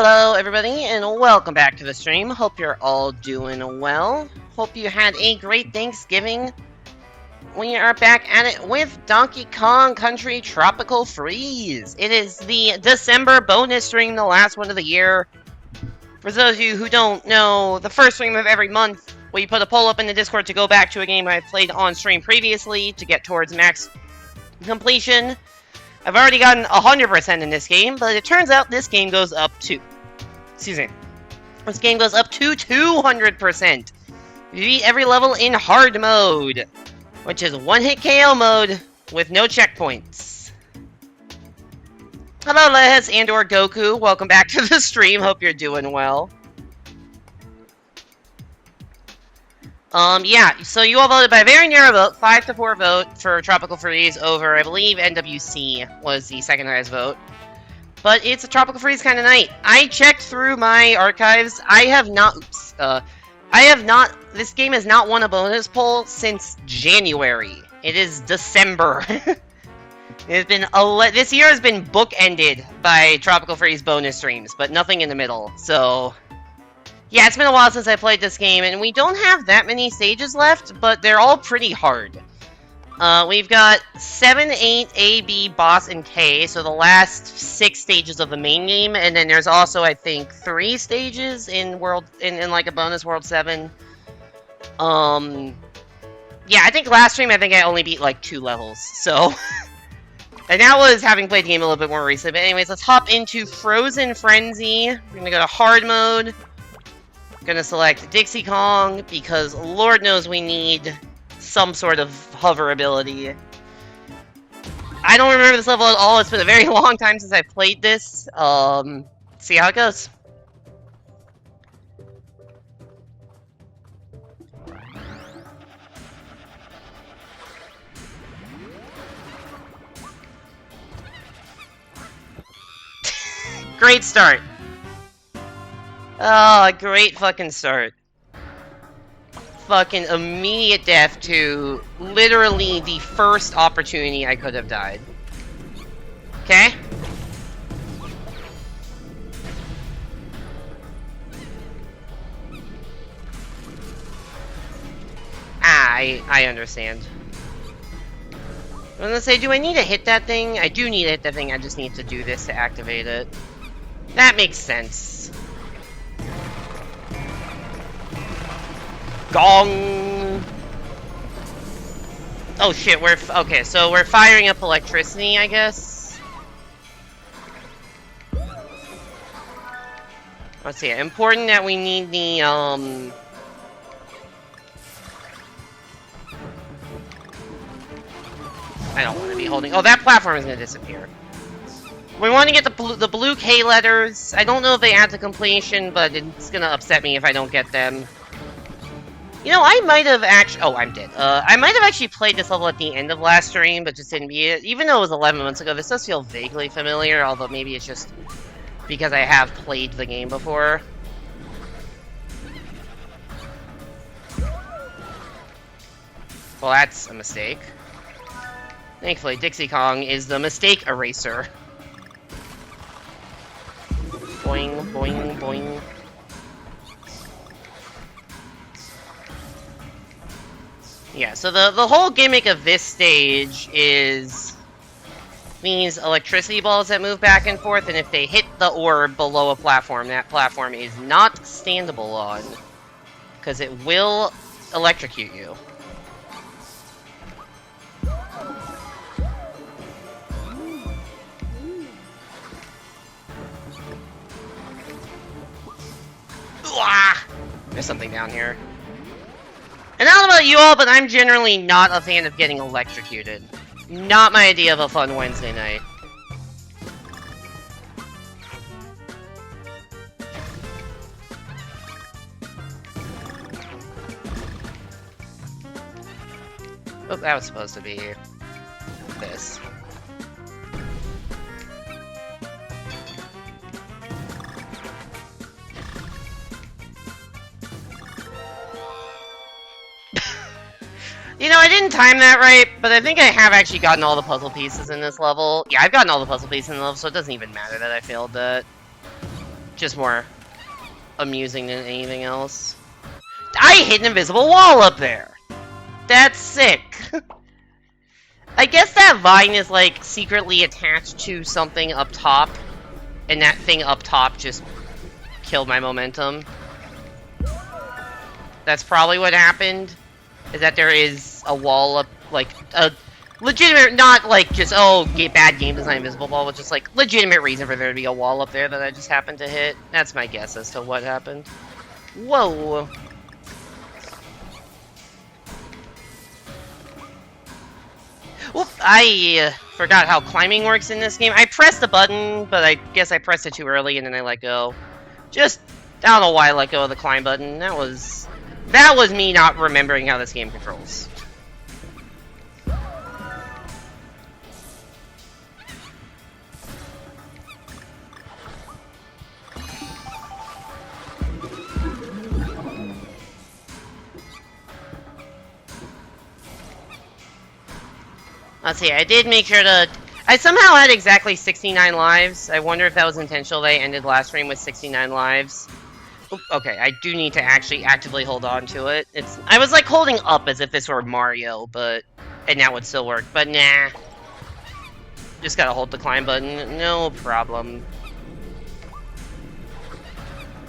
Hello everybody and welcome back to the stream. Hope you're all doing well. Hope you had a great Thanksgiving. We are back at it with Donkey Kong Country Tropical Freeze. It is the December bonus stream, the last one of the year. For those of you who don't know, the first stream of every month, we put a poll up in the Discord to go back to a game I've played on stream previously to get towards max completion. I've already gotten 100% in this game, but it turns out this game goes up to... This game goes up to 200%. You beat every level in hard mode, which is one-hit KO mode with no checkpoints. Hello, Les and/or Goku. Welcome back to the stream. Hope you're doing well. Yeah, so you all voted by a very narrow vote, 5-4 vote for Tropical Freeze over, I believe, NWC was the second highest vote. But it's a Tropical Freeze kind of night. I checked through my archives. I have not, this game has not won a bonus poll since January. It is December. It's been, this year has been bookended by Tropical Freeze bonus streams, but nothing in the middle, so... Yeah, it's been a while since I played this game, and we don't have that many stages left, but they're all pretty hard. We've got 7, 8, A, B, Boss, and K, so the last 6 stages of the main game, and then there's also, I think, 3 stages in like a bonus World 7. Yeah, I think last stream, I only beat, like, 2 levels, so... And that was having played the game a little bit more recently, but anyways, let's hop into Frozen Frenzy. We're gonna go to hard mode. Gonna select Dixie Kong, because Lord knows we need some sort of hover ability. I don't remember this level at all. It's been a very long time since I've played this. See how it goes. Great start. Oh, great fucking start. Fucking immediate death to literally the first opportunity I could have died. Okay? I understand. I'm gonna say, do I need to hit that thing? I do need to hit that thing, I just need to do this to activate it. That makes sense. Gong! Oh shit, okay, so we're firing up electricity, I guess? Let's see, important that we need the, I don't want to be holding... Oh, that platform is gonna disappear. We want to get the blue K letters. I don't know if they add to completion, but it's gonna upset me if I don't get them. You know, I might have actually... Oh, I'm dead. I might have actually played this level at the end of last stream, but just didn't beat it. Even though it was 11 months ago, this does feel vaguely familiar, although maybe it's just because I have played the game before. Well, that's a mistake. Thankfully, Dixie Kong is the mistake eraser. Boing, boing, boing. Yeah, so the whole gimmick of this stage is these electricity balls that move back and forth, and if they hit the orb below a platform, that platform is not standable on, because it will electrocute you. Ah! There's something down here. And I don't know about you all, but I'm generally not a fan of getting electrocuted. Not my idea of a fun Wednesday night. Oh, that was supposed to be this. You know, I didn't time that right, but I think I have actually gotten all the puzzle pieces in this level. Yeah, I've gotten all the puzzle pieces in the level, so it doesn't even matter that I failed that. just more amusing than anything else. I hit an invisible wall up there! That's sick! I guess that vine is, like, secretly attached to something up top, and that thing up top just killed my momentum. That's probably what happened, is that there is a wall up, like, a legitimate, not like just, oh, bad game design invisible wall, but just, like, legitimate reason for there to be a wall up there that I just happened to hit. That's my guess as to what happened. Whoa! Oop, I forgot how climbing works in this game. I pressed the button, but I guess I pressed it too early and then I let go. Just, I don't know why I let go of the climb button. That was me not remembering how this game controls. Let's see, I did make sure to... I somehow had exactly 69 lives. I wonder if that was intentional. They ended last stream with 69 lives. Oop, okay, I do need to actually actively hold on to it. I was like holding up as if this were Mario, but... And that would still work, but nah. Just gotta hold the climb button, no problem.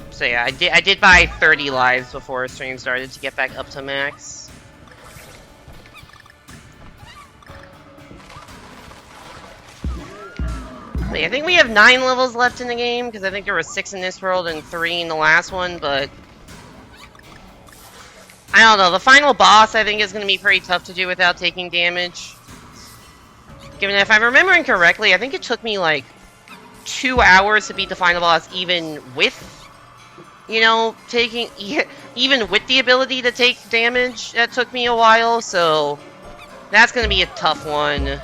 So yeah, I did buy 30 lives before stream started to get back up to max. I think we have 9 levels left in the game, because I think there were 6 in this world and 3 in the last one, but... I don't know, the final boss I think is going to be pretty tough to do without taking damage. Given that if I'm remembering correctly, I think it took me like 2 hours to beat the final boss even with, you know, even with the ability to take damage. That took me a while, so that's going to be a tough one.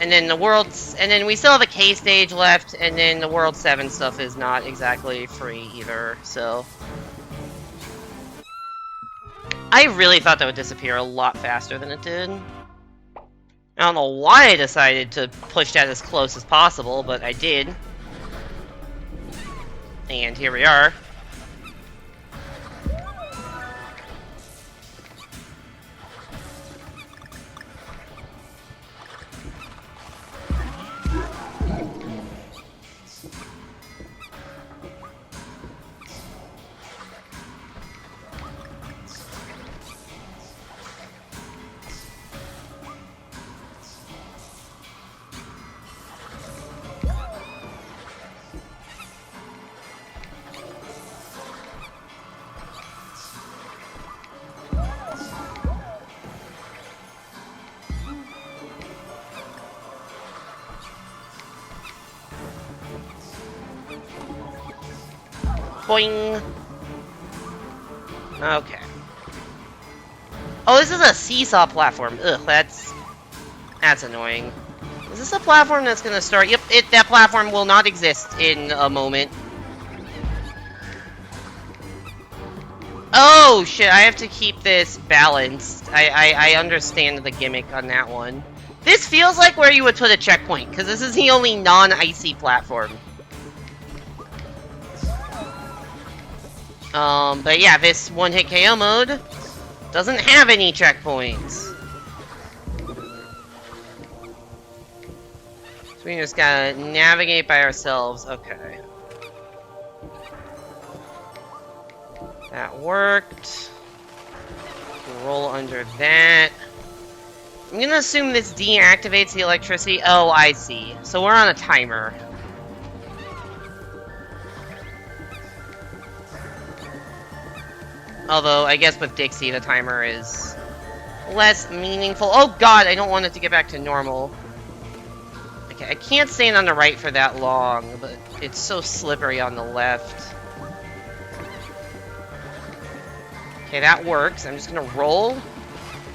And then we still have a K stage left, and then the World 7 stuff is not exactly free either, so... I really thought that would disappear a lot faster than it did. I don't know why I decided to push that as close as possible, but I did. And here we are. Boing! Okay. Oh, this is a seesaw platform. Ugh, that's annoying. Is this a platform that's gonna start? Yep, that platform will not exist in a moment. Oh, shit, I have to keep this balanced. I understand the gimmick on that one. This feels like where you would put a checkpoint, because this is the only non-icy platform. But yeah, this one-hit KO mode doesn't have any checkpoints. So we just gotta navigate by ourselves. Okay. That worked. Roll under that. I'm gonna assume this deactivates the electricity. Oh, I see. So we're on a timer. Although, I guess with Dixie, the timer is less meaningful. Oh god, I don't want it to get back to normal. Okay, I can't stand on the right for that long, but it's so slippery on the left. Okay, that works. I'm just gonna roll.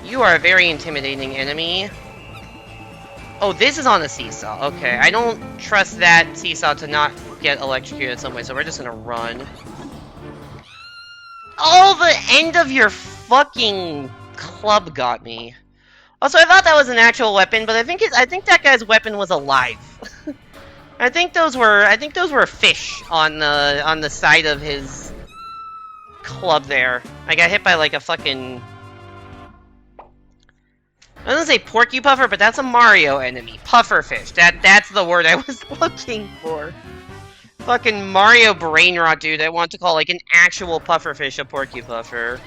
You are a very intimidating enemy. Oh, this is on the seesaw. Okay, I don't trust that seesaw to not get electrocuted some way, so we're just gonna run. Oh, the end of your fucking club got me. Also, I thought that was an actual weapon, but I think that guy's weapon was alive. I think those were fish on the side of his club there. I got hit by like a fucking... I was gonna say porcupuffer, but that's a Mario enemy. Pufferfish. That's the word I was looking for. Fucking Mario brain rot, dude. I want to call like an actual pufferfish a porcupuffer.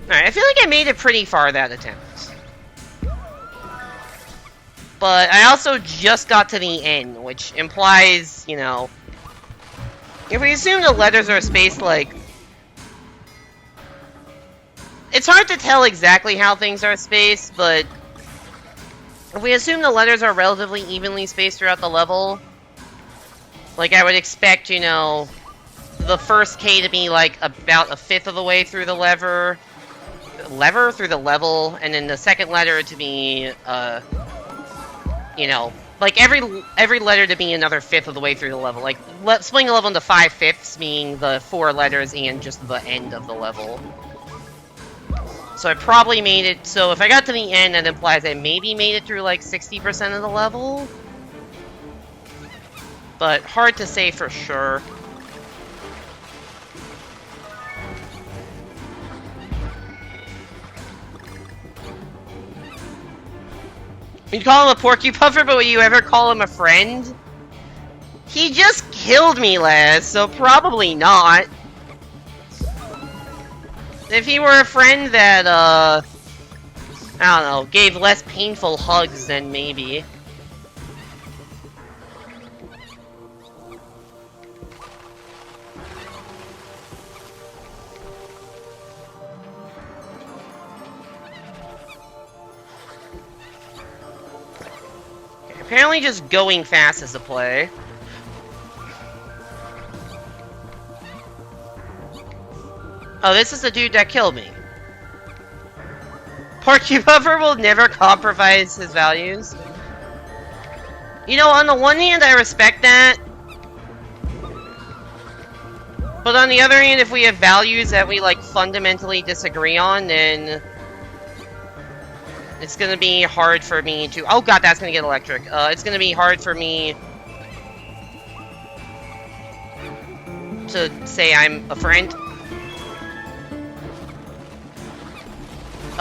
Alright, I feel like I made it pretty far that attempt. But I also just got to the end, which implies, you know... If we assume the letters are spaced like... It's hard to tell exactly how things are spaced, but... If we assume the letters are relatively evenly spaced throughout the level... Like, I would expect, you know... The first K to be, like, about a fifth of the way through the through the level, and then the second letter to be, you know... Like, every letter to be another fifth of the way through the level. Like, splitting the level into 5/5 being the 4 letters and just the end of the level. So I probably made it, so if I got to the end, that implies I maybe made it through like 60% of the level. But hard to say for sure. You'd call him a porcupuffer, but would you ever call him a friend? He just killed me last, so probably not. If he were a friend that, I don't know, gave less painful hugs, then maybe. Okay, apparently just going fast is the play. Oh, this is the dude that killed me. Porcupuffer will never compromise his values. You know, on the one hand, I respect that. But on the other hand, if we have values that we, like, fundamentally disagree on, then... It's gonna be hard for me to... Oh god, that's gonna get electric. It's gonna be hard for me... to say I'm a friend.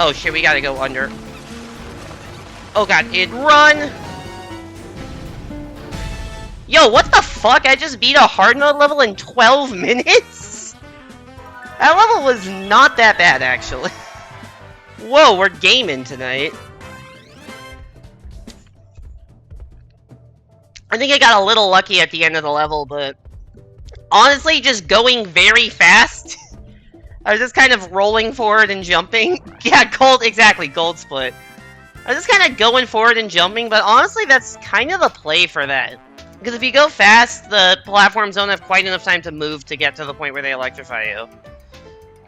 Oh shit, we gotta go under. Oh god, run! Yo, what the fuck? I just beat a hard mode level in 12 minutes? That level was not that bad, actually. Whoa, we're gaming tonight. I think I got a little lucky at the end of the level, but... Honestly, just going very fast... I was just kind of rolling forward and jumping. Yeah, gold, exactly, gold split. I was just kind of going forward and jumping, but honestly, that's kind of the play for that. Because if you go fast, the platforms don't have quite enough time to move to get to the point where they electrify you.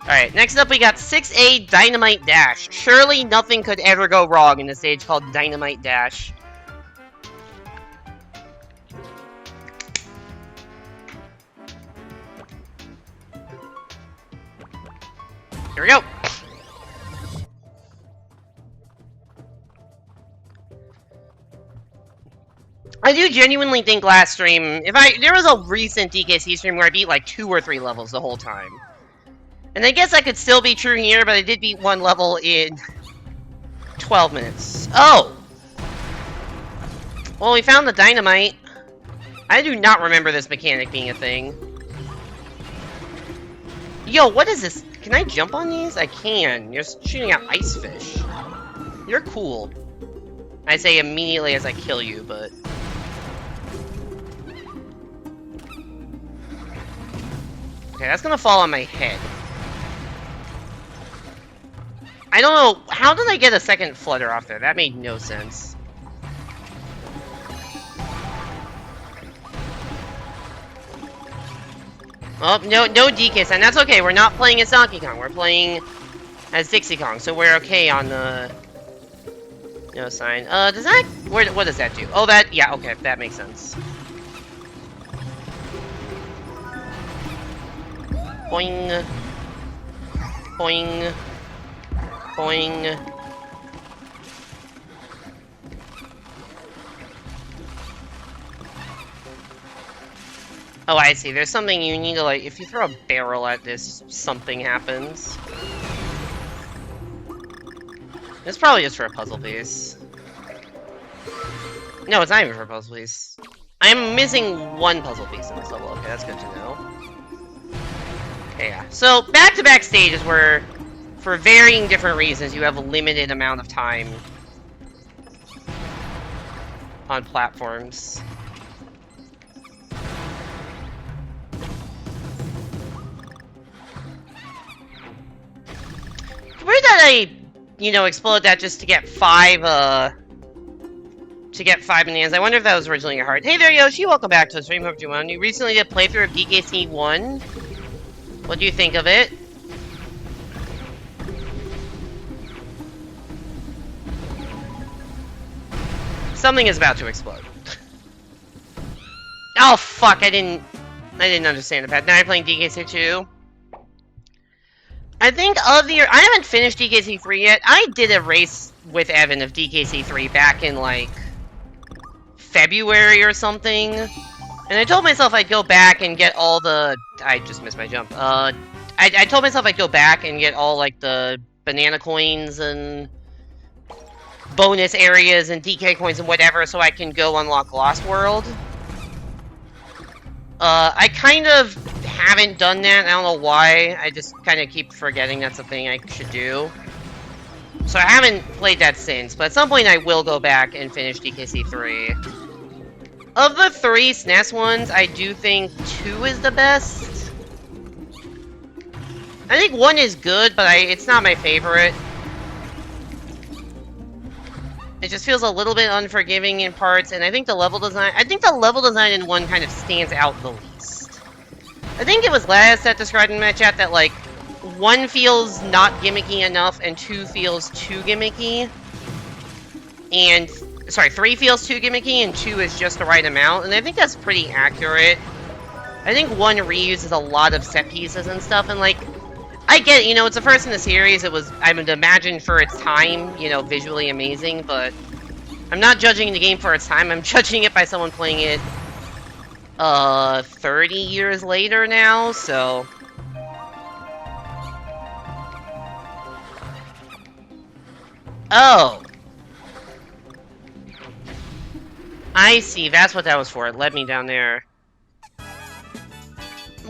Alright, next up we got 6A Dynamite Dash. Surely nothing could ever go wrong in a stage called Dynamite Dash. Here we go! I do genuinely think last stream, there was a recent DKC stream where I beat like 2 or 3 levels the whole time. And I guess that could still be true here, but I did beat 1 level in 12 minutes. Oh! Well, we found the dynamite. I do not remember this mechanic being a thing. Yo, what is this? Can I jump on these? I can. You're shooting out ice fish. You're cool. I say immediately as I kill you, but... Okay, that's gonna fall on my head. I don't know, how did I get a second flutter off there? That made no sense. Oh, no DK sign. That's okay. We're not playing as Donkey Kong. We're playing as Dixie Kong, so we're okay on the no sign. Does that... what does that do? Oh, that... Yeah, okay. That makes sense. Boing. Boing. Boing. Oh, I see. There's something you need to, like, if you throw a barrel at this, something happens. It's probably just for a puzzle piece. No, it's not even for a puzzle piece. I'm missing one puzzle piece in this level. Okay, that's good to know. Okay, yeah. So, back-to-back stages where, for varying different reasons, you have a limited amount of time on platforms. Weird that I, you know, exploded that just to get 5 bananas. I wonder if that was originally your heart. Hey there, Yoshi. Welcome back to the stream. Hope you're well. You recently did a playthrough of DKC 1. What do you think of it? Something is about to explode. Oh fuck! I didn't understand the path. Now I'm playing DKC 2. I think of the... I haven't finished DKC 3 yet. I did a race with Evan of DKC 3 back in, like, February or something. And I told myself I'd go back and get all the... I just missed my jump. I told myself I'd go back and get all, like, the banana coins and bonus areas and DK coins and whatever so I can go unlock Lost World. I kind of haven't done that. I don't know why. I just kind of keep forgetting that's a thing I should do. So I haven't played that since, but at some point I will go back and finish DKC 3. Of the 3 SNES ones, I do think 2 is the best. I think 1 is good, but it's not my favorite. It just feels a little bit unforgiving in parts, and I think the level design... in 1 kind of stands out the least. I think it was last that described in my chat that, like, 1 feels not gimmicky enough, and 2 feels too gimmicky. And... Sorry, 3 feels too gimmicky, and 2 is just the right amount, and I think that's pretty accurate. I think 1 reuses a lot of set pieces and stuff, and, like... I get it, you know, it's the first in the series, it was, I would imagine, for its time, you know, visually amazing, but I'm not judging the game for its time, I'm judging it by someone playing it, 30 years later now, so... Oh! I see, that's what that was for, it led me down there.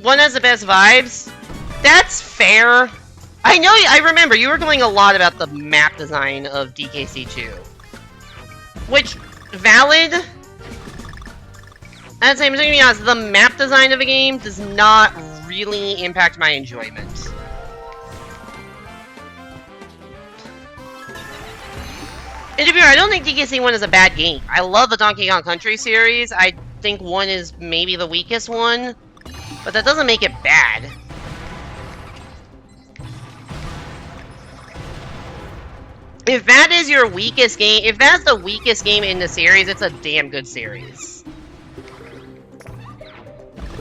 1 has the best vibes? That's fair. I know, I remember, you were going a lot about the map design of DKC 2. Which, valid. I'd say, I'm just gonna be honest, the map design of a game does not really impact my enjoyment. And to be fair, I don't think DKC 1 is a bad game. I love the Donkey Kong Country series. I think 1 is maybe the weakest one. But that doesn't make it bad. If that is your weakest game, if that's the weakest game in the series, it's a damn good series.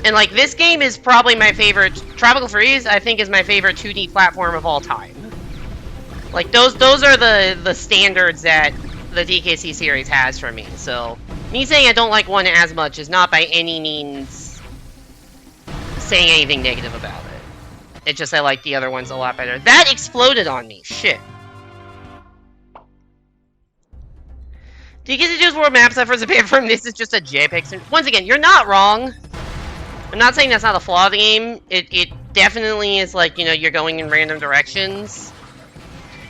And, like, this game is probably my favorite. Tropical Freeze, I think, is my favorite 2D platform of all time. Like, those are the standards that the DKC series has for me. So, me saying I don't like 1 as much is not by any means saying anything negative about it. It's just I like the other ones a lot better. That exploded on me. Shit. DKC 2's world map suffers a bit from this is just a JPEG. Once again, you're not wrong. I'm not saying that's not a flaw of the game. It definitely is like, you know, you're going in random directions.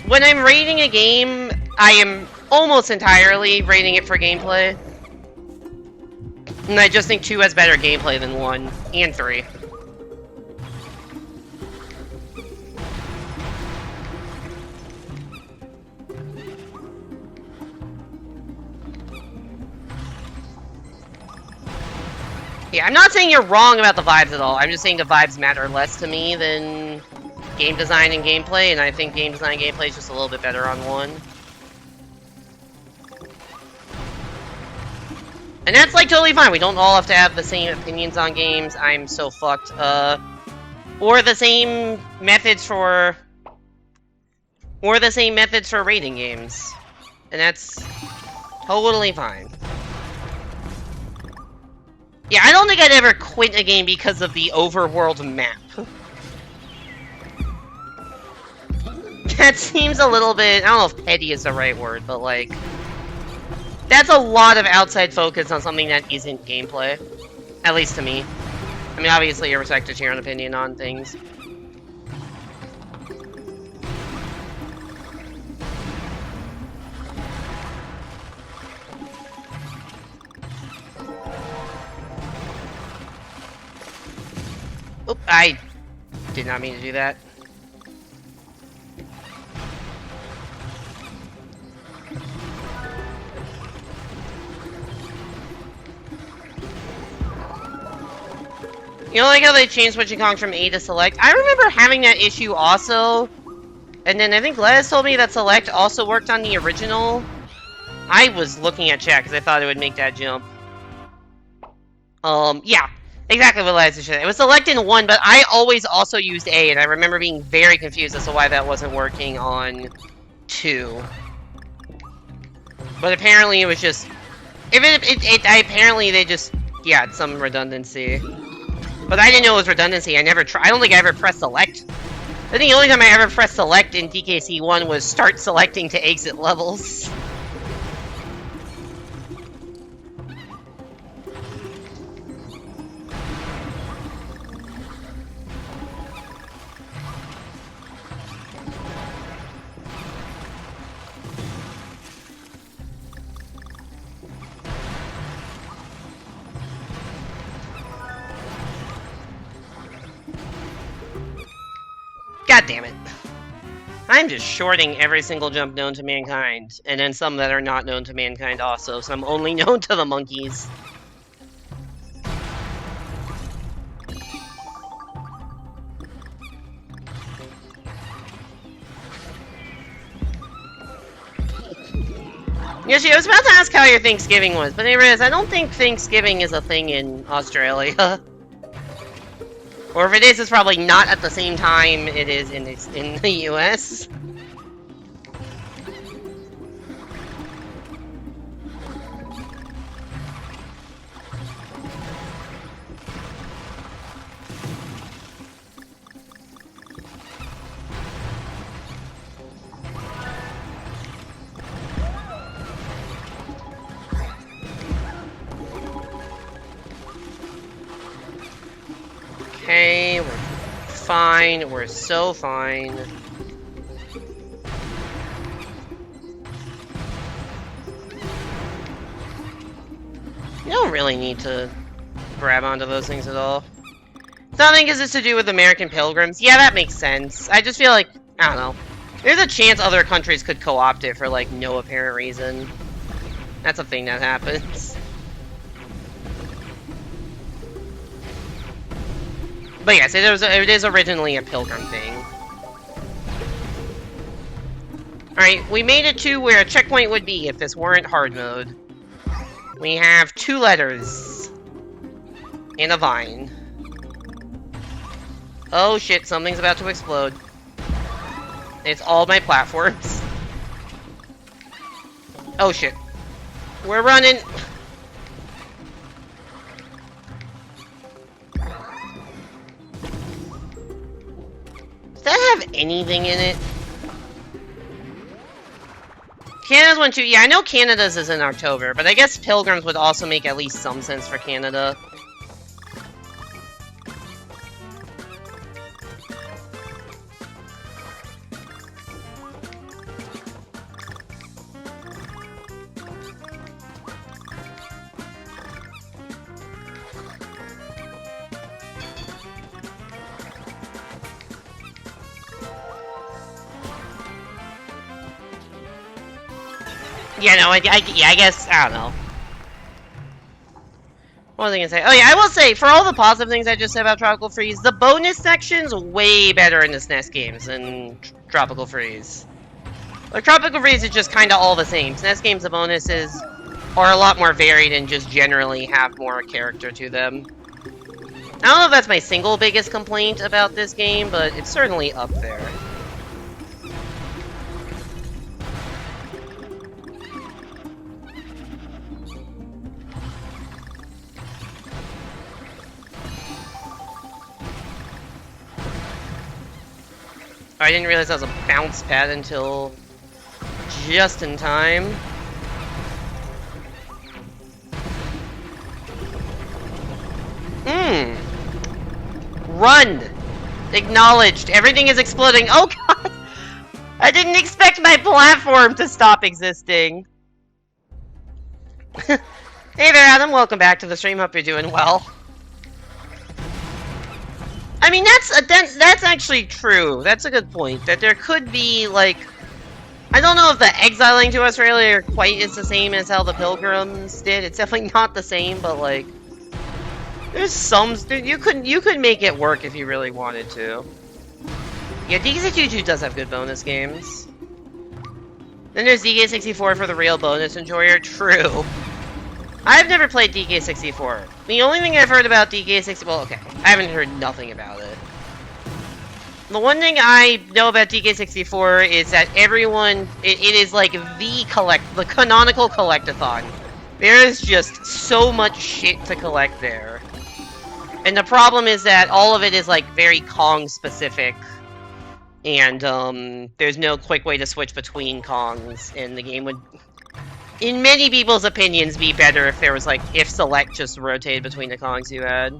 When I'm rating a game, I am almost entirely rating it for gameplay. And I just think 2 has better gameplay than 1 and 3. Yeah, I'm not saying you're wrong about the vibes at all. I'm just saying the vibes matter less to me than game design and gameplay, and I think game design and gameplay is just a little bit better on 1. And that's, like, totally fine. We don't all have to have the same opinions on games. I'm so fucked. Or the same methods for... Or the same methods for rating games. And that's totally fine. Yeah, I don't think I'd ever quit a game because of the overworld map. That seems a little bit, I don't know if petty is the right word, but like, that's a lot of outside focus on something that isn't gameplay. At least to me. I mean, obviously, you're respected to your own opinion on things. Oop, I did not mean to do that. You know, like how they changed switching Kong from A to select? I remember having that issue also. And then I think Lettuce told me that select also worked on the original. I was looking at chat because I thought it would make that jump. Yeah. Exactly what Lettuce said. It was select in 1, but I always also used A, and I remember being very confused as to why that wasn't working on 2. But apparently it was just... apparently they just... Yeah, it's some redundancy. But I didn't know it was redundancy. I don't think I ever pressed select. I think the only time I ever pressed select in DKC1 was start selecting to exit levels. God damn it. I'm just shorting every single jump known to mankind, and then some that are not known to mankind also, so I'm only known to the monkeys. Yoshi, I was about to ask how your Thanksgiving was, but anyways, I don't think Thanksgiving is a thing in Australia. Or if it is, it's probably not at the same time it is in the US. Okay, we're fine. We're so fine. You don't really need to grab onto those things at all. Something is this to do with American pilgrims? Yeah, that makes sense. I just feel like, I don't know. There's a chance other countries could co-opt it for, like, no apparent reason. That's a thing that happens. But yes, it is originally a pilgrim thing. Alright, we made it to where a checkpoint would be if this weren't hard mode. We have 2 letters. And a vine. Oh shit, something's about to explode. It's all my platforms. Oh shit. We're running! Does that have anything in it? Canada's one too. Yeah, I know Canada's is in October, but I guess Pilgrims would also make at least some sense for Canada. Yeah, no, I guess, I don't know. What was I gonna say? Oh yeah, I will say, for all the positive things I just said about Tropical Freeze, the bonus section's way better in the SNES games than Tropical Freeze. Like, Tropical Freeze is just kinda all the same. SNES games, the bonuses are a lot more varied and just generally have more character to them. I don't know if that's my single biggest complaint about this game, but it's certainly up there. I didn't realize that was a bounce pad until just in time. Run! Acknowledged. Everything is exploding. Oh god! I didn't expect my platform to stop existing. Hey there, Adam. Welcome back to the stream. Hope you're doing well. I mean, that's actually true. That's a good point. That there could be, like... I don't know if the exiling to Australia quite is the same as how the Pilgrims did. It's definitely not the same, but, like... There's some... You could make it work if you really wanted to. Yeah, DK62 does have good bonus games. Then there's DK64 for the real bonus enjoyer. True. I've never played DK64. The only thing I've heard about DK64... Well, okay. I haven't heard nothing about it. The one thing I know about DK64 is that everyone... It is like the canonical collectathon. There is just so much shit to collect there. And the problem is that all of it is like very Kong specific. And there's no quick way to switch between Kongs. And the game would... in many people's opinions, be better if there was, like, if select just rotated between the Kongs you had.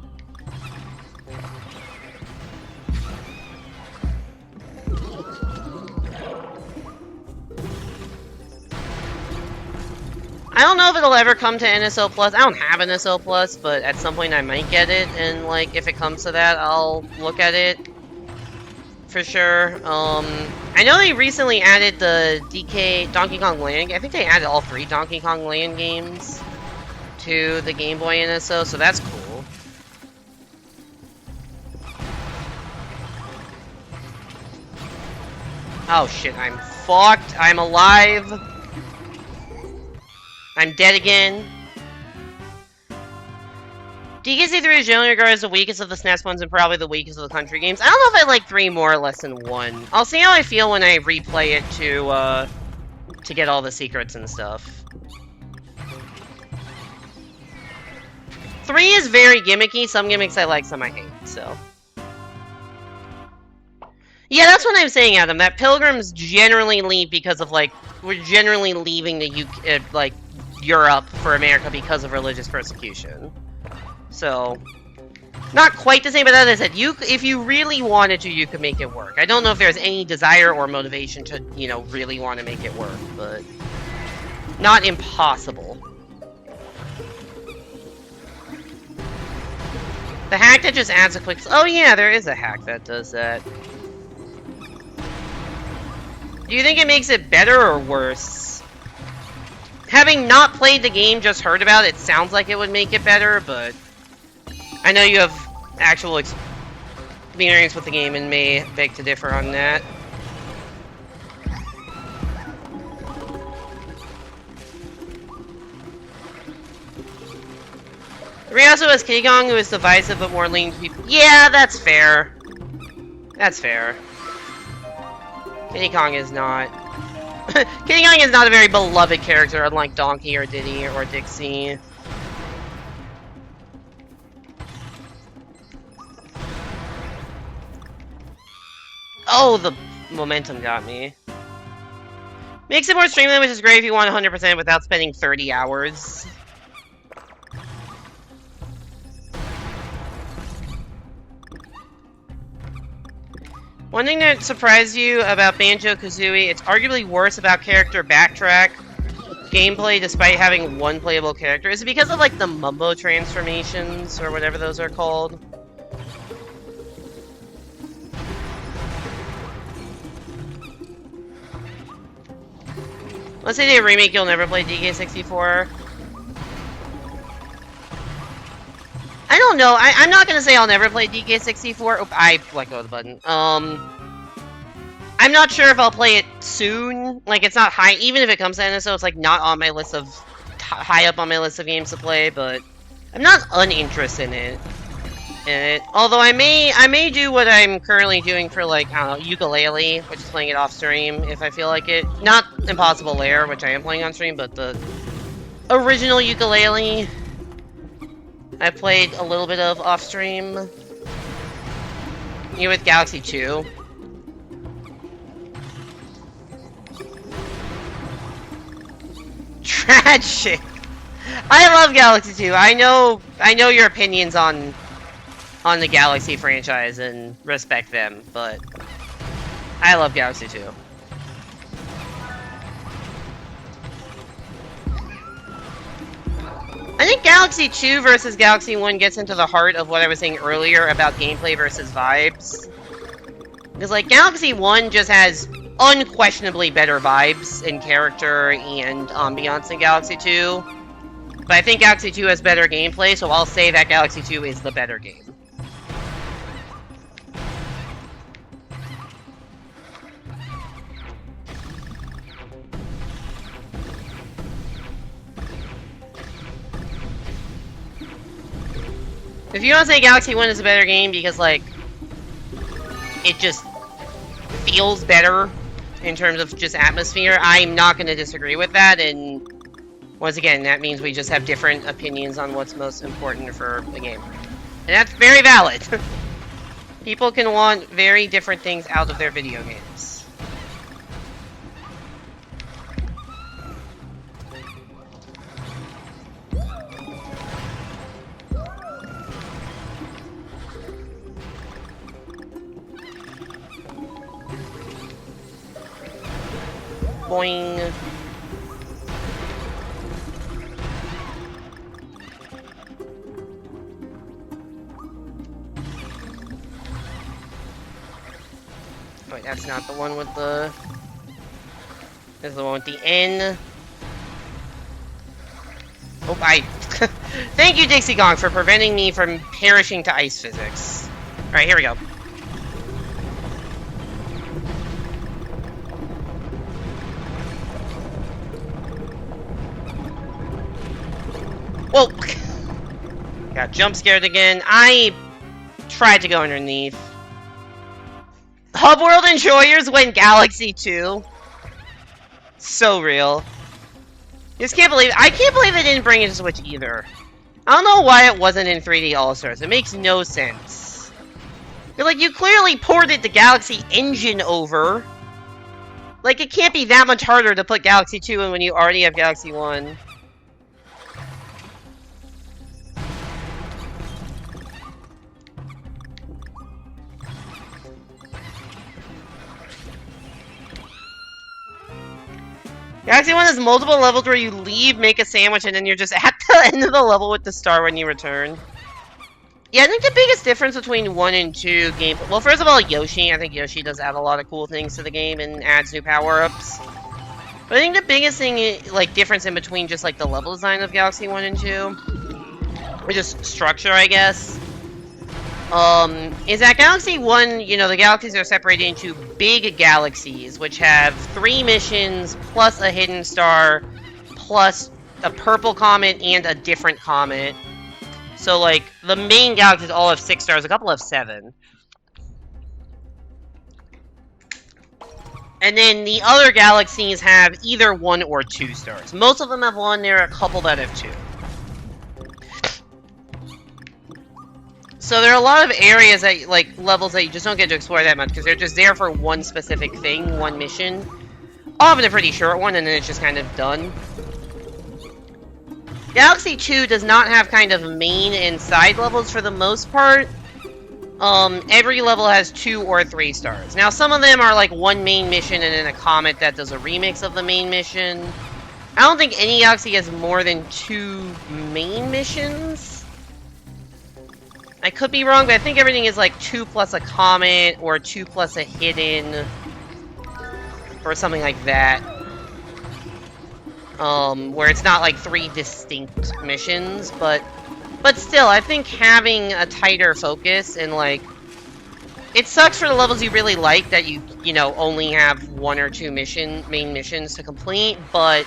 I don't know if it'll ever come to NSO Plus. I don't have NSO Plus, but at some point I might get it, and, like, if it comes to that, I'll look at it. For sure. I know they recently added the Donkey Kong Land. I think they added all 3 Donkey Kong Land games to the Game Boy NSO, so that's cool. Oh shit, I'm fucked. I'm alive. I'm dead again. DK63 is generally regarded as the weakest of the SNES ones and probably the weakest of the country games. I don't know if I like 3 more or less than 1. I'll see how I feel when I replay it to get all the secrets and stuff. 3 is very gimmicky. Some gimmicks I like, some I hate, so. Yeah, that's what I'm saying, Adam. That Pilgrims generally leave because of, like, we're generally leaving the like, Europe for America because of religious persecution. So, not quite the same, but as I said, if you really wanted to, you could make it work. I don't know if there's any desire or motivation to, you know, really want to make it work, but not impossible. The hack that just adds a quick... Oh yeah, there is a hack that does that. Do you think it makes it better or worse? Having not played the game, just heard about it, sounds like it would make it better, but... I know you have actual experience with the game and may beg to differ on that. Ryasu has Kiddy Kong, who is divisive but more lenient to people. Yeah, that's fair. That's fair. Kiddy Kong is not. Kiddy Kong is not a very beloved character, unlike Donkey or Diddy or Dixie. Oh, the momentum got me. Makes it more streamlined, which is great if you want 100% without spending 30 hours. One thing that surprised you about Banjo-Kazooie, it's arguably worse about character backtrack gameplay despite having one playable character. Is it because of, like, the Mumbo transformations, or whatever those are called? Let's say they remake, you'll never play DK64. I don't know. I'm not gonna say I'll never play DK64. Oh, I let go of the button. I'm not sure if I'll play it soon. Like, it's not high. Even if it comes to NSO, it's like not on my list of high up on my list of games to play. But I'm not uninterested in it. Although I may do what I'm currently doing for, like, I don't know, ukulele, which is playing it off stream if I feel like it. Not Impossible Lair, which I am playing on stream, but the original ukulele I played a little bit of off stream. You with Galaxy 2. Tragic. I love Galaxy 2. I know your opinions on the Galaxy franchise and respect them, but I love Galaxy 2. I think Galaxy 2 versus Galaxy 1 gets into the heart of what I was saying earlier about gameplay versus vibes. Because, like, Galaxy 1 just has unquestionably better vibes and character and ambiance than Galaxy 2. But I think Galaxy 2 has better gameplay, so I'll say that Galaxy 2 is the better game. If you don't say Galaxy 1 is a better game because, like, it just feels better in terms of just atmosphere, I'm not going to disagree with that, and once again, that means we just have different opinions on what's most important for a game. And that's very valid. People can want very different things out of their video games. Boing. Wait, that's not the one with the... This is the one with the N. Oh, Thank you, Dixie Gong, for preventing me from perishing to ice physics. Alright, here we go. Whoa! Got jump scared again. I tried to go underneath. Hub World Enjoyers win Galaxy 2. So real. I can't believe they didn't bring it to Switch either. I don't know why it wasn't in 3D All-Stars. It makes no sense. You're like, you clearly ported the Galaxy engine over. Like, it can't be that much harder to put Galaxy 2 in when you already have Galaxy 1. Galaxy 1 has multiple levels where you leave, make a sandwich, and then you're just at the end of the level with the star when you return. Yeah, I think the biggest difference between 1 and 2 gameplay... Well, first of all, Yoshi. I think Yoshi does add a lot of cool things to the game and adds new power-ups. But I think the biggest thing, like, difference in between just, like, the level design of Galaxy 1 and 2, or just structure, I guess, is that Galaxy 1, you know, the galaxies are separated into big galaxies, which have 3 missions, plus a hidden star, plus a purple comet and a different comet. So, like, the main galaxies all have 6 stars, a couple have 7. And then the other galaxies have either 1 or 2 stars. Most of them have 1, there are a couple that have 2. So there are a lot of areas that, like, levels that you just don't get to explore that much, because they're just there for one specific thing, one mission. Often a pretty short one, and then it's just kind of done. Galaxy 2 does not have kind of main and side levels for the most part. Every level has 2 or 3 stars. Now, some of them are like one main mission and then a comet that does a remix of the main mission. I don't think any Galaxy has more than 2 main missions. I could be wrong, but I think everything is like 2 plus a comet, or 2 plus a hidden, or something like that. Where it's not like 3 distinct missions, but still, I think having a tighter focus and, like, it sucks for the levels you really like that you know, only have 1 or 2 main missions to complete, but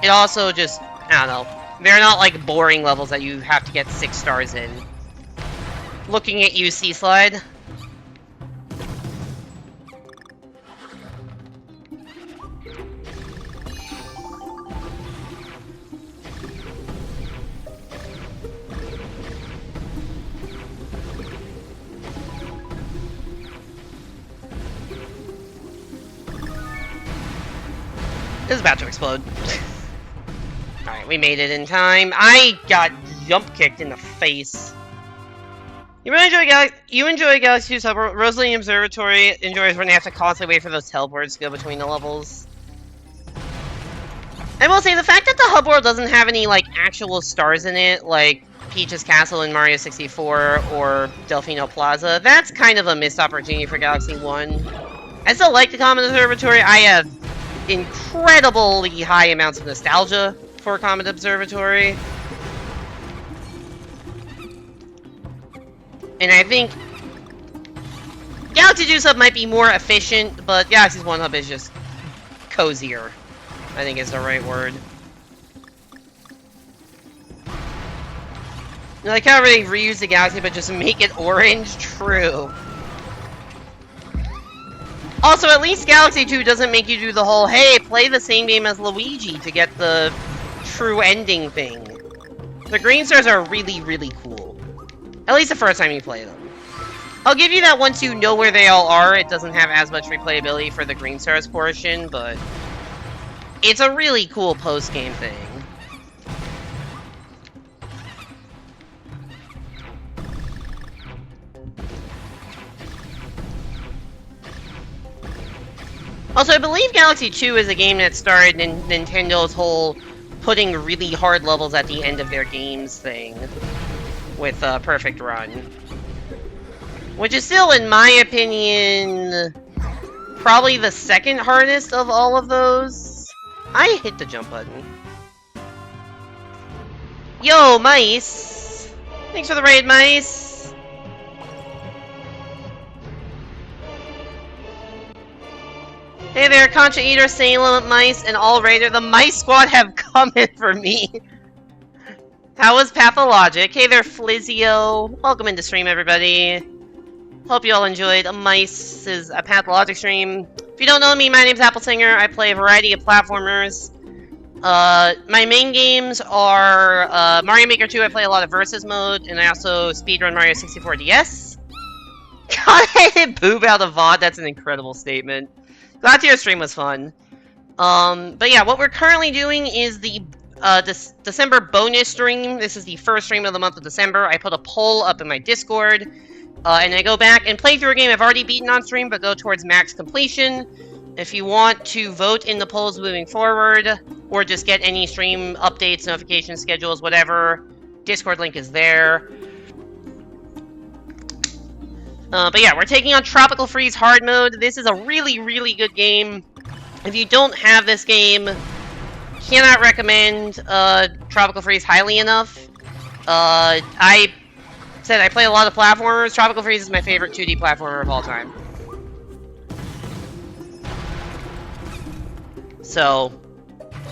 it also just, I don't know, they're not like boring levels that you have to get 6 stars in. Looking at you, C-Slide. It's about to explode. Alright, we made it in time. I got jump kicked in the face. You enjoy Galaxy 2 Subworld. Rosalie Observatory enjoys when you have to constantly wait for those teleports to go between the levels. I will say, the fact that the hub world doesn't have any, like, actual stars in it, like Peach's Castle in Mario 64 or Delfino Plaza, that's kind of a missed opportunity for Galaxy 1. I still like the Comet Observatory. I have incredibly high amounts of nostalgia for Comet Observatory. And I think Galaxy 2 Sub might be more efficient, but Galaxy's 1 Hub is just cozier, I think is the right word. I like how they reuse the Galaxy, but just make it orange? True. Also, at least Galaxy 2 doesn't make you do the whole, hey, play the same game as Luigi to get the true ending thing. The green stars are really, really cool. At least the first time you play them. I'll give you that once you know where they all are, it doesn't have as much replayability for the green stars portion, but it's a really cool post-game thing. Also, I believe Galaxy 2 is a game that started Nintendo's whole putting really hard levels at the end of their games thing with Perfect Run. Which is still, in my opinion, probably the second hardest of all of those. I hit the jump button. Yo, Mice! Thanks for the raid, Mice! Hey there, Concha Eater, Salem, Mice, and all Raider. The Mice Squad have come in for me. How was Pathologic? Hey there, Flizzio. Welcome into stream, everybody. Hope you all enjoyed Mice's Pathologic stream. If you don't know me, my name's Apple Singer. I play a variety of platformers. My main games are Mario Maker 2. I play a lot of Versus mode, and I also speedrun Mario 64 DS. God, I hit boob out of VOD. That's an incredible statement. Glad your stream was fun. But yeah, what we're currently doing is the December bonus stream. This is the first stream of the month of December. I put a poll up in my Discord, and I go back and play through a game I've already beaten on stream, but go towards max completion. If you want to vote in the polls moving forward, or just get any stream updates, notifications, schedules, whatever, Discord link is there. But yeah, we're taking on Tropical Freeze Hard Mode. This is a really, really good game. If you don't have this game, cannot recommend Tropical Freeze highly enough. I said I play a lot of platformers. Tropical Freeze is my favorite 2D platformer of all time. So,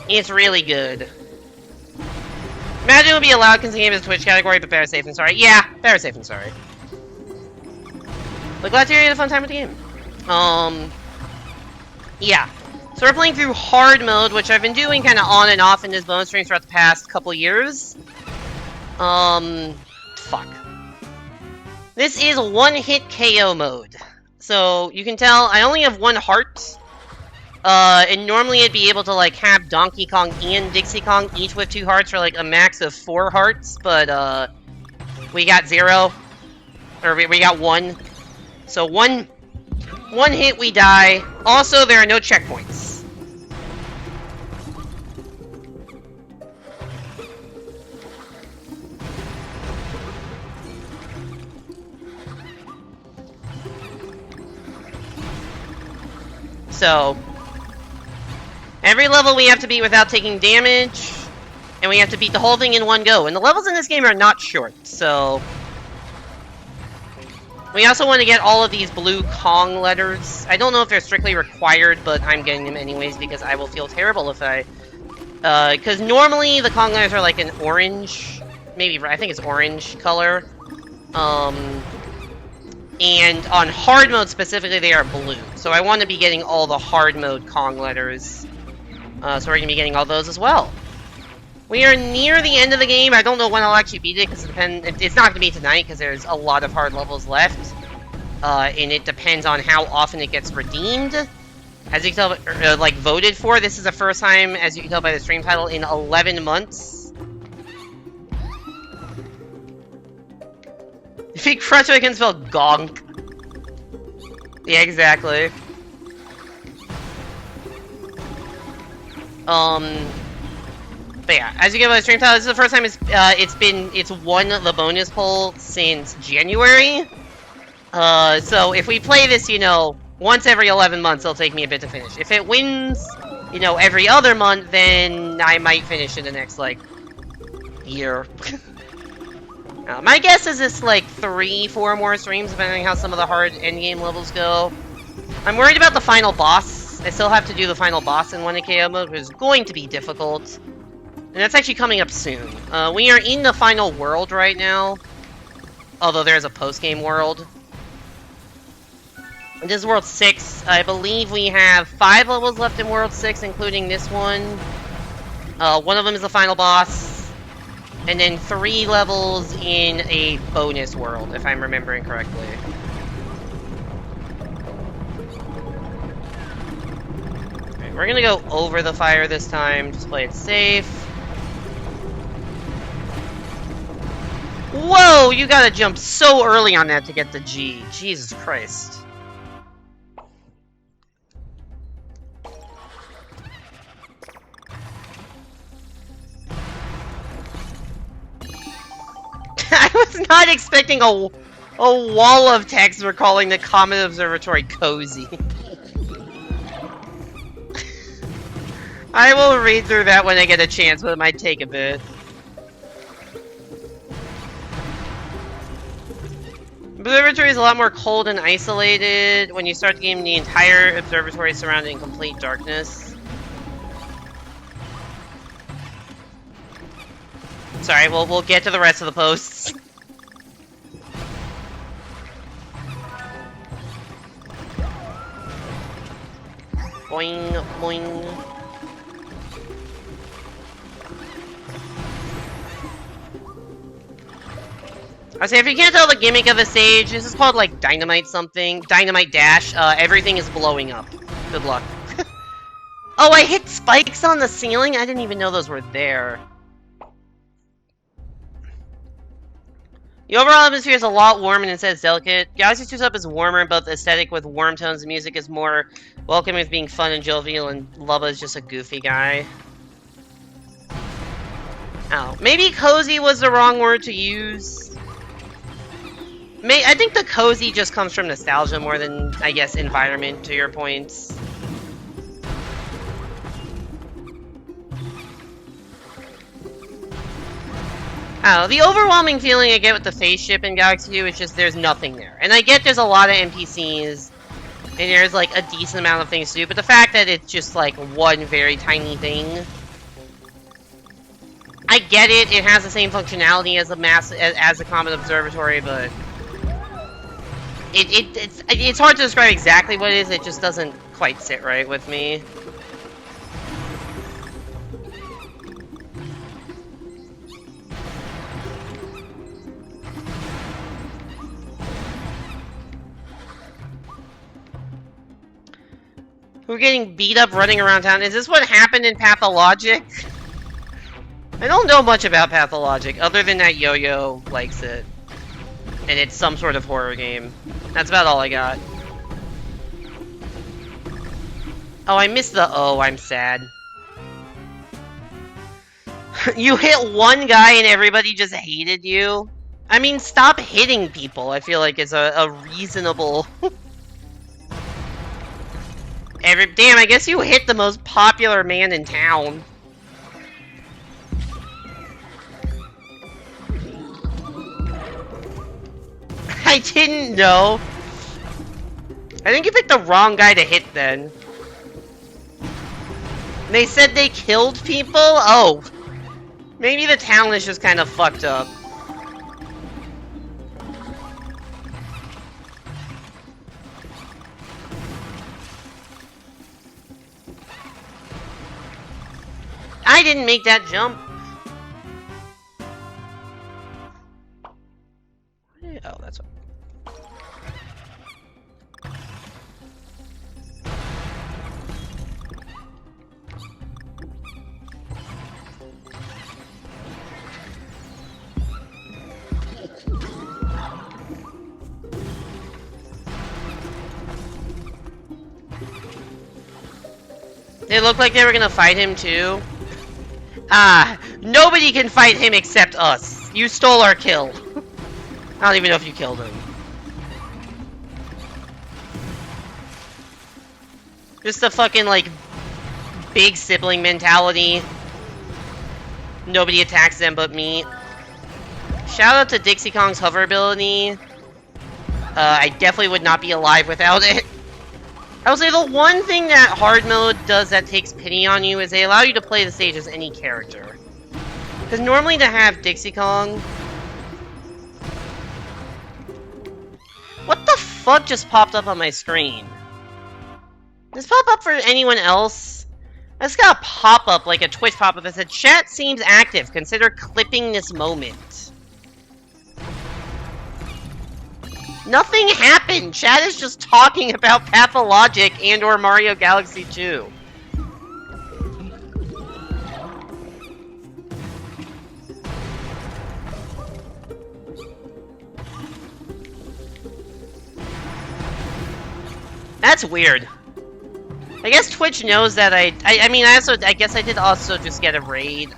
it's really good. Imagine it would be allowed because the game is a Twitch category, but better safe than sorry. Yeah, better safe than sorry. But glad to hear you had a fun time with the game. Yeah. So we're playing through hard mode, which I've been doing kind of on and off in this bonus stream throughout the past couple years. Fuck. This is one-hit KO mode. So, you can tell I only have one heart. And normally it'd be able to, like, have Donkey Kong and Dixie Kong each with 2 hearts for, like, a max of 4 hearts. But, we got 0. Or we got 1. So one hit, we die. Also, there are no checkpoints. So, every level we have to beat without taking damage, and we have to beat the whole thing in one go. And the levels in this game are not short, so we also want to get all of these blue Kong letters. I don't know if they're strictly required, but I'm getting them anyways because I will feel terrible if I... because normally the Kong letters are like an orange, maybe, I think it's orange color. And on hard mode specifically, they are blue. So I want to be getting all the hard mode Kong letters. So we're going to be getting all those as well. We are near the end of the game. I don't know when I'll actually beat it, because it's not going to be tonight, because there's a lot of hard levels left. And it depends on how often it gets redeemed. As you can tell, like, voted for, this is the first time, as you can tell by the stream title, in 11 months. If you crush it, I can spell gonk. Yeah, exactly. But yeah, as you get by the stream title, this is the first time it's won the bonus poll since January. So if we play this, you know, once every 11 months, it'll take me a bit to finish. If it wins, you know, every other month, then I might finish in the next, like, year. My guess is it's like 3-4 more streams, depending on how some of the hard endgame levels go. I'm worried about the final boss. I still have to do the final boss in 1 KO mode, which is going to be difficult. And that's actually coming up soon. We are in the final world right now. Although there's a post-game world. This is World 6. I believe we have 5 levels left in World 6, including this one. One of them is the final boss. And then 3 levels in a bonus world, if I'm remembering correctly. Okay, we're gonna go over the fire this time, just play it safe. Whoa, you gotta jump so early on that to get the G. Jesus Christ. I was not expecting a wall of text for calling the Comet Observatory cozy. I will read through that when I get a chance, but it might take a bit. Observatory is a lot more cold and isolated. When you start the game, the entire observatory is surrounded in complete darkness. Sorry, we'll get to the rest of the posts. Boing, boing. I say, if you can't tell the gimmick of the stage, this is called, like, Dynamite something. Dynamite Dash. Everything is blowing up. Good luck. Oh, I hit spikes on the ceiling? I didn't even know those were there. The overall atmosphere is a lot warmer than it says delicate. Galaxy 2's Up is warmer, both aesthetic with warm tones. The music is more welcoming with being fun and jovial, and Lubba is just a goofy guy. Oh, maybe cozy was the wrong word to use. I think the cozy just comes from nostalgia more than, I guess, environment, to your points. Oh, the overwhelming feeling I get with the face ship in Galaxy 2 is just there's nothing there. And I get there's a lot of NPCs, and there's like a decent amount of things to do, but the fact that it's just like one very tiny thing... I get it, it has the same functionality as the Comet Observatory, but... It's hard to describe exactly what it is, it just doesn't quite sit right with me. We're getting beat up running around town. Is this what happened in Pathologic? I don't know much about Pathologic, other than that Yo-Yo likes it. And it's some sort of horror game. That's about all I got. Oh, I missed the O, I'm sad. You hit one guy and everybody just hated you? I mean, stop hitting people, I feel like is a reasonable... Damn, I guess you hit the most popular man in town. I didn't know. I think you picked the wrong guy to hit then. They said they killed people? Oh. Maybe the town is just kind of fucked up. I didn't make that jump. Oh, that's what. They looked like they were gonna fight him too. Ah, nobody can fight him except us. You stole our kill. I don't even know if you killed him. Just a fucking, like, big sibling mentality. Nobody attacks them but me. Shout out to Dixie Kong's hover ability. I definitely would not be alive without it. I will say the one thing that hard mode does that takes pity on you is they allow you to play the stage as any character. Because normally to have Dixie Kong... What the fuck just popped up on my screen? Did this pop up for anyone else? I just got a pop-up, like a Twitch pop-up that said, "Chat seems active. Consider clipping this moment." Nothing happened! Chat is just talking about Pathologic and or Mario Galaxy 2. That's weird. I guess Twitch knows that I guess I did also just get a raid.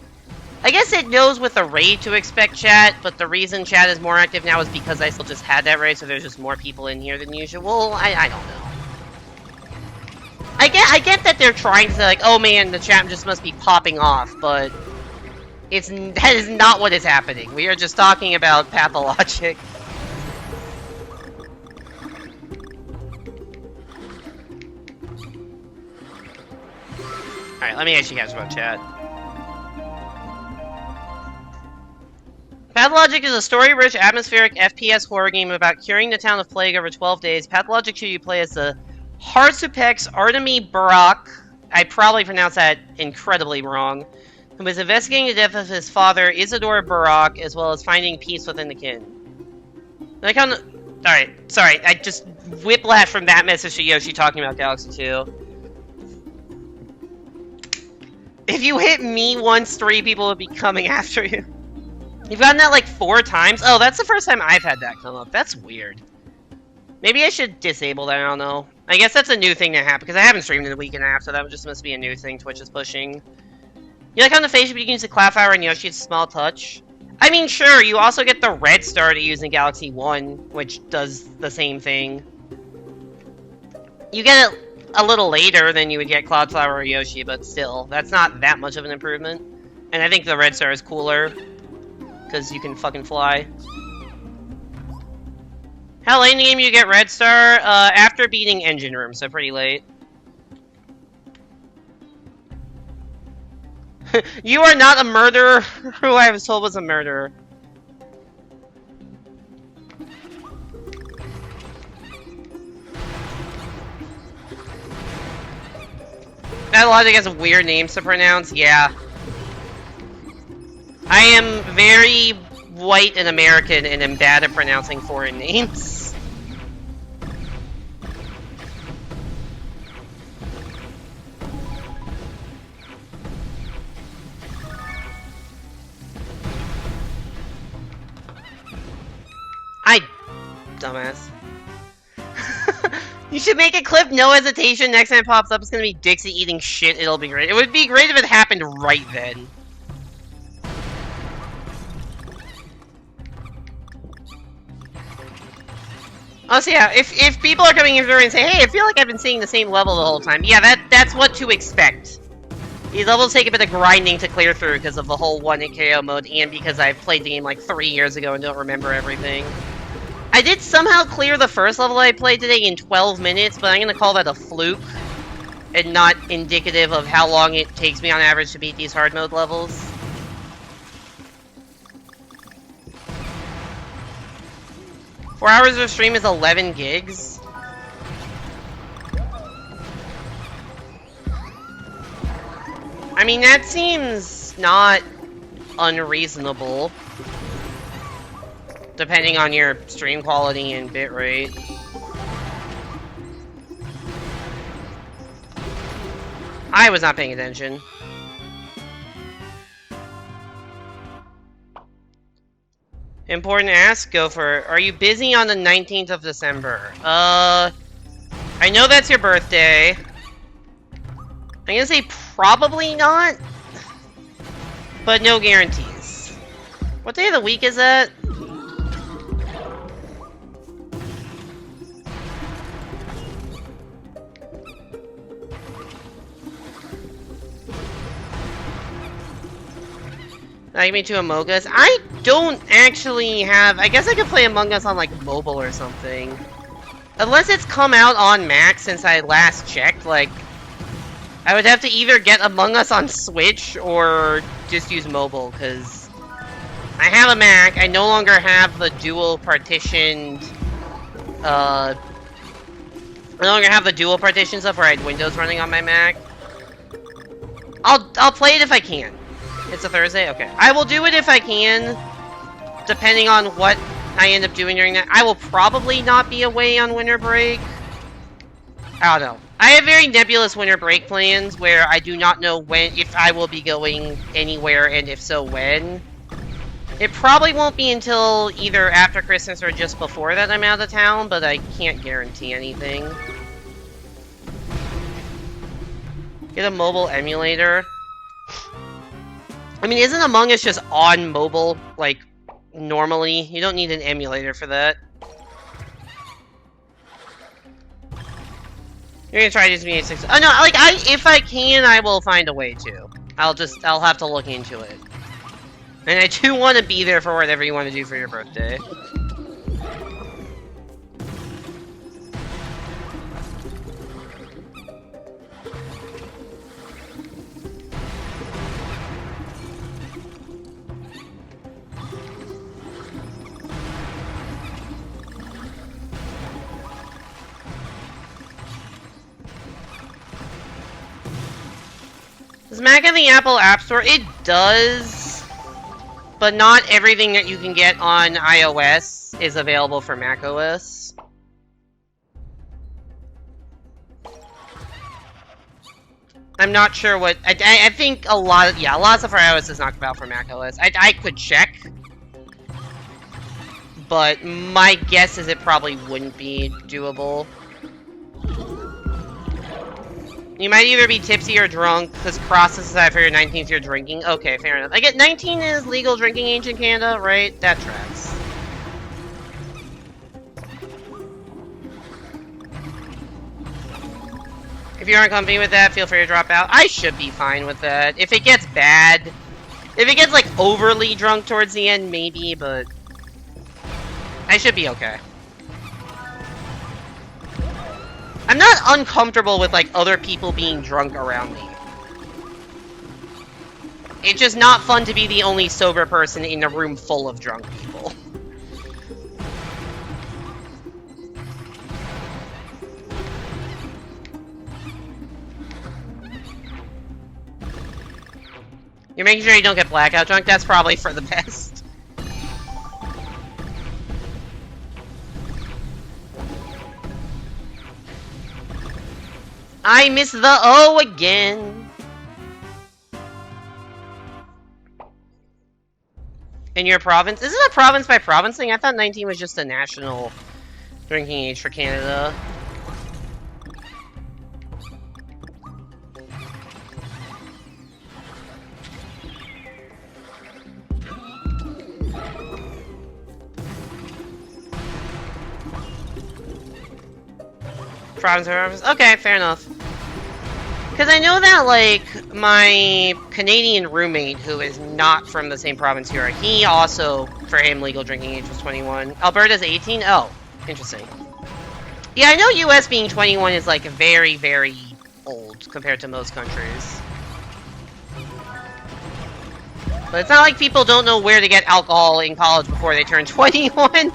I guess it knows with a raid to expect chat, but the reason chat is more active now is because I still just had that raid, so there's just more people in here than usual. I don't know. I get that they're trying to, like, oh man, the chat just must be popping off, but that is not what is happening. We are just talking about Pathologic. Alright, let me ask you guys about chat. Pathologic is a story-rich, atmospheric FPS horror game about curing the town of plague over 12 days. Pathologic 2, you play as the Harsupex Artemy Barak. I probably pronounced that incredibly wrong. Who is investigating the death of his father, Isidore Barak, as well as finding peace within the kin. Alright, sorry, I just whiplash from that message to Yoshi talking about Galaxy 2. If you hit me once, 3 people will be coming after you. You've gotten that like 4 times? Oh, that's the first time I've had that come up. That's weird. Maybe I should disable that, I don't know. I guess that's a new thing that happened, because I haven't streamed in a week and a half, so that just must be a new thing Twitch is pushing. You like on the face, you can use the Cloudflower and Yoshi's Small Touch? I mean, sure, you also get the red star to use in Galaxy 1, which does the same thing. You get it a little later than you would get Cloudflower or Yoshi, but still, that's not that much of an improvement. And I think the red star is cooler, because you can fucking fly. How late in the game you get red star? After beating Engine Room, so pretty late. You are not a murderer, who I was told was a murderer. Pathologic has weird names to pronounce, yeah. I am very white and American and am bad at pronouncing foreign names. Dumbass. You should make a clip, no hesitation. Next time it pops up, it's gonna be Dixie eating shit. It'll be great. It would be great if it happened right then. Oh, so yeah, if people are coming in here and say, hey, I feel like I've been seeing the same level the whole time, yeah, that's what to expect. These levels take a bit of grinding to clear through because of the whole 1-hit KO mode, and because I've played the game like 3 years ago and don't remember everything. I did somehow clear the first level I played today in 12 minutes, but I'm gonna call that a fluke, and not indicative of how long it takes me on average to beat these hard mode levels. Four hours of stream is 11 gigs. I mean, that seems not unreasonable. Depending on your stream quality and bitrate. I was not paying attention. Important ask? Go for it. Are you busy on the 19th of December? I know that's your birthday. I'm gonna say probably not, but no guarantees. What day of the week is that? Give me 2 Among Us. I don't actually have... I guess I could play Among Us on, like, mobile or something. Unless it's come out on Mac since I last checked, like... I would have to either get Among Us on Switch or just use mobile, because... I have a Mac. I no longer have the dual partitioned... I no longer have the dual partition stuff where I had Windows running on my Mac. I'll play it if I can. It's a Thursday? Okay. I will do it if I can, depending on what I end up doing during that. I will probably not be away on winter break. I don't know. I have very nebulous winter break plans where I do not know if I will be going anywhere, and if so, when. It probably won't be until either after Christmas or just before that I'm out of town, but I can't guarantee anything. Get a mobile emulator. I mean, isn't Among Us just on mobile, like, normally? You don't need an emulator for that. You're gonna try to use me at 6. Oh, no, like, if I can, I will find a way to. I'll have to look into it. And I do want to be there for whatever you want to do for your birthday. Does Mac have the Apple App Store? It does, but not everything that you can get on iOS is available for macOS. I'm not sure what... I think a lot of stuff for iOS is not available for macOS. I could check, but my guess is it probably wouldn't be doable. You might either be tipsy or drunk, because process aside for your 19th year drinking. Okay, fair enough. I get 19 is legal drinking age in Canada, right? That tracks. If you aren't comfy with that, feel free to drop out. I should be fine with that. If it gets bad, if it gets, like, overly drunk towards the end, maybe, but... I should be okay. I'm not uncomfortable with, like, other people being drunk around me. It's just not fun to be the only sober person in a room full of drunk people. You're making sure you don't get blackout drunk? That's probably for the best. I miss the O again. In your province? Is it a province by province thing? I thought 19 was just a national drinking age for Canada. Province. Okay, fair enough. Because I know that, like, my Canadian roommate, who is not from the same province here, he also, for him, legal drinking age was 21. Alberta's 18? Oh, interesting. Yeah, I know US being 21 is, like, very, very old compared to most countries. But it's not like people don't know where to get alcohol in college before they turn 21.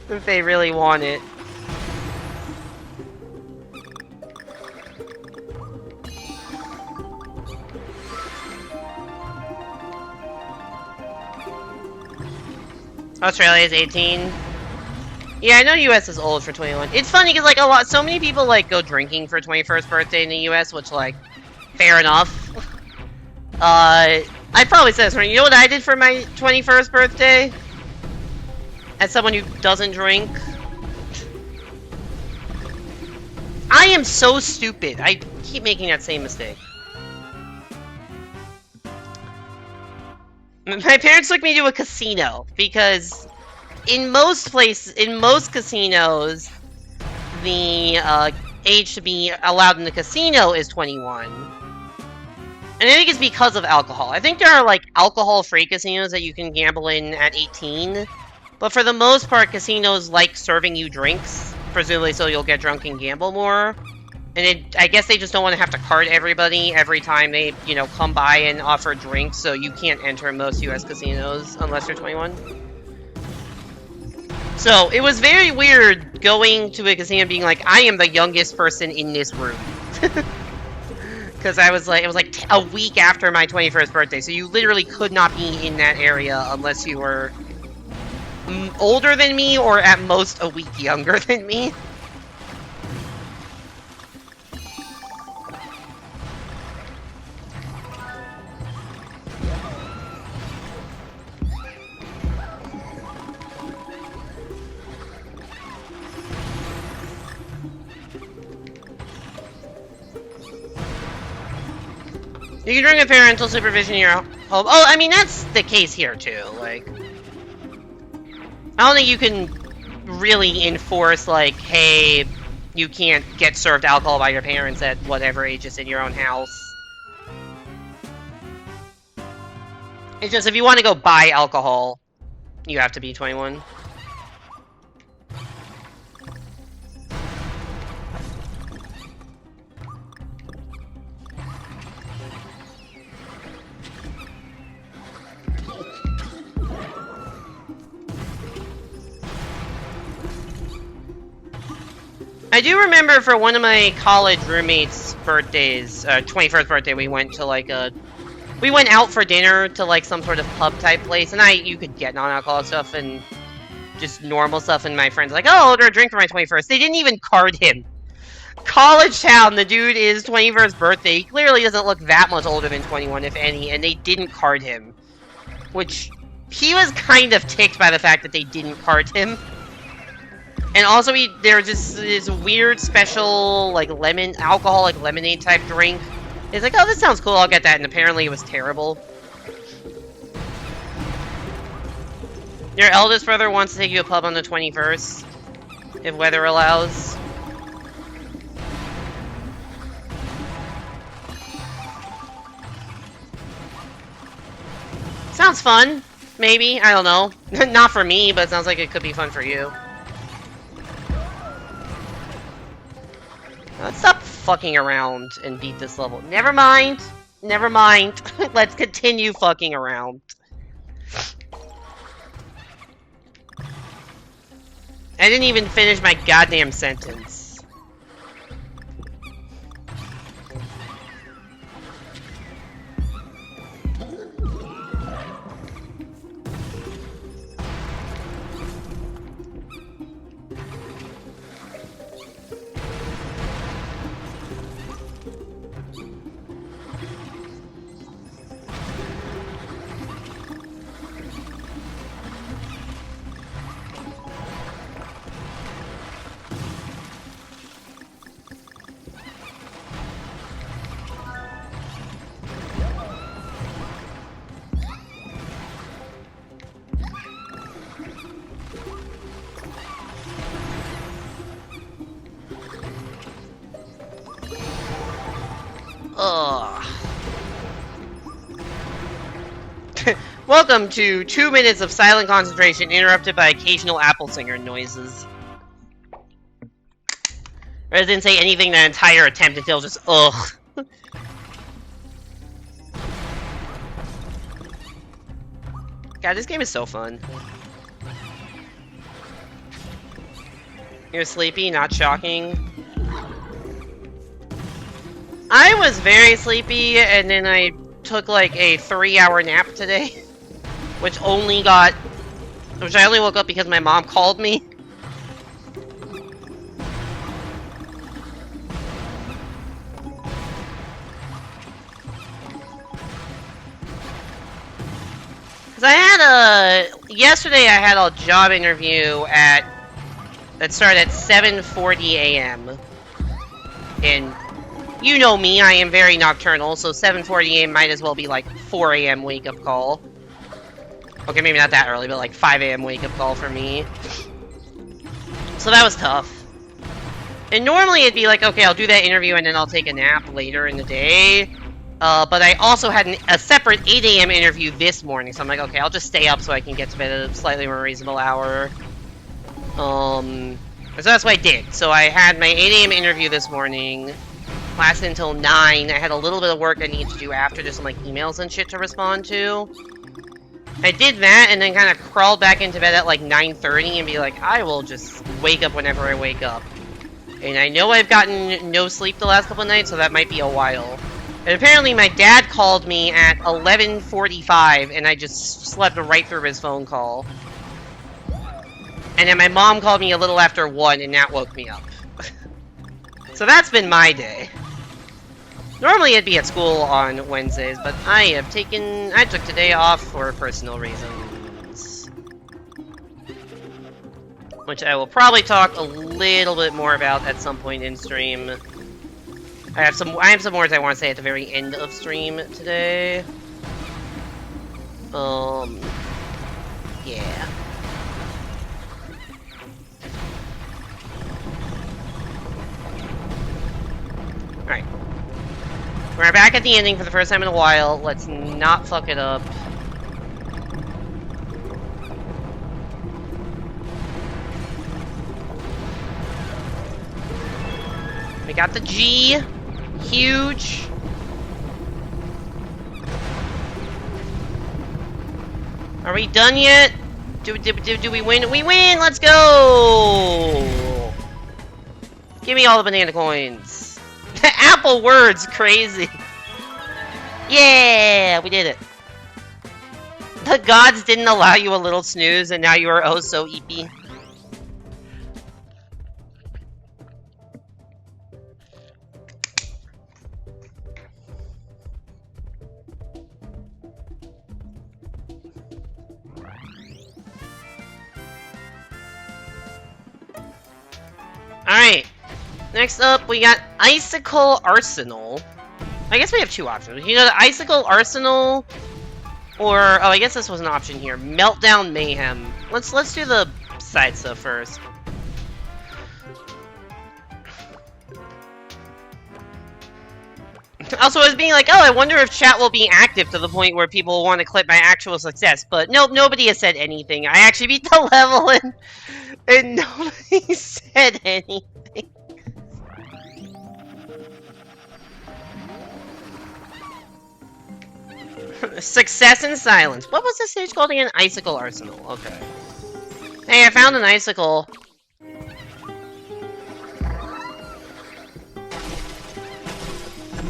If they really want it. Australia is 18. Yeah, I know US is old for 21. It's funny because, like, so many people, like, go drinking for 21st birthday in the US, which, like, fair enough. I'd probably say this, you know what I did for my 21st birthday? As someone who doesn't drink? I am so stupid. I keep making that same mistake. My parents took me to a casino because in most casinos, the age to be allowed in the casino is 21. And I think it's because of alcohol. I think there are, like, alcohol-free casinos that you can gamble in at 18. But for the most part, casinos like serving you drinks, presumably so you'll get drunk and gamble more. And I guess they just don't want to have to card everybody every time they, you know, come by and offer drinks, so you can't enter most US casinos unless you're 21. So, it was very weird going to a casino and being like, I am the youngest person in this room. Because I was like, it was like a week after my 21st birthday, so you literally could not be in that area unless you were older than me or at most a week younger than me. You can drink with parental supervision in your home. Oh, I mean, that's the case here, too. Like, I don't think you can really enforce, like, hey, you can't get served alcohol by your parents at whatever age is in your own house. It's just, if you want to go buy alcohol, you have to be 21. I do remember for one of my college roommates' birthdays, 21st birthday, we went to like we went out for dinner to like some sort of pub type place, and you could get non-alcoholic stuff and just normal stuff, and my friend's like, oh, I'll order a drink for my 21st. They didn't even card him. College town, the dude is 21st birthday. He clearly doesn't look that much older than 21, if any, and they didn't card him. Which, he was kind of ticked by the fact that they didn't card him. And also, there's this weird special, like, alcoholic lemonade type drink. It's like, oh, this sounds cool, I'll get that, and apparently it was terrible. Your eldest brother wants to take you to a pub on the 21st, if weather allows. Sounds fun. Maybe. I don't know. Not for me, but it sounds like it could be fun for you. Let's stop fucking around and beat this level. Never mind. Never mind. Let's continue fucking around. I didn't even finish my goddamn sentence. Welcome to 2 minutes of silent concentration interrupted by occasional apple singer noises. Rather than say anything that entire attempt until just ugh. God, this game is so fun. You're sleepy, not shocking. I was very sleepy, and then I took like a 3-hour nap today. Which I only woke up because my mom called me. Because yesterday I had a job interview that started at 7:40 a.m. And you know me, I am very nocturnal, so 7:40 a.m. might as well be like 4 a.m. wake-up call. Okay, maybe not that early, but like 5 a.m. wake-up call for me. So that was tough. And normally it'd be like, okay, I'll do that interview and then I'll take a nap later in the day. But I also had a separate 8 a.m. interview this morning, so I'm like, okay, I'll just stay up so I can get to bed at a slightly more reasonable hour. So that's what I did. So I had my 8 a.m. interview this morning, lasted until 9. I had a little bit of work I needed to do after, just some like emails and shit to respond to. I did that and then kind of crawled back into bed at like 9:30 and be like, I will just wake up whenever I wake up. And I know I've gotten no sleep the last couple of nights, so that might be a while. And apparently my dad called me at 11:45, and I just slept right through his phone call. And then my mom called me a little after 1, and that woke me up. So that's been my day. Normally I'd be at school on Wednesdays, but I took today off for personal reasons. Which I will probably talk a little bit more about at some point in stream. I have some words I want to say at the very end of stream today. Yeah. Alright. We're back at the ending for the first time in a while. Let's not fuck it up. We got the G. Huge. Are we done yet? Do we win? We win! Let's go! Give me all the banana coins. Apple words, crazy. Yeah, we did it. The gods didn't allow you a little snooze, and now you are oh so eepy. Alright, next up we got Icicle Arsenal. I guess we have 2 options. You know, the Icicle Arsenal, or, oh, I guess this was an option here. Meltdown Mayhem. Let's do the side stuff first. Also, I was being like, oh, I wonder if chat will be active to the point where people will want to clip my actual success. But nope, nobody has said anything. I actually beat the level and nobody said anything. Success in silence. What was this stage called again? Icicle Arsenal. Okay. Hey, I found an icicle.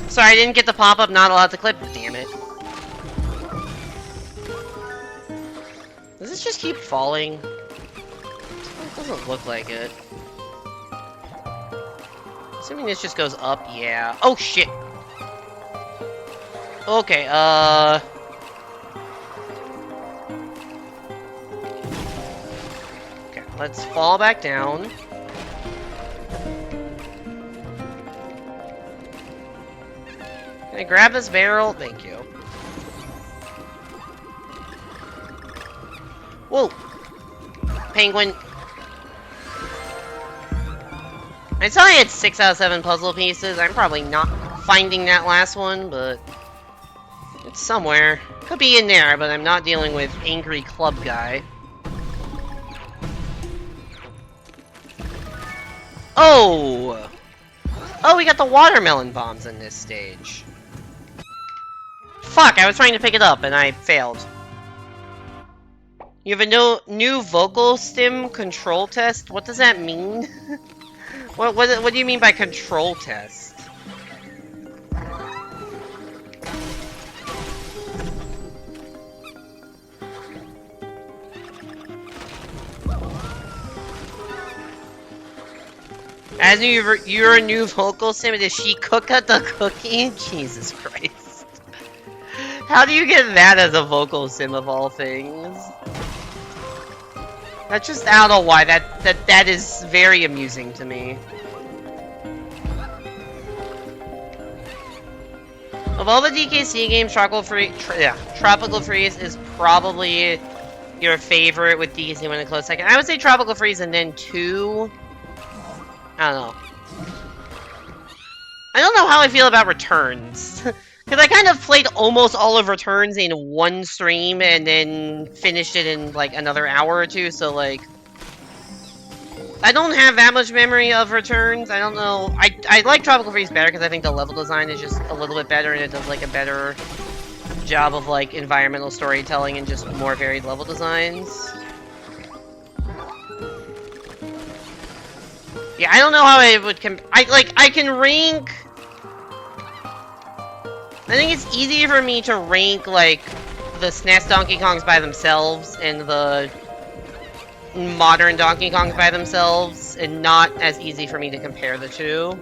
Sorry, I didn't get the pop-up, not allowed to clip. Damn it. Does this just keep falling? It doesn't look like it. Assuming this just goes up, yeah. Oh, shit! Okay, okay, let's fall back down. Can I grab this barrel? Thank you. Whoa! Penguin. I saw I had 6 out of 7 puzzle pieces. I'm probably not finding that last one, but it's somewhere. Could be in there, but I'm not dealing with Angry Club Guy. Oh! Oh, we got the watermelon bombs in this stage. Fuck, I was trying to pick it up and I failed. You have a new vocal stim control test? What does that mean? What do you mean by control test? As you're a new vocal sim, does she cook at the cookie? Jesus Christ. How do you get that as a vocal sim of all things? That's just, I don't know why, that is very amusing to me. Of all the DKC games, Tropical Freeze is probably your favorite, with DKC winning a close second. I would say Tropical Freeze and then 2. I don't know. I don't know how I feel about Returns. Because I kind of played almost all of Returns in one stream and then finished it in, like, another hour or two, so, like... I don't have that much memory of Returns. I don't know. I like Tropical Freeze better because I think the level design is just a little bit better and it does, like, a better job of, like, environmental storytelling and just more varied level designs. Yeah, I don't know how I would I can rank... I think it's easy for me to rank, like, the SNES Donkey Kongs by themselves and the modern Donkey Kongs by themselves, and not as easy for me to compare the two.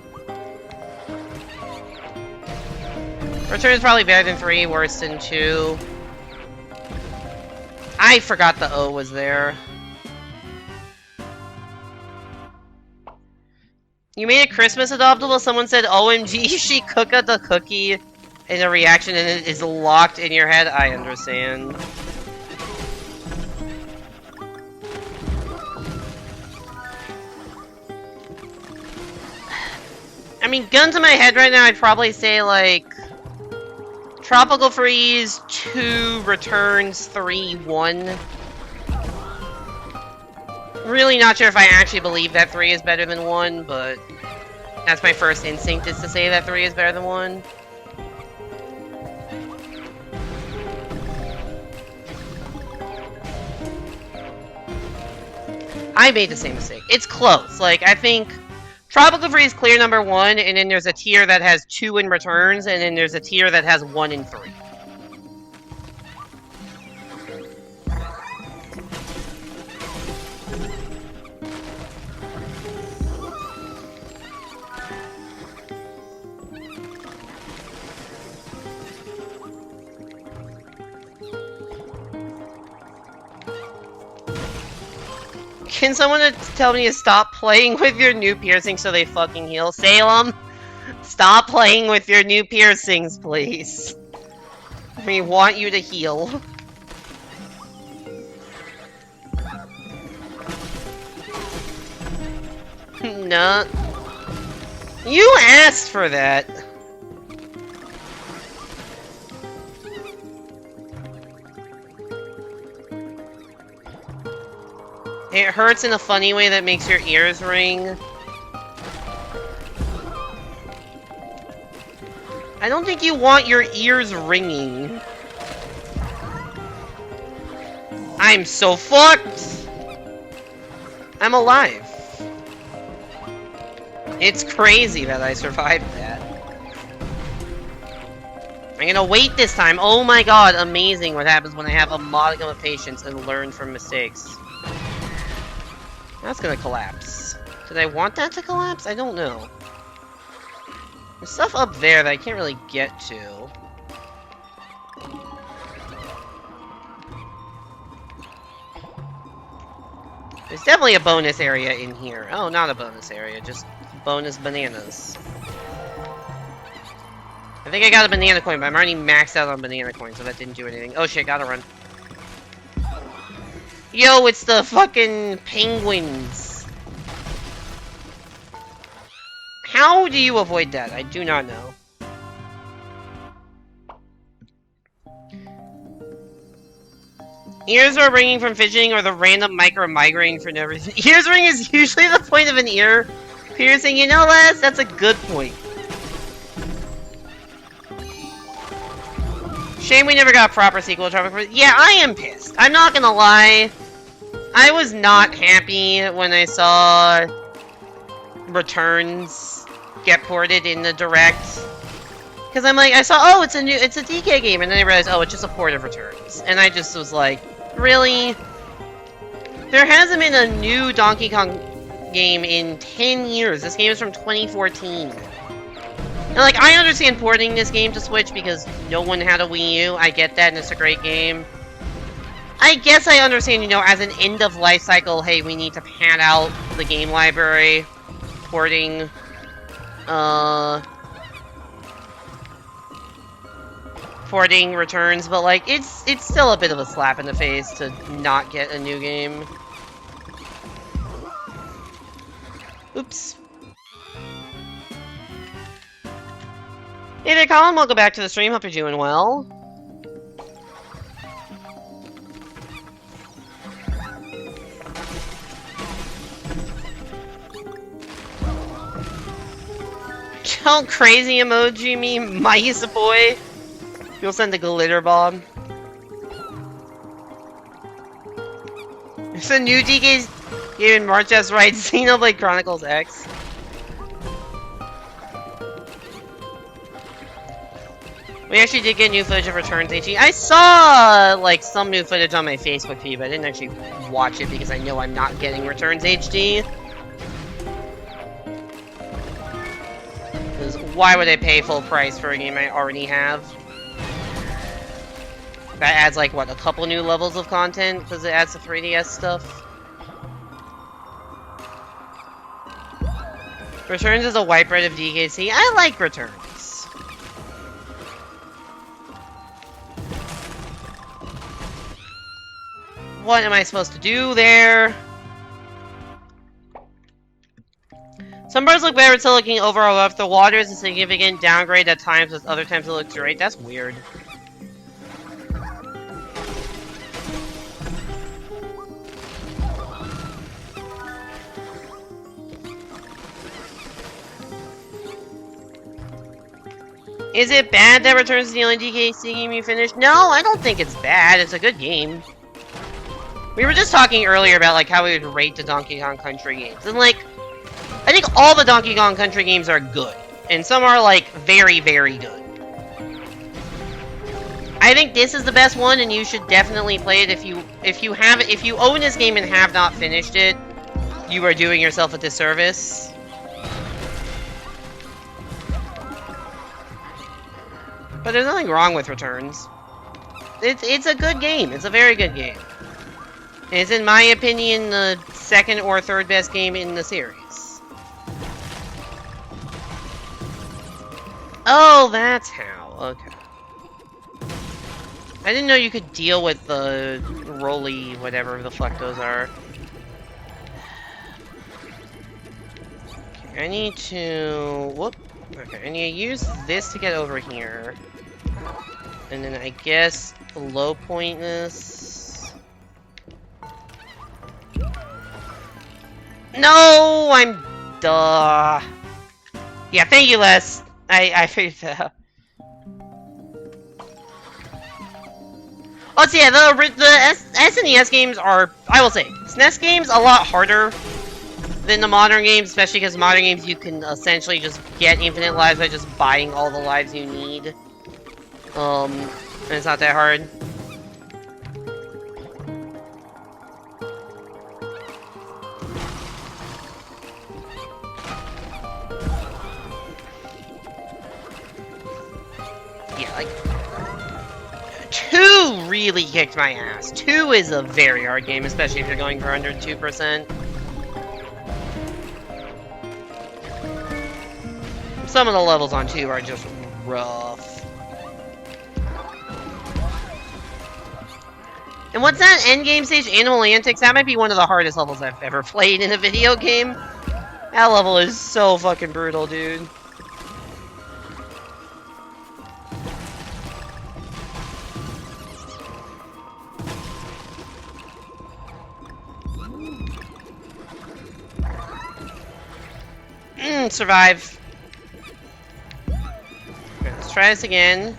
Return is probably better than 3, worse than 2. I forgot the O was there. You made a Christmas adoptable? Someone said, OMG, she cooked the cookie in a reaction and it is locked in your head. I understand. I mean, gun to my head right now, I'd probably say, like, Tropical Freeze, 2, Returns, 3, 1. Really not sure if I actually believe that 3 is better than 1, but that's my first instinct, is to say that 3 is better than 1. I made the same mistake. It's close. Like, I think Tropical Freeze clear number 1, and then there's a tier that has 2 in Returns, and then there's a tier that has 1 in 3. Can someone tell me to stop playing with your new piercings so they fucking heal? Salem, stop playing with your new piercings, please. We want you to heal. No. You asked for that. It hurts in a funny way that makes your ears ring. I don't think you want your ears ringing. I'm so fucked! I'm alive. It's crazy that I survived that. I'm gonna wait this time. Oh my god, amazing what happens when I have a modicum of patience and learn from mistakes. That's gonna collapse. Did I want that to collapse? I don't know. There's stuff up there that I can't really get to. There's definitely a bonus area in here. Oh, not a bonus area, just bonus bananas. I think I got a banana coin, but I'm already maxed out on banana coins, so that didn't do anything. Oh shit, gotta run. Yo, it's the fucking penguins. How do you avoid that? I do not know. Ears are ringing from fidgeting or the random micro migraine for no reason. Ears ring is usually the point of an ear piercing. You know, Les, that's a good point. Shame we never got a proper sequel to Tropical Freeze. Yeah, I am pissed. I'm not gonna lie. I was not happy when I saw Returns get ported in the Direct. Because I'm like, I saw, oh, it's a DK game, and then I realized, oh, it's just a port of Returns. And I just was like, really? There hasn't been a new Donkey Kong game in 10 years. This game is from 2014. And like, I understand porting this game to Switch because no one had a Wii U. I get that, and it's a great game. I guess I understand, you know, as an end-of-life cycle, hey, we need to pad out the game library, porting, porting Returns, but like it's still a bit of a slap in the face to not get a new game. Oops. Hey there, Colin. Welcome back to the stream. Hope you're doing well. Don't crazy emoji me, mice boy. You'll send a glitter bomb. It's a new DK game in March, that's right. Xenoblade Chronicles X. We actually did get new footage of Returns HD. I saw, like, some new footage on my Facebook feed, but I didn't actually watch it because I know I'm not getting Returns HD. Because why would I pay full price for a game I already have? That adds, like, what, a couple new levels of content? Because it adds the 3DS stuff? Returns is a white bread of DKC. I like Returns. What am I supposed to do there? Some birds look better until looking overall up. The water is a significant downgrade at times, with other times it looks great. That's weird. Is it bad that Returns is the only DKC game you finished? No, I don't think it's bad. It's a good game. We were just talking earlier about, like, how we would rate the Donkey Kong Country games. And, like, I think all the Donkey Kong Country games are good. And some are, like, very, very good. I think this is the best one, and you should definitely play it if you own this game and have not finished it, you are doing yourself a disservice. But there's nothing wrong with Returns. It's a good game. It's a very good game. It's, in my opinion, the second or third best game in the series. Oh, that's how. Okay. I didn't know you could deal with the roly, whatever the fuck those are. Okay, I need to... Whoop. Okay, I need to use this to get over here. And then I guess the low point is... No, I'm duh. Yeah, thank you, Les. I figured that out. Oh, so yeah, the SNES games are, I will say, SNES games a lot harder than the modern games, especially because modern games you can essentially just get infinite lives by just buying all the lives you need. And it's not that hard. Yeah, like... 2 really kicked my ass. 2 is a very hard game, especially if you're going for under 2%. Some of the levels on 2 are just rough. And what's that endgame stage? Animal Antics? That might be one of the hardest levels I've ever played in a video game. That level is so fucking brutal, dude. Survive. Okay, let's try this again.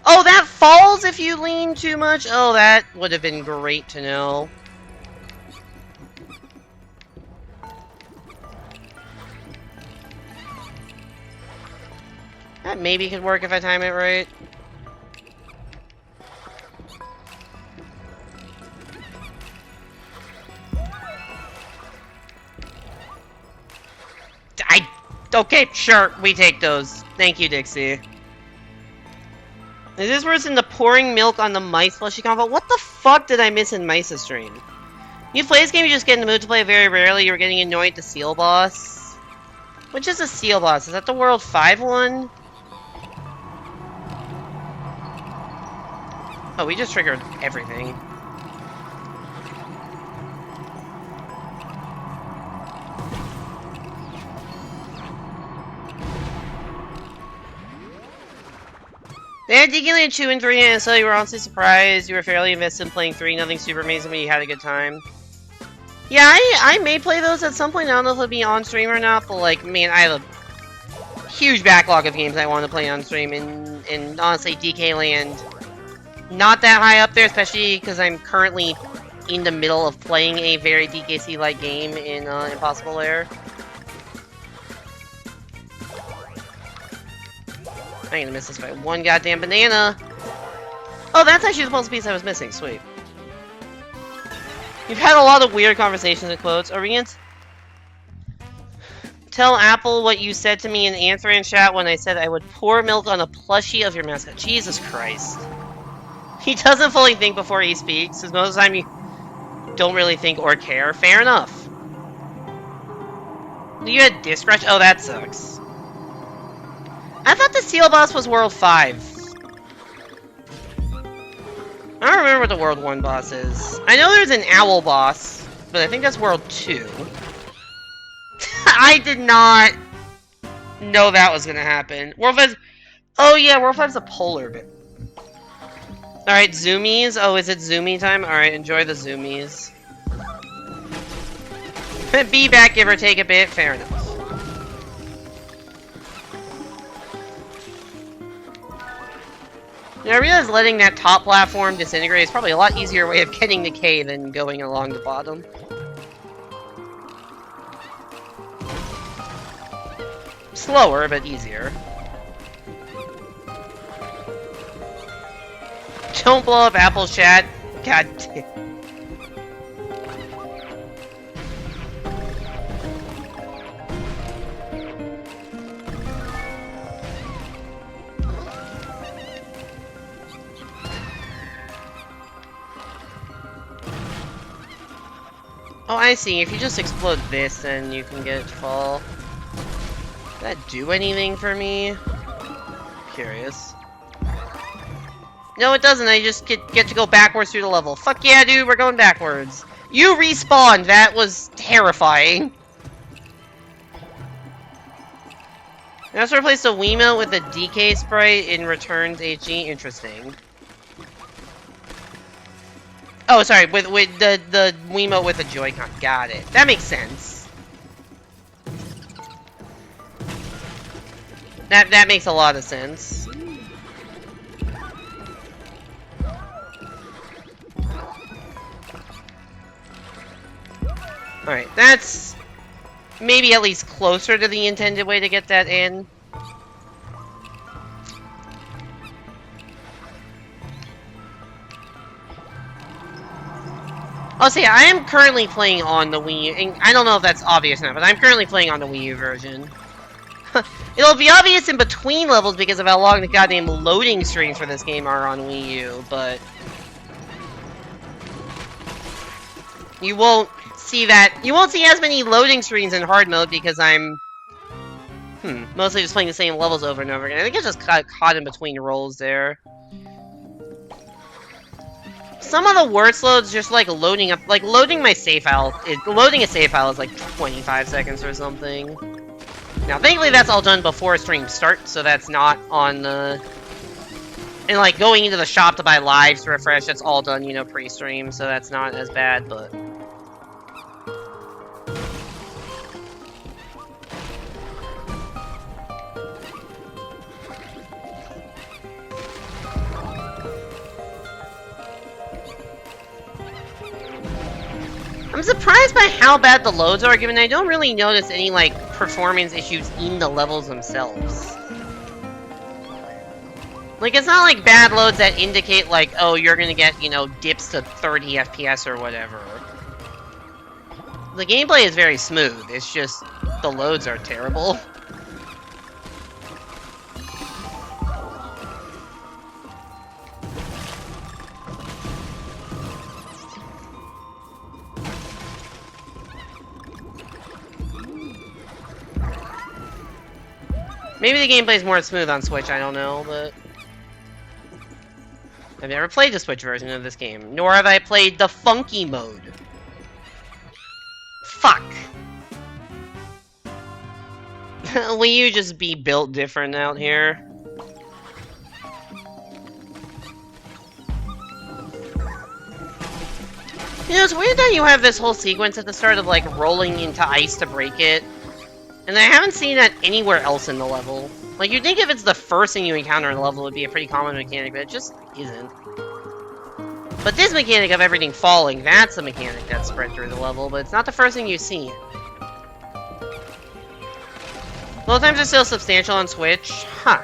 Oh, that falls if you lean too much? Oh, that would have been great to know. That maybe could work if I time it right. Okay, sure, we take those. Thank you, Dixie. Is this worse than the pouring milk on the mice plushie combo? What the fuck did I miss in Mice's stream? You play this game, you just get in the mood to play it very rarely. You're getting annoyed at the seal boss. Which is a seal boss? Is that the World 5 one? Oh, we just triggered everything. They had DK 2 and 3, and so you were honestly surprised. You were fairly invested in playing 3. Nothing super amazing, but you had a good time. Yeah, I may play those at some point. I don't know if it'll be on stream or not, but like, man, I have a huge backlog of games I want to play on stream, and honestly, DK Land, not that high up there, especially because I'm currently in the middle of playing a very DKC-like game in Impossible Lair. I'm gonna miss this by one goddamn banana. Oh, that's actually the puzzle piece I was missing. Sweet. You've had a lot of weird conversations and quotes. Orient? Tell Apple what you said to me in Anthran chat when I said I would pour milk on a plushie of your mascot. Jesus Christ. He doesn't fully think before he speaks, because most of the time you don't really think or care. Fair enough. You had disc scratch? Oh, that sucks. I thought the seal boss was World 5. I don't remember what the World 1 boss is. I know there's an owl boss, but I think that's World 2. I did not know that was gonna happen. World 5's... Oh yeah, World 5's a polar bit. Alright, zoomies. Oh, is it zoomie time? Alright, enjoy the zoomies. Be back, give or take a bit. Fair enough. Yeah, I realize letting that top platform disintegrate is probably a lot easier way of getting the K than going along the bottom. Slower, but easier. Don't blow up Apple's chat. God damn. Oh, I see. If you just explode this, then you can get it to fall. Does that do anything for me? Curious. No, it doesn't. I just get to go backwards through the level. Fuck yeah, dude. We're going backwards. You respawned. That was terrifying. I also replaced a Wiimote with a DK sprite in Returns HG. Interesting. Oh, sorry, with the Wiimote with a Joy-Con. Got it. That makes sense. That makes a lot of sense. Alright, that's maybe at least closer to the intended way to get that in. Oh, so yeah, I am currently playing on the Wii U, and I don't know if that's obvious now, but I'm currently playing on the Wii U version. It'll be obvious in between levels because of how long the goddamn loading screens for this game are on Wii U, but... You won't see that... You won't see as many loading screens in hard mode because I'm... mostly just playing the same levels over and over again. I think I just got caught in between roles there. Some of the worst loads just like loading up, like loading my save file. Loading a save file is like 25 seconds or something. Now, thankfully that's all done before stream starts, so that's not on the... And like going into the shop to buy lives to refresh, that's all done, you know, pre-stream, so that's not as bad, but... I'm surprised by how bad the loads are, given I don't really notice any, like, performance issues in the levels themselves. Like, it's not like bad loads that indicate, like, oh, you're gonna get, you know, dips to 30 FPS or whatever. The gameplay is very smooth, it's just the loads are terrible. Maybe the gameplay's more smooth on Switch, I don't know, but... I've never played the Switch version of this game, nor have I played the funky mode. Fuck. Will you just be built different out here? You know, it's weird that you have this whole sequence at the start of, like, rolling into ice to break it. And I haven't seen that anywhere else in the level. Like, you'd think if it's the first thing you encounter in the level, it would be a pretty common mechanic, but it just isn't. But this mechanic of everything falling, that's a mechanic that's spread through the level, but it's not the first thing you see. Load times are still substantial on Switch. Huh.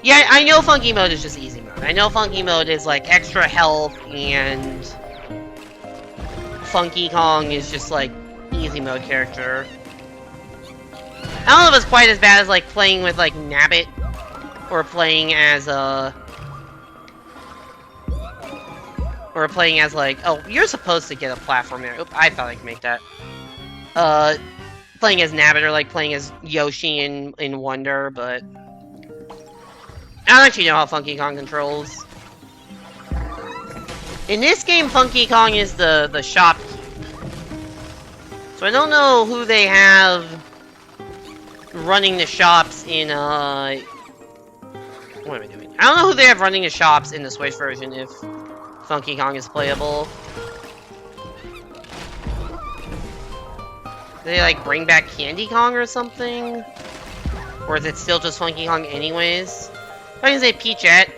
Yeah, I know Funky Mode is just easy mode. I know Funky Mode is like extra health and Funky Kong is just like easy mode character. I don't know if it's quite as bad as like playing with like Nabbit or playing as like, oh, you're supposed to get a platform there. Oop, I thought I could make that. Playing as Nabbit or like playing as Yoshi in Wonder, but I don't actually know how Funky Kong controls. In this game, Funky Kong is the shopkeep. So I don't know who they have running the shops in, what am I doing? I don't know who they have running the shops in the Switch version if Funky Kong is playable. Do they, like, bring back Candy Kong or something? Or is it still just Funky Kong anyways? I can say Peachette.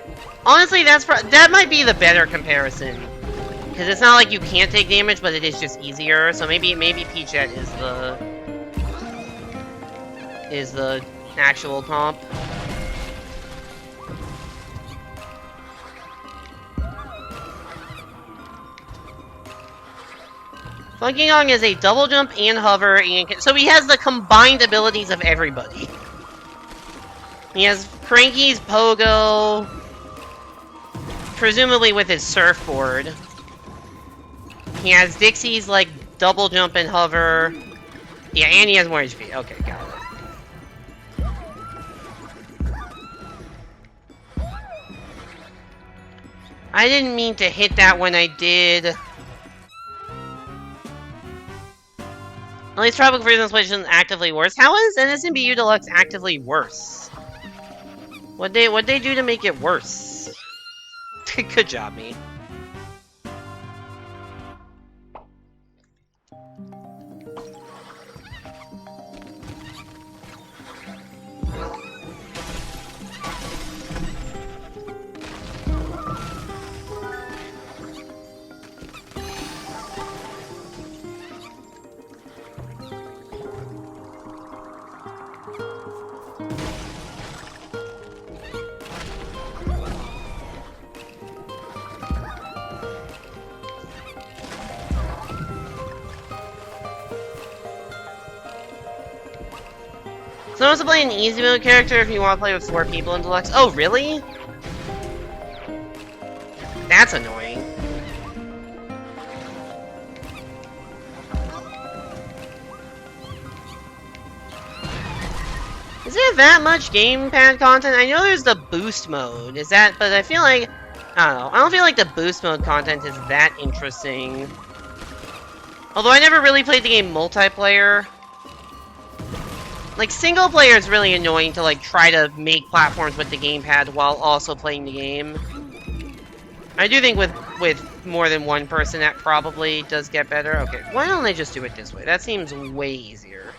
Honestly, that might be the better comparison. Because it's not like you can't take damage, but it is just easier. So maybe Peachette is the actual comp. Funky Kong is a double jump and hover, and so he has the combined abilities of everybody. He has Cranky's Pogo, presumably with his surfboard. He has Dixie's, like, double jump and hover. Yeah, and he has more HP. Okay, got it. I didn't mean to hit that when I did. At least Tropical Freeze on Switch isn't actively worse. How is NSMBU Deluxe actively worse? What'd they do to make it worse? Good job, me. So I'm supposed to play an easy mode character if you want to play with 4 people in Deluxe. Oh, really? That's annoying. Is there that much gamepad content? I know there's the boost mode. Is that? But I feel like, I don't know. I don't feel like the boost mode content is that interesting. Although I never really played the game multiplayer. Like, single player is really annoying to, like, try to make platforms with the gamepad while also playing the game. I do think with more than one person that probably does get better. Okay, why don't they just do it this way? That seems way easier.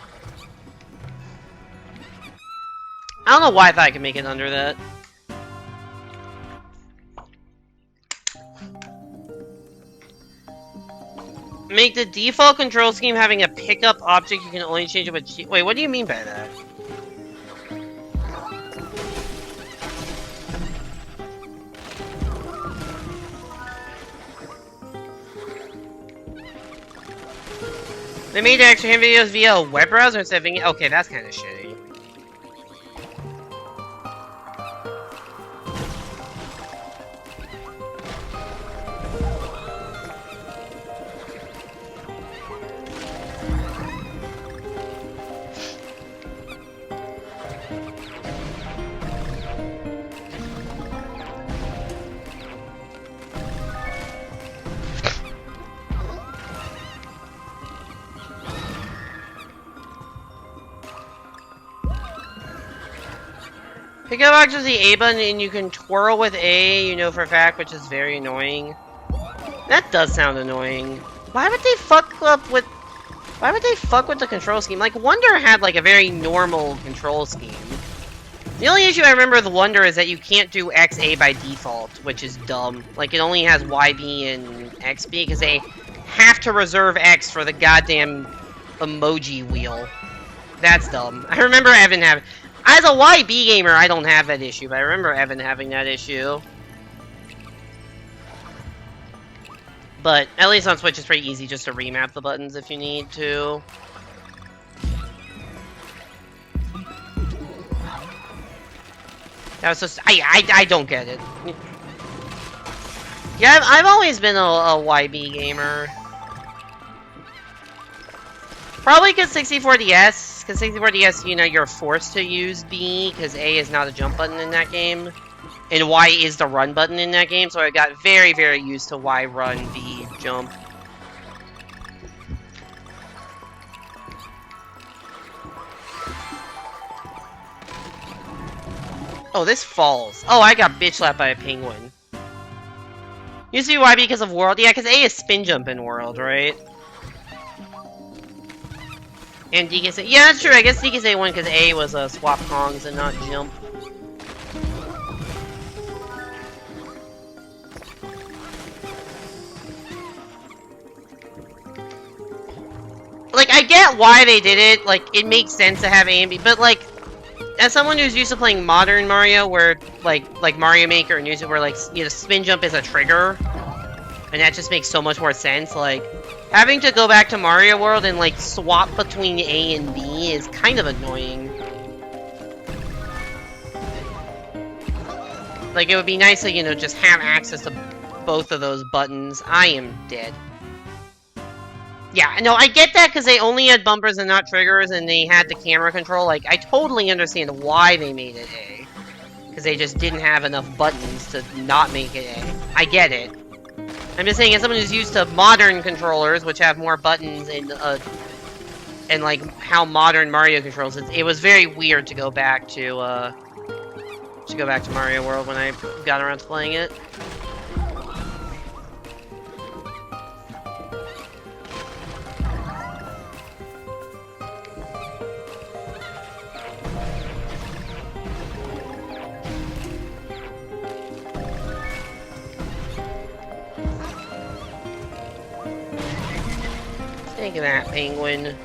I don't know why I thought I could make it under that. Make the default control scheme having a pickup object you can only change it with... Wait, what do you mean by that? They made the extra hand videos via a web browser instead of... Okay, that's kind of shitty. Pick up actually the A button and you can twirl with A, you know for a fact, which is very annoying. That does sound annoying. Why would they fuck with the control scheme? Like, Wonder had, like, a very normal control scheme. The only issue I remember with Wonder is that you can't do XA by default, which is dumb. Like, it only has YB and XB, because they have to reserve X for the goddamn emoji wheel. That's dumb. I remember Evan having... As a YB gamer, I don't have that issue, but I remember Evan having that issue. But at least on Switch, it's pretty easy just to remap the buttons if you need to. That was just... I don't get it. Yeah, I've always been a YB gamer. Probably because 64DS. Because 64DS, you know, you're forced to use B, because A is not a jump button in that game. And Y is the run button in that game, so I got very, very used to Y run, B jump. Oh, this falls. Oh, I got bitch slapped by a penguin. Used to be Y because of World. Yeah, because A is spin jump in World, right? And DKS. Yeah, that's true. I guess DKS won because A was swap Kongs and not jump. Like, I get why they did it. Like, it makes sense to have A and B, but like, as someone who's used to playing modern Mario, where like Mario Maker and where like, you know, spin jump is a trigger, and that just makes so much more sense. Like, having to go back to Mario World and like swap between A and B is kind of annoying. Like, it would be nice to, you know, just have access to both of those buttons. I am dead. Yeah, no, I get that because they only had bumpers and not triggers, and they had the camera control. Like, I totally understand why they made it A. Because they just didn't have enough buttons to not make it A. I get it. I'm just saying, as someone who's used to modern controllers, which have more buttons and like, how modern Mario controls, it was very weird to go back to Mario World when I got around to playing it. Take that, penguin.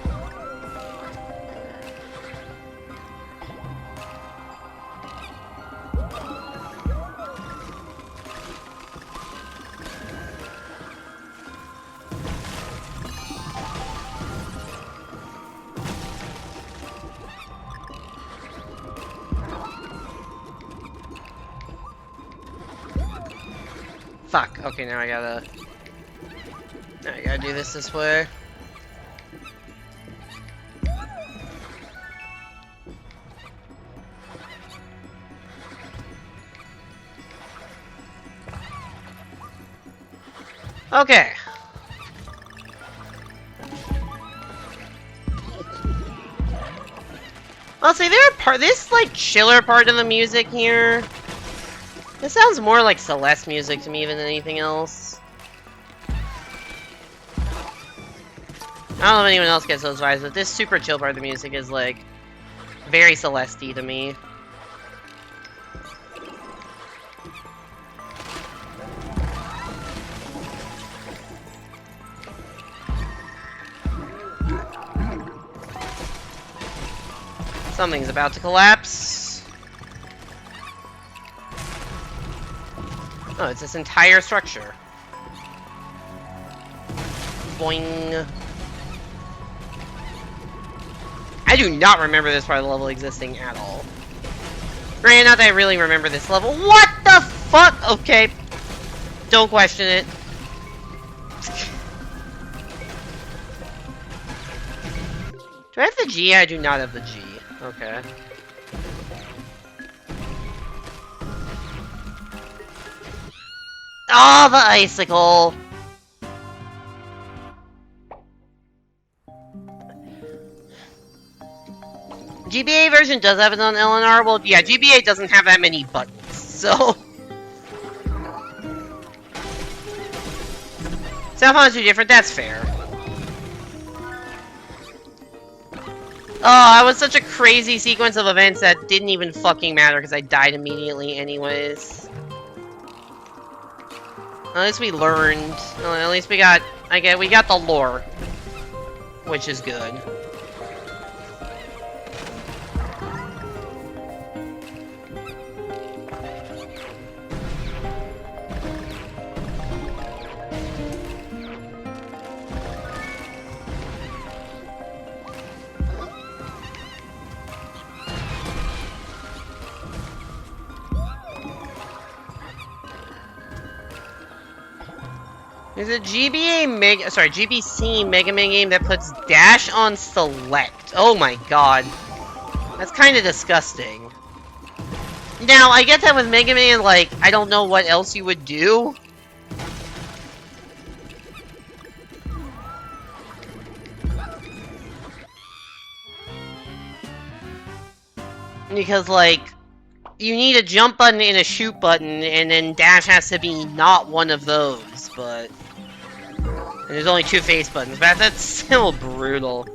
Fuck. Okay, now I gotta do this way. Okay. I'll say this like chiller part of the music here. This sounds more like Celeste music to me than anything else. I don't know if anyone else gets those vibes, but this super chill part of the music is like very Celeste-y to me. Something's about to collapse. Oh, it's this entire structure. Boing. I do not remember this part of the level existing at all. Granted, not that I really remember this level. What the fuck? Okay. Don't question it. Do I have the G? I do not have the G. Okay. Oh, the icicle! GBA version does have it on LNR. Well, yeah, GBA doesn't have that many buttons, so... South Honda's too different, that's fair. Oh, that was such a crazy sequence of events that didn't even fucking matter because I died immediately anyways. At least we learned. At least we got the lore, which is good. There's a GBC Mega Man game that puts dash on select. Oh my god. That's kind of disgusting. Now, I get that with Mega Man, like, I don't know what else you would do. Because, like, you need a jump button and a shoot button, and then dash has to be not one of those, but... And there's only 2 face buttons, but that's still brutal.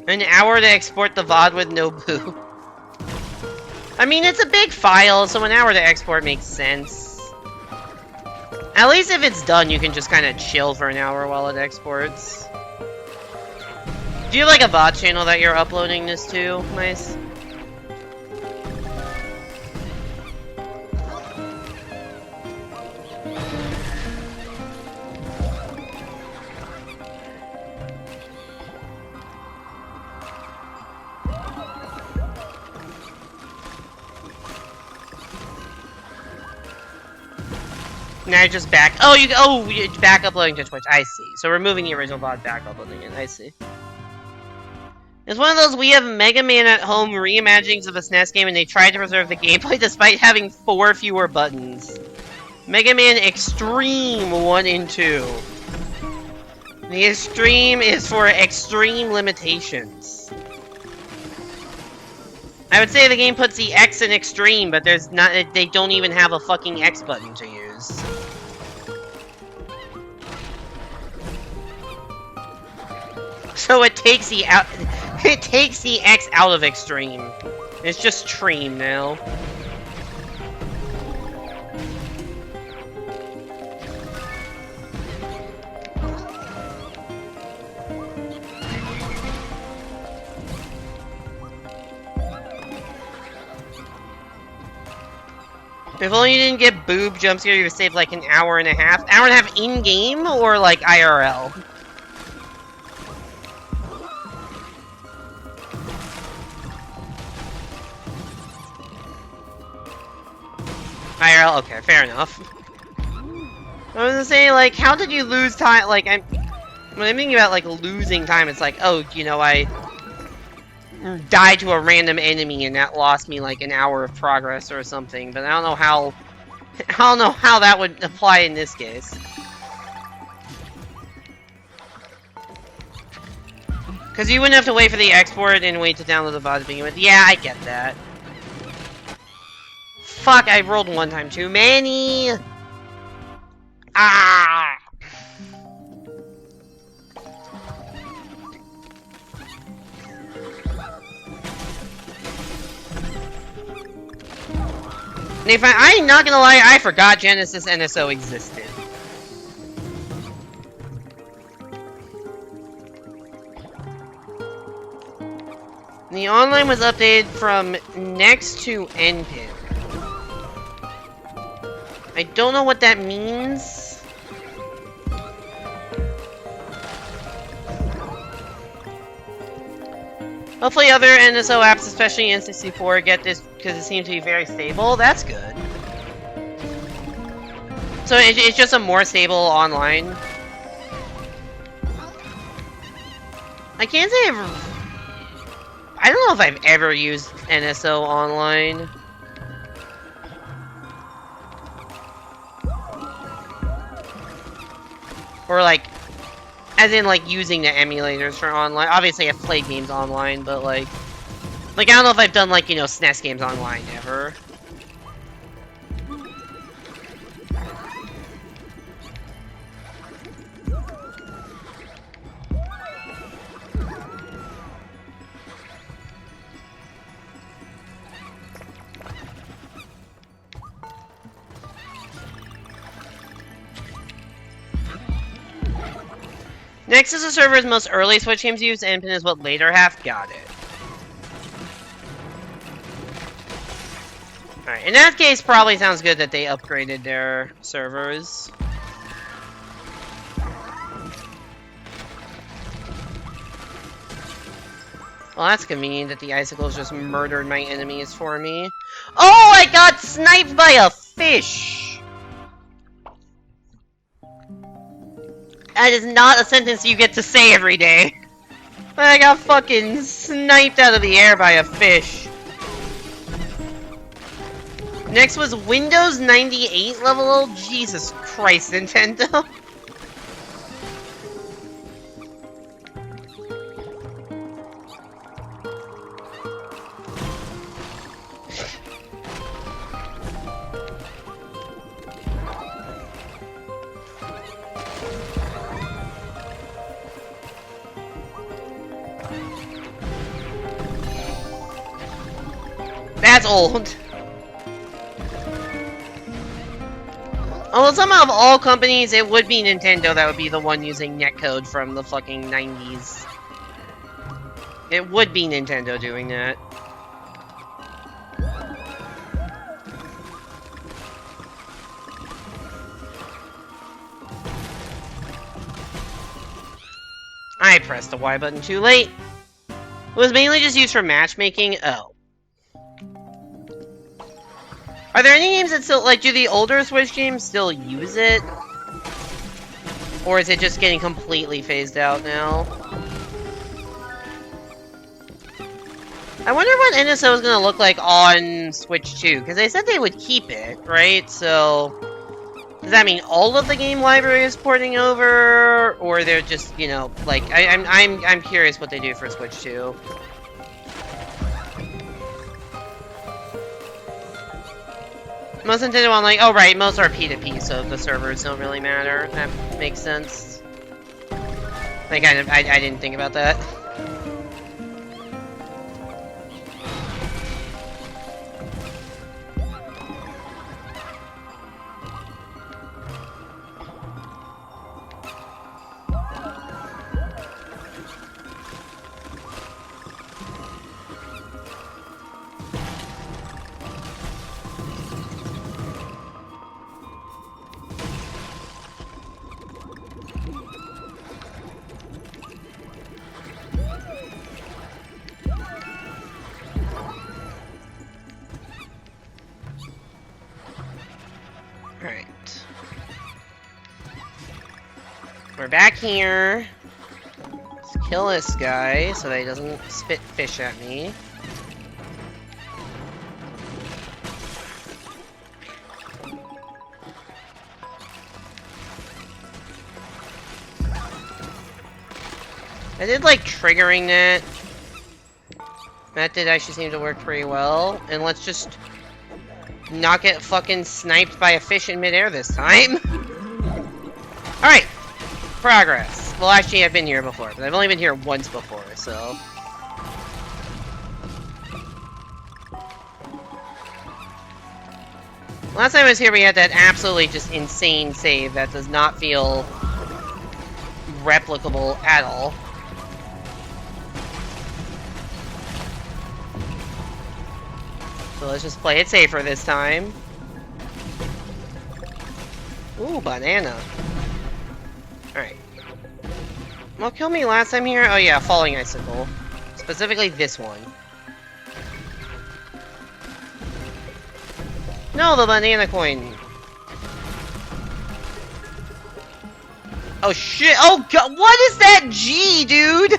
An hour to export the VOD with no boo. I mean, it's a big file, so an hour to export makes sense. At least if it's done, you can just kind of chill for an hour while it exports. Do you have like a VOD channel that you're uploading this to? Nice. Now you're just back. Oh, you're back uploading to Twitch. I see. So removing the original VOD, back uploading it. I see. It's one of those we have Mega Man at home reimaginings of a SNES game, and they tried to preserve the gameplay despite having 4 fewer buttons. Mega Man Extreme 1 and 2. The Extreme is for extreme limitations. I would say the game puts the X in Extreme, but there's not. They don't even have a fucking X button to use. So it takes the X out of Extreme. It's just Stream now. If only you didn't get boob jump scare, you would save like an hour and a half. Hour and a half in-game or like IRL? IRL, okay, fair enough. I was gonna say, like, how did you lose time? Like, when I'm thinking about, like, losing time, it's like, oh, you know, I died to a random enemy and that lost me, like, an hour of progress or something, but I don't know how that would apply in this case. Because you wouldn't have to wait for the export and wait to download the VOD to begin with. Yeah, I get that. Fuck, I rolled 1 time too many! Ah! Nathan, I'm not gonna lie, I forgot Genesis NSO existed. The online was updated from next to NPIN. I don't know what that means. Hopefully other NSO apps, especially N64, get this because it seems to be very stable. That's good. So it's just a more stable online. I can't say I don't know if I've ever used NSO online. Or, like, as in, like, using the emulators for online. Obviously, I've played games online, but, like, I don't know if I've done, like, you know, SNES games online ever. Next is the servers most early Switch games used, and is what later half got it. Alright, in that case, probably sounds good that they upgraded their servers. Well, that's convenient that the icicles just murdered my enemies for me. Oh, I got sniped by a fish! That is not a sentence you get to say every day. I got fucking sniped out of the air by a fish. Next was Windows 98 level. Oh, Jesus Christ, Nintendo. That's old. Well, somehow of all companies, it would be Nintendo that would be the one using netcode from the fucking 90s. It would be Nintendo doing that. I pressed the Y button too late. It was mainly just used for matchmaking. Oh. Are there any games that still, like, do the older Switch games still use it? Or is it just getting completely phased out now? I wonder what NSO is going to look like on Switch 2, because they said they would keep it, right? So, does that mean all of the game library is porting over, or they're just, you know, like, I'm curious what they do for Switch 2. Most Nintendo Online, oh right, most are P2P, so the servers don't really matter. That makes sense. Like, I didn't think about that. Alright. We're back here. Let's kill this guy so that he doesn't spit fish at me. I did like triggering that. That did actually seem to work pretty well. And let's just not get fucking sniped by a fish in midair this time. Alright. Progress. Well, actually, I've been here before, but I've only been here once before, so... Last time I was here, we had that absolutely just insane save that does not feel replicable at all. So let's just play it safer this time. Ooh, banana. Alright. What killed me last time here? Oh yeah, falling icicle. Specifically this one. No, the banana coin. Oh shit! Oh god! What is that G, dude?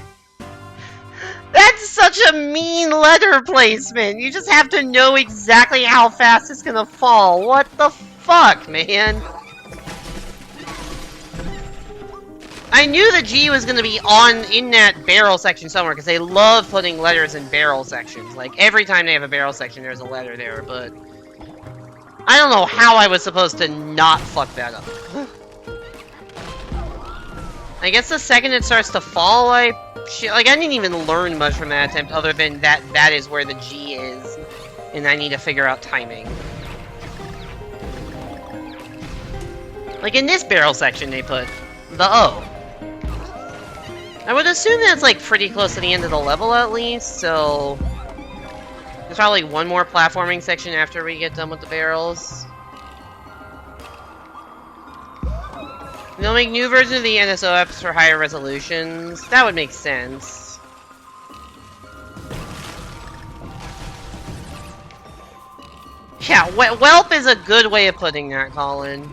That's such a mean letter placement. You just have to know exactly how fast it's gonna fall. What the fuck, man? I knew the G was gonna be in that barrel section somewhere, because they love putting letters in barrel sections. Like, every time they have a barrel section, there's a letter there, but... I don't know how I was supposed to not fuck that up. I guess the second it starts to fall, I didn't even learn much from that attempt, other than that is where the G is, and I need to figure out timing. Like, in this barrel section, they put the O. I would assume that's, like, pretty close to the end of the level, at least, so... There's probably one more platforming section after we get done with the barrels. They'll make new versions of the NSO apps for higher resolutions. That would make sense. Yeah, Whelp is a good way of putting that, Colin.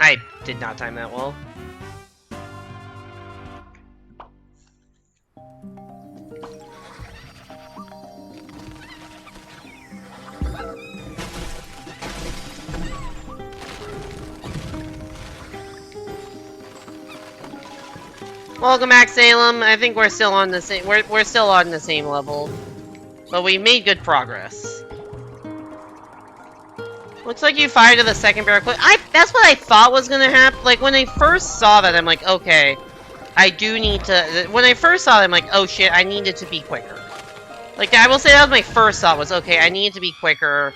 I did not time that well. Welcome back, Salem. I think we're still on the same. We're still on the same level, but we made good progress. Looks like you fired to the second barrel quick. That's what I thought was gonna happen. Like when I first saw that, I'm like, okay, I do need to. When I first saw it, I'm like, oh shit, I needed to be quicker. Like I will say that was my first thought was, okay, I need to be quicker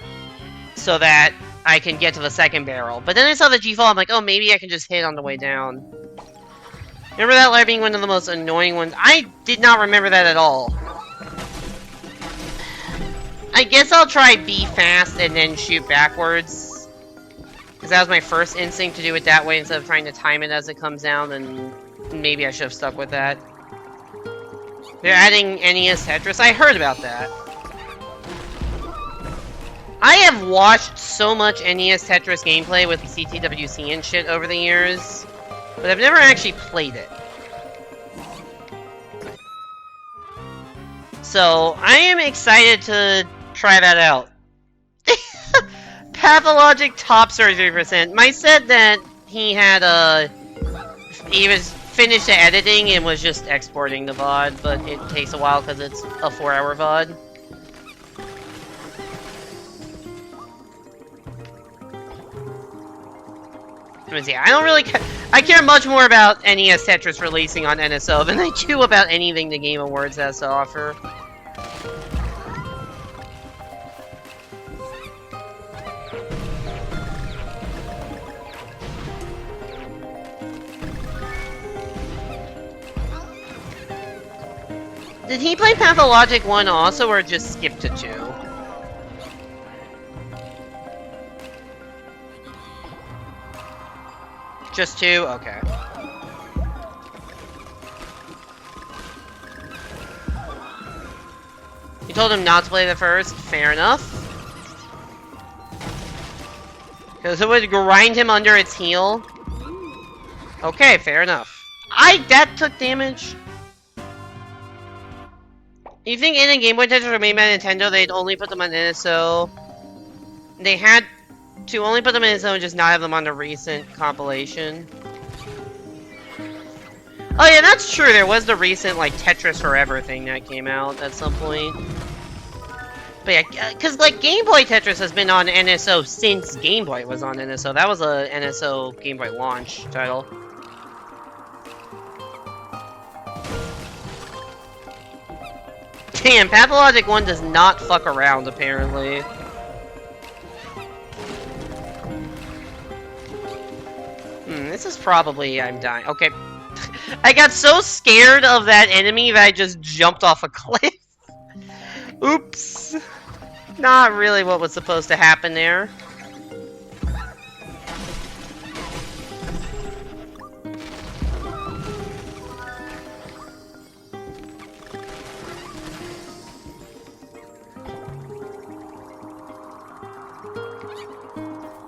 so that I can get to the second barrel. But then I saw the G fall. I'm like, oh, maybe I can just hit on the way down. Remember that letter being one of the most annoying ones? I did not remember that at all. I guess I'll try B fast and then shoot backwards. Because that was my first instinct to do it that way instead of trying to time it as it comes down, and maybe I should have stuck with that. They're adding NES Tetris. I heard about that. I have watched so much NES Tetris gameplay with CTWC and shit over the years. But I've never actually played it. So, I am excited to try that out. Pathologic top surgery %. Mike said that he had he was finished the editing and was just exporting the VOD, but it takes a while because it's a 4-hour VOD. I don't really care. I care much more about NES Tetris releasing on NSO than I do about anything the Game Awards has to offer. Did he play Pathologic 1 also, or just skip to 2? Just 2? Okay. You told him not to play the first? Fair enough. Because it would grind him under its heel? Okay, fair enough. That took damage. You think in a Game Boy Tetris were made by Nintendo, they'd only put them on NSO? They had to only put them in NSO and just not have them on the recent compilation. Oh yeah, that's true. There was the recent, like, Tetris Forever thing that came out at some point. But yeah, because, like, Game Boy Tetris has been on NSO since Game Boy was on NSO. That was a NSO Game Boy launch title. Damn, Pathologic 1 does not fuck around, apparently. This is probably... I'm dying. Okay. I got so scared of that enemy that I just jumped off a cliff. Oops. Not really what was supposed to happen there.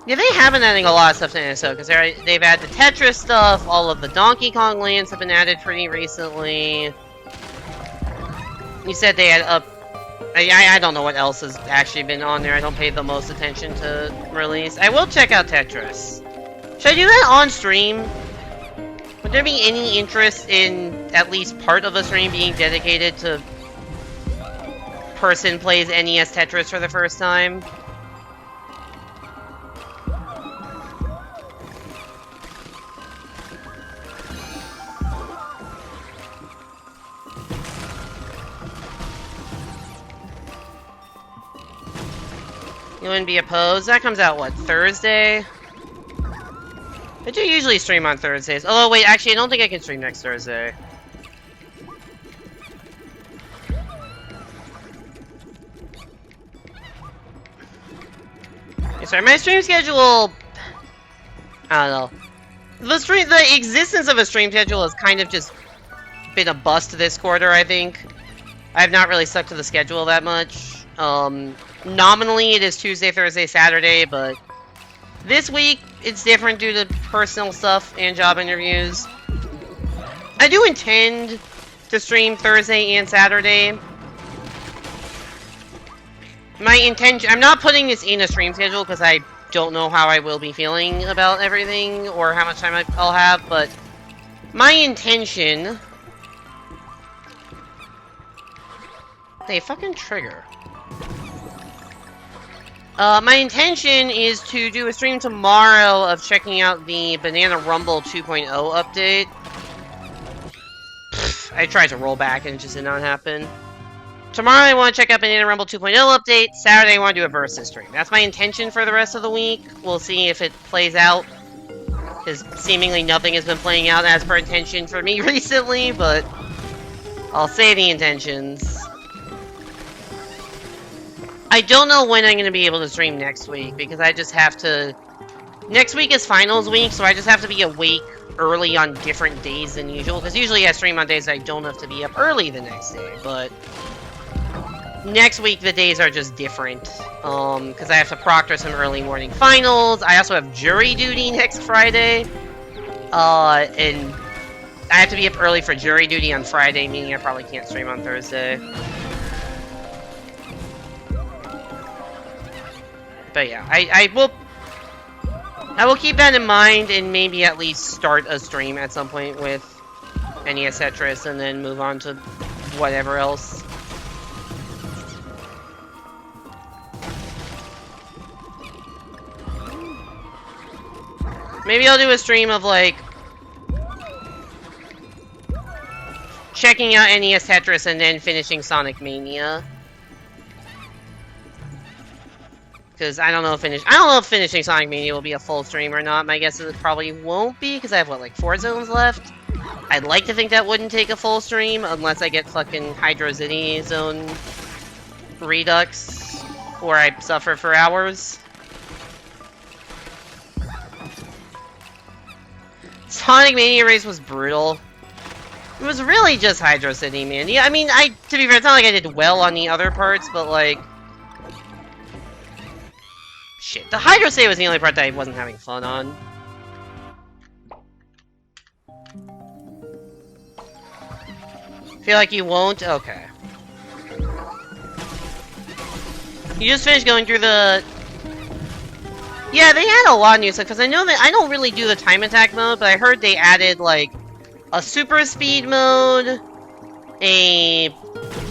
Yeah, they have been adding a lot of stuff to NSO, because they've added the Tetris stuff, all of the Donkey Kong lands have been added pretty recently. You said they had up... I don't know what else has actually been on there, I don't pay the most attention to release. I will check out Tetris. Should I do that on stream? Would there be any interest in at least part of the stream being dedicated to person plays NES Tetris for the first time? You wouldn't be opposed? That comes out, what, Thursday? I do usually stream on Thursdays. Oh, wait, actually, I don't think I can stream next Thursday. Yeah, sorry, my stream schedule... I don't know. The existence of a stream schedule has kind of just been a bust this quarter, I think. I have not really stuck to the schedule that much. Nominally, it is Tuesday, Thursday, Saturday, but this week, it's different due to personal stuff and job interviews. I do intend to stream Thursday and Saturday. My intention... I'm not putting this in a stream schedule because I don't know how I will be feeling about everything or how much time I'll have, but my intention... Hey, fucking trigger. My intention is to do a stream tomorrow of checking out the Banana Rumble 2.0 update. I tried to roll back and it just did not happen. Tomorrow I want to check out Banana Rumble 2.0 update. Saturday I want to do a versus stream. That's my intention for the rest of the week. We'll see if it plays out. Because seemingly nothing has been playing out as per intention for me recently, but I'll say the intentions. I don't know when I'm going to be able to stream next week, because I just have to... Next week is finals week, so I just have to be awake early on different days than usual, because usually I stream on days I don't have to be up early the next day, but... Next week, the days are just different, because I have to proctor some early morning finals. I also have jury duty next Friday, and I have to be up early for jury duty on Friday, meaning I probably can't stream on Thursday. But yeah, I will keep that in mind and maybe at least start a stream at some point with NES Tetris and then move on to whatever else. Maybe I'll do a stream of like checking out NES Tetris and then finishing Sonic Mania. Because I don't know if finishing Sonic Mania will be a full stream or not. My guess is it probably won't be, because I have, what, like 4 zones left? I'd like to think that wouldn't take a full stream, unless I get fucking Hydro City Zone Redux, or I suffer for hours. Sonic Mania race was brutal. It was really just Hydro City, man. Yeah, I mean, to be fair, it's not like I did well on the other parts, but like... Shit, the Hydro City was the only part that I wasn't having fun on. Feel like you won't? Okay. You just finished going through the... Yeah, they had a lot of new stuff, because I know that I don't really do the time attack mode, but I heard they added, like, a super speed mode, a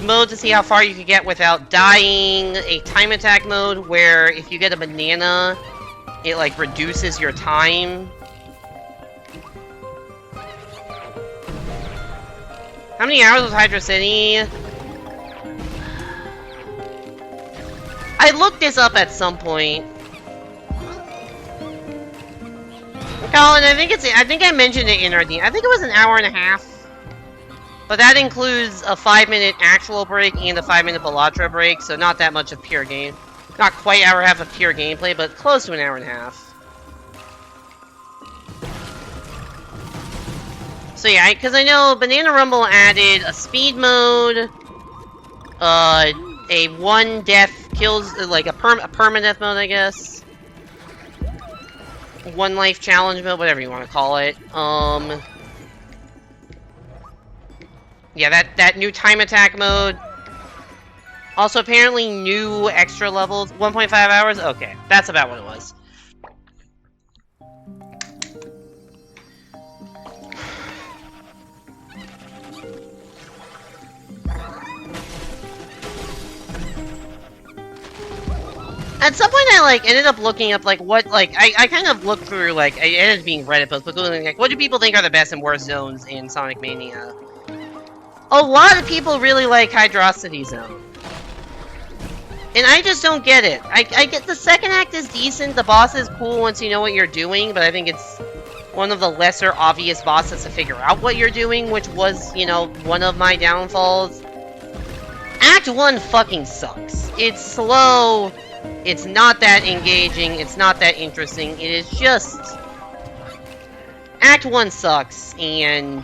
mode to see how far you can get without dying, a time attack mode where if you get a banana, it like reduces your time. How many hours was Hydro City? I looked this up at some point. Colin, I think I mentioned it in our I think it was an hour and a half. But that includes a 5-minute actual break and a 5-minute Bellatra break, so not that much of pure game. Not quite hour and a half of pure gameplay, but close to an hour and a half. So yeah, because I know Banana Rumble added a speed mode, a one death kills, like a permadeath mode, I guess. One life challenge mode, whatever you want to call it. Yeah, that new time attack mode. Also, apparently new extra levels. 1.5 hours? Okay, that's about what it was. At some point, I like ended up looking up like what like I kind of looked through like I ended up being Reddit posts, but like what do people think are the best and worst zones in Sonic Mania? A lot of people really like Hydrocity Zone, and I just don't get it. I get the second act is decent, the boss is cool once you know what you're doing, but I think it's one of the lesser obvious bosses to figure out what you're doing, which was, you know, one of my downfalls. Act 1 fucking sucks. It's slow. It's not that engaging, it's not that interesting, it is just... Act 1 sucks, and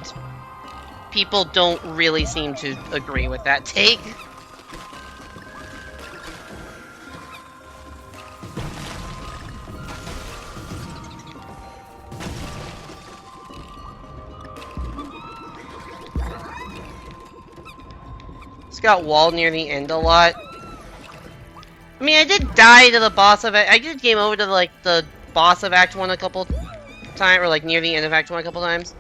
people don't really seem to agree with that take. It's got walled near the end a lot. I mean, I did die to the boss of it. I did game over to like the boss of Act 1 a couple times, or like near the end of Act 1 a couple times.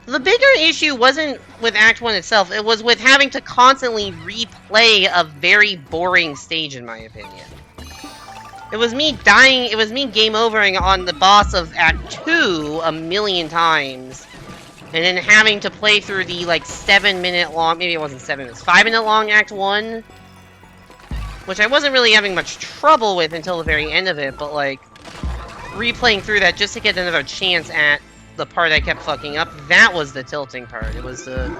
The bigger issue wasn't with Act 1 itself, it was with having to constantly replay a very boring stage, in my opinion. It was me dying, it was me game overing on the boss of Act 2 a million times, and then having to play through the like 7-minute long, maybe it wasn't 7 minutes, 5-minute long Act 1. Which I wasn't really having much trouble with until the very end of it, but like, replaying through that just to get another chance at the part I kept fucking up, that was the tilting part. It was the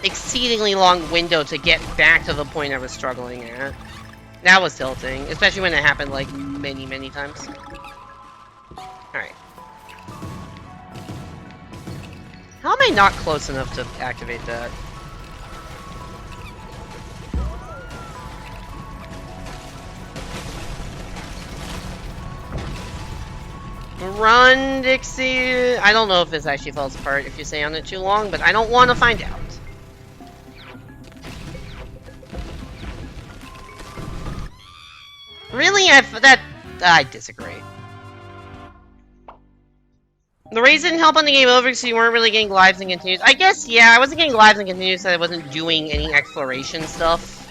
exceedingly long window to get back to the point I was struggling at. That was tilting, especially when it happened like many, many times. Alright. How am I not close enough to activate that? Run, Dixie! I don't know if this actually falls apart if you stay on it too long, but I don't want to find out. Really? I disagree. The raise didn't help on the game over because you weren't really getting lives and continues. I guess, yeah, I wasn't getting lives and continues so I wasn't doing any exploration stuff.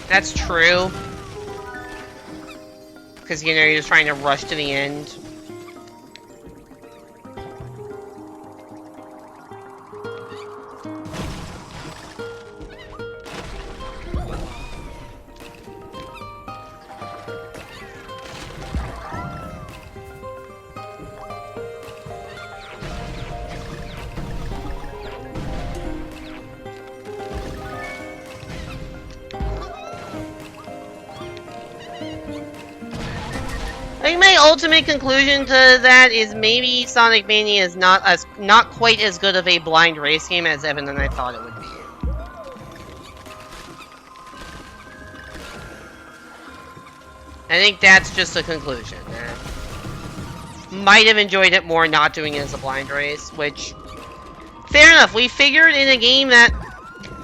That's true. Because, you know, you're just trying to rush to the end. I think my ultimate conclusion to that is maybe Sonic Mania is not quite as good of a blind race game as Evan and I thought it would be. I think that's just a conclusion. Might have enjoyed it more not doing it as a blind race, which fair enough. We figured in a game that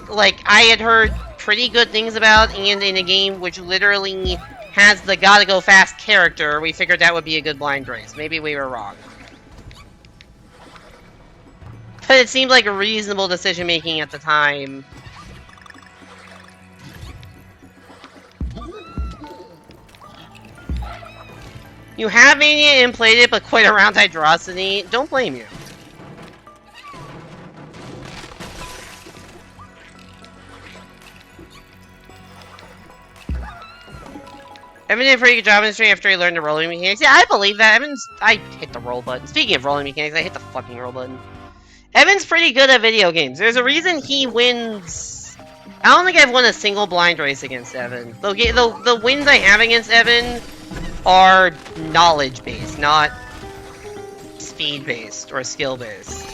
like I had heard pretty good things about, and in a game which literally has the gotta go fast character, we figured that would be a good blind race. Maybe we were wrong. But it seemed like a reasonable decision making at the time. You have Mania and played it, but quite around Hydrocity. Don't blame you. Evan did a pretty good job in the stream after he learned the rolling mechanics. Yeah, I believe that. I hit the roll button. Speaking of rolling mechanics, I hit the fucking roll button. Evan's pretty good at video games. There's a reason he wins. I don't think I've won a single blind race against Evan. The wins I have against Evan are knowledge-based, not speed-based or skill-based.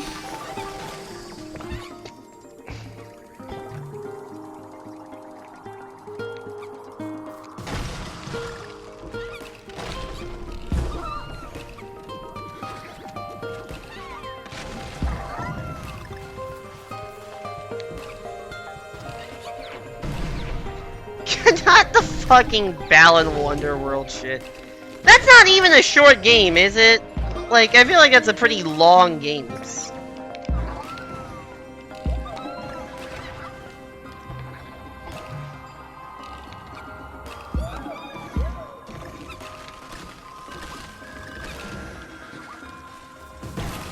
Not the fucking Balan Wonderworld shit. That's not even a short game, is it? Like, I feel like that's a pretty long game.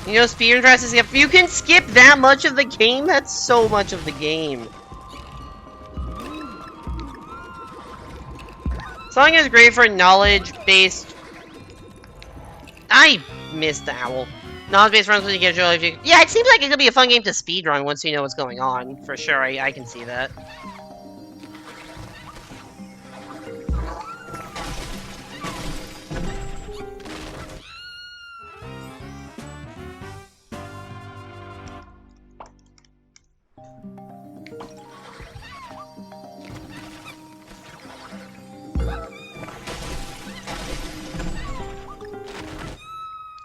You know, speedrun tries to skip. You can skip that much of the game? That's so much of the game. Song is great for knowledge-based. I missed the owl. Knowledge-based runs when you get your. Yeah, it seems like it could be a fun game to speedrun once you know what's going on. For sure, I can see that.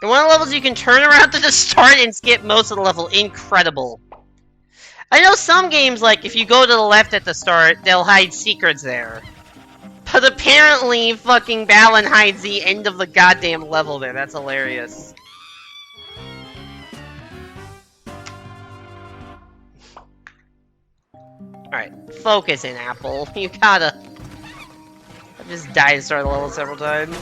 In one of the levels, you can turn around to the start and skip most of the level. Incredible. I know some games, like, if you go to the left at the start, they'll hide secrets there. But apparently, fucking Balan hides the end of the goddamn level there. That's hilarious. Alright, focus in, Apple. You gotta... I just died to start the level several times.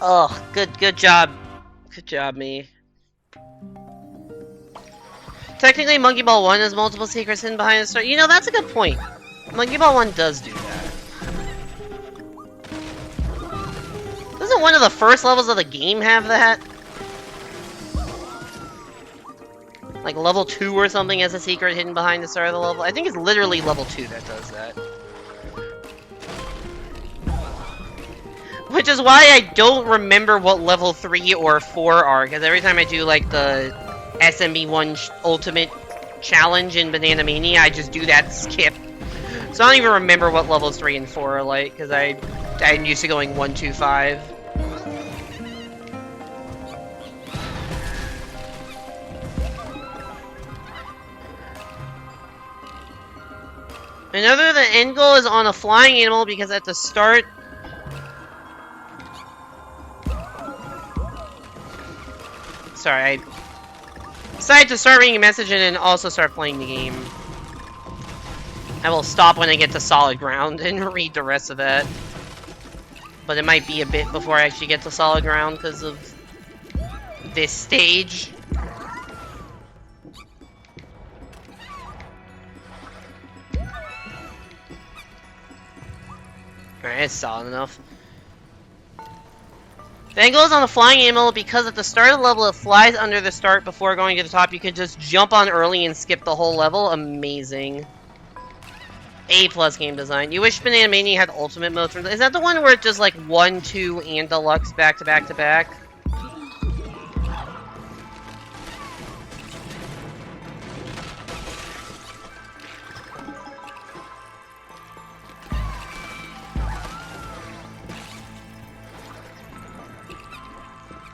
Oh, good job. Good job, me. Technically, Monkey Ball 1 has multiple secrets hidden behind the start. You know, that's a good point. Monkey Ball 1 does do that. Doesn't one of the first levels of the game have that? Like level 2 or something has a secret hidden behind the start of the level? I think it's literally level 2 that does that. Which is why I don't remember what level 3 or 4 are, because every time I do, like, the SMB1 Ultimate Challenge in Banana Mania, I just do that skip. So I don't even remember what levels 3 and 4 are like, because I'm used to going 1, 2, 5. Another, the end goal is on a flying animal, because at the start... Sorry, I decided to start reading a message and then also start playing the game. I will stop when I get to solid ground and read the rest of that. But it might be a bit before I actually get to solid ground because of this stage. Alright, it's solid enough. The angle is on the flying animal because at the start of the level it flies under the start before going to the top. You can just jump on early and skip the whole level. Amazing. A+ game design. You wish Banana Mania had ultimate mode. Is that the one where it does like 1, 2, and deluxe back to back to back?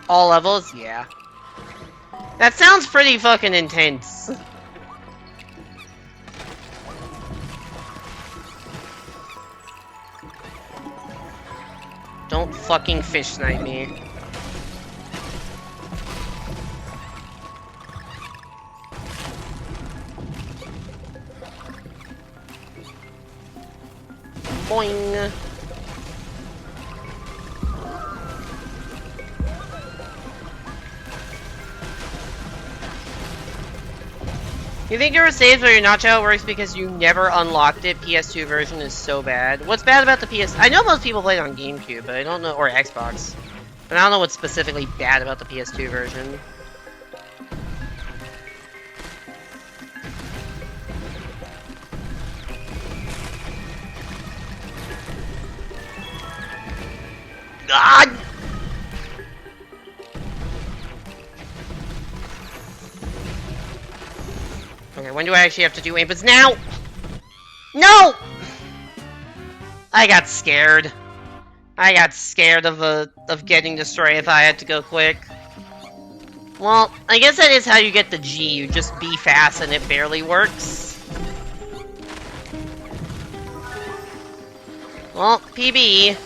All levels? Yeah. That sounds pretty fucking intense. Don't fucking fish snipe me. Boing. You think there were saves where you're not sure how it works because you never unlocked it? PS2 version is so bad. What's bad about the PS... I know most people play it on GameCube, but I don't know... Or Xbox. But I don't know what's specifically bad about the PS2 version. God! Okay, when do I actually have to do inputs? Now! No! I got scared. I got scared of getting destroyed if I had to go quick. Well, I guess that is how you get the G. You just be fast and it barely works. Well, PB.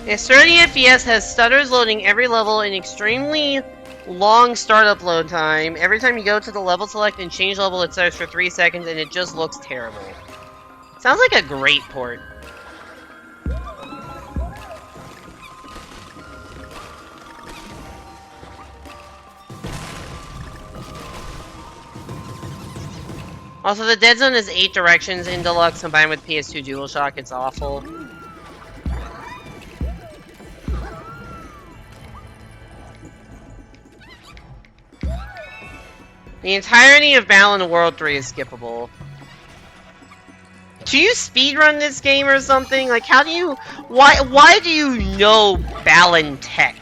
A sturdy FPS has stutters loading every level and extremely long startup load time. Every time you go to the level select and change level, it starts for 3 seconds and it just looks terrible. Sounds like a great port. Also, the dead zone is 8 directions in Deluxe combined with PS2 DualShock. It's awful. The entirety of Balan World 3 is skippable. Do you speedrun this game or something? Like, how do you... Why do you know Balan tech?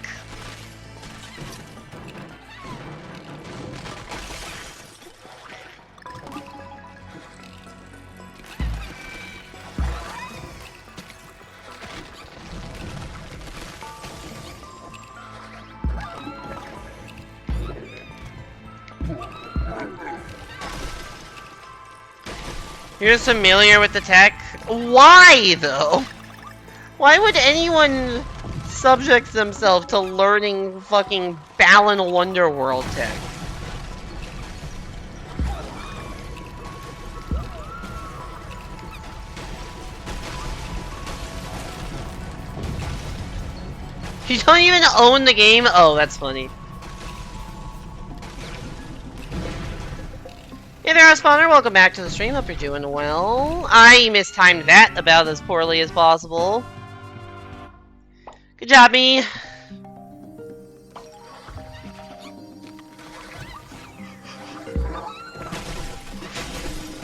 You're familiar with the tech? Why, though? Why would anyone subject themselves to learning fucking Balan Wonderworld tech? You don't even own the game? Oh, that's funny. Hey there, Spawner. Welcome back to the stream. Hope you're doing well. I mistimed that about as poorly as possible. Good job, me.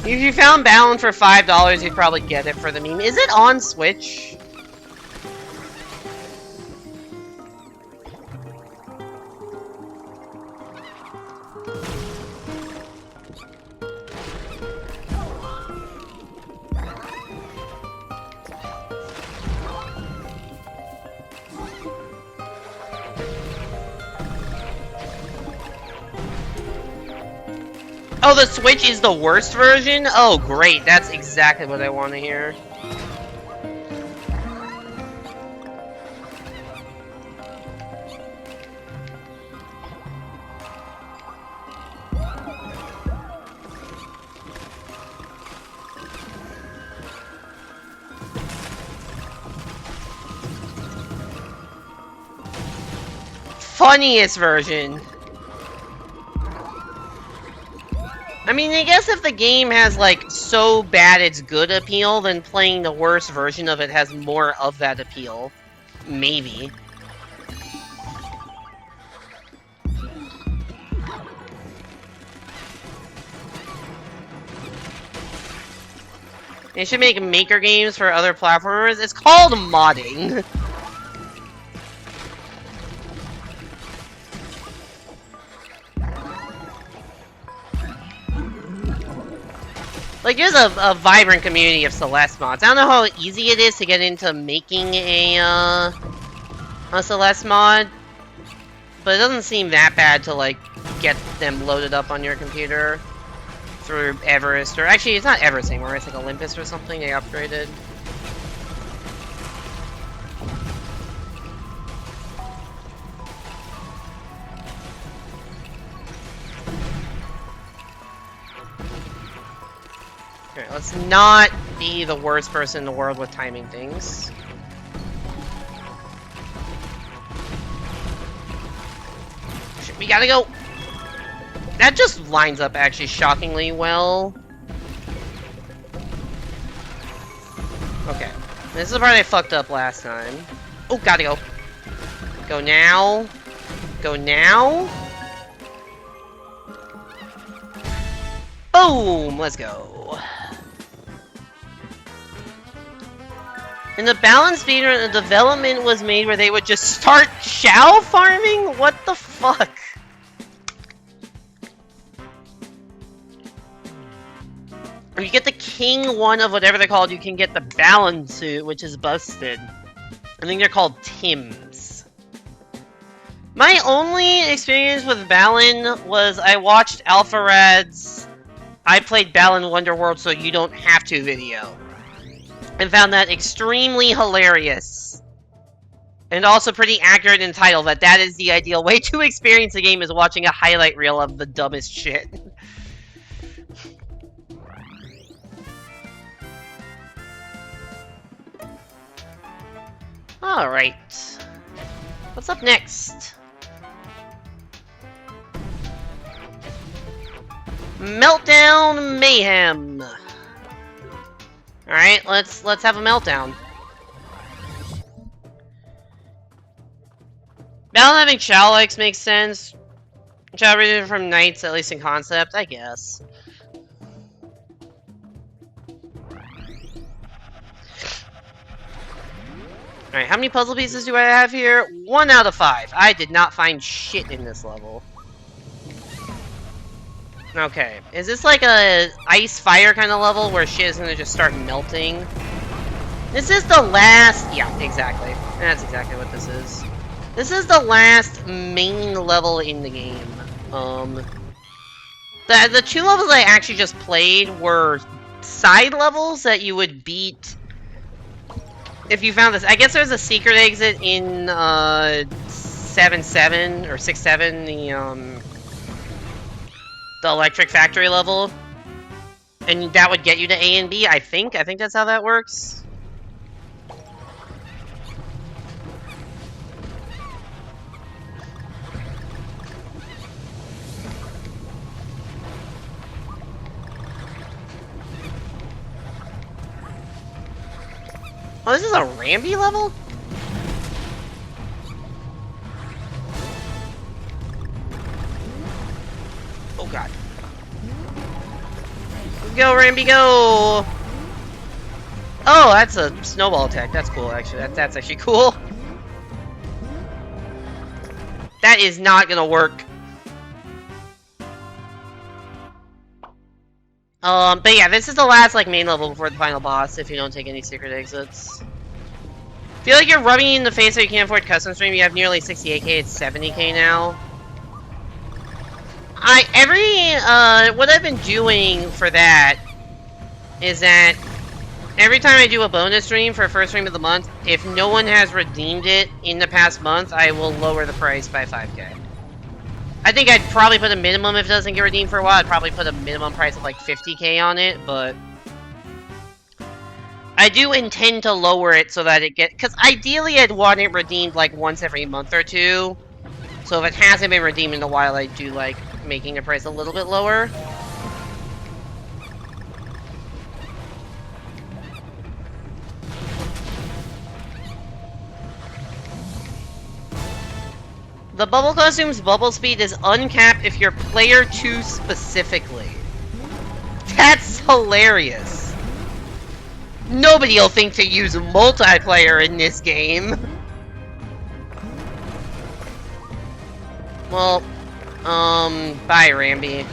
If you found Balan for $5, you'd probably get it for the meme. Is it on Switch? Oh, the Switch is the worst version? Oh, great. That's exactly what I want to hear. Funniest version. I mean, I guess if the game has, like, so bad it's good appeal, then playing the worst version of it has more of that appeal. Maybe. They should make maker games for other platformers. It's called modding. Like, there's a vibrant community of Celeste mods. I don't know how easy it is to get into making a Celeste mod, but it doesn't seem that bad to, like, get them loaded up on your computer through Everest, or actually, it's not Everest anymore, it's like Olympus or something they upgraded. Okay, let's not be the worst person in the world with timing things. Shit, we gotta go! That just lines up actually shockingly well. Okay. This is the part I fucked up last time. Oh, gotta go. Go now. Go now. Boom! Let's go. In the balance speedrun, the development was made where they would just start Shao farming? What the fuck? If you get the king one of whatever they're called, you can get the balance suit, which is busted. I think they're called Tims. My only experience with Balan was I watched Alpharad's I played Balan Wonderworld so you don't have to video. And found that extremely hilarious. And also pretty accurate in title that is the ideal way to experience a game is watching a highlight reel of the dumbest shit. Alright. What's up next? Meltdown Mayhem. Alright, let's have a meltdown. Balan having Chow likes makes sense. Chow reading from Knights, at least in concept, I guess. Alright, how many puzzle pieces do I have here? 1 out of 5. I did not find shit in this level. Okay, is this like a ice fire kind of level where shit is gonna just start melting? This is the last... Yeah, exactly. That's exactly what this is. This is the last main level in the game. The 2 levels I actually just played were side levels that you would beat if you found this. I guess there's a secret exit in 7-7 or 6-7, the electric factory level, and that would get you to A and B. I think that's how that works. Oh, this is a Ramby level? Oh god. Go, Ramby, go! Oh, that's a snowball attack. That's cool, actually. That's actually cool. That is not gonna work. But yeah, this is the last, like, main level before the final boss, if you don't take any secret exits. Feel like you're rubbing in the face that you can't afford custom stream. You have nearly 68k, it's 70k now. What I've been doing for that is that every time I do a bonus stream for first stream of the month, if no one has redeemed it in the past month, I will lower the price by 5k. I think I'd probably put a minimum if it doesn't get redeemed for a while. I'd probably put a minimum price of like 50k on it, but I do intend to lower it so that it gets... Because ideally I'd want it redeemed like once every month or two. So if it hasn't been redeemed in a while, I do like making the price a little bit lower. The bubble costume's bubble speed is uncapped if you're player 2 specifically. That's hilarious. Nobody will think to use multiplayer in this game. Well, bye, Ramby.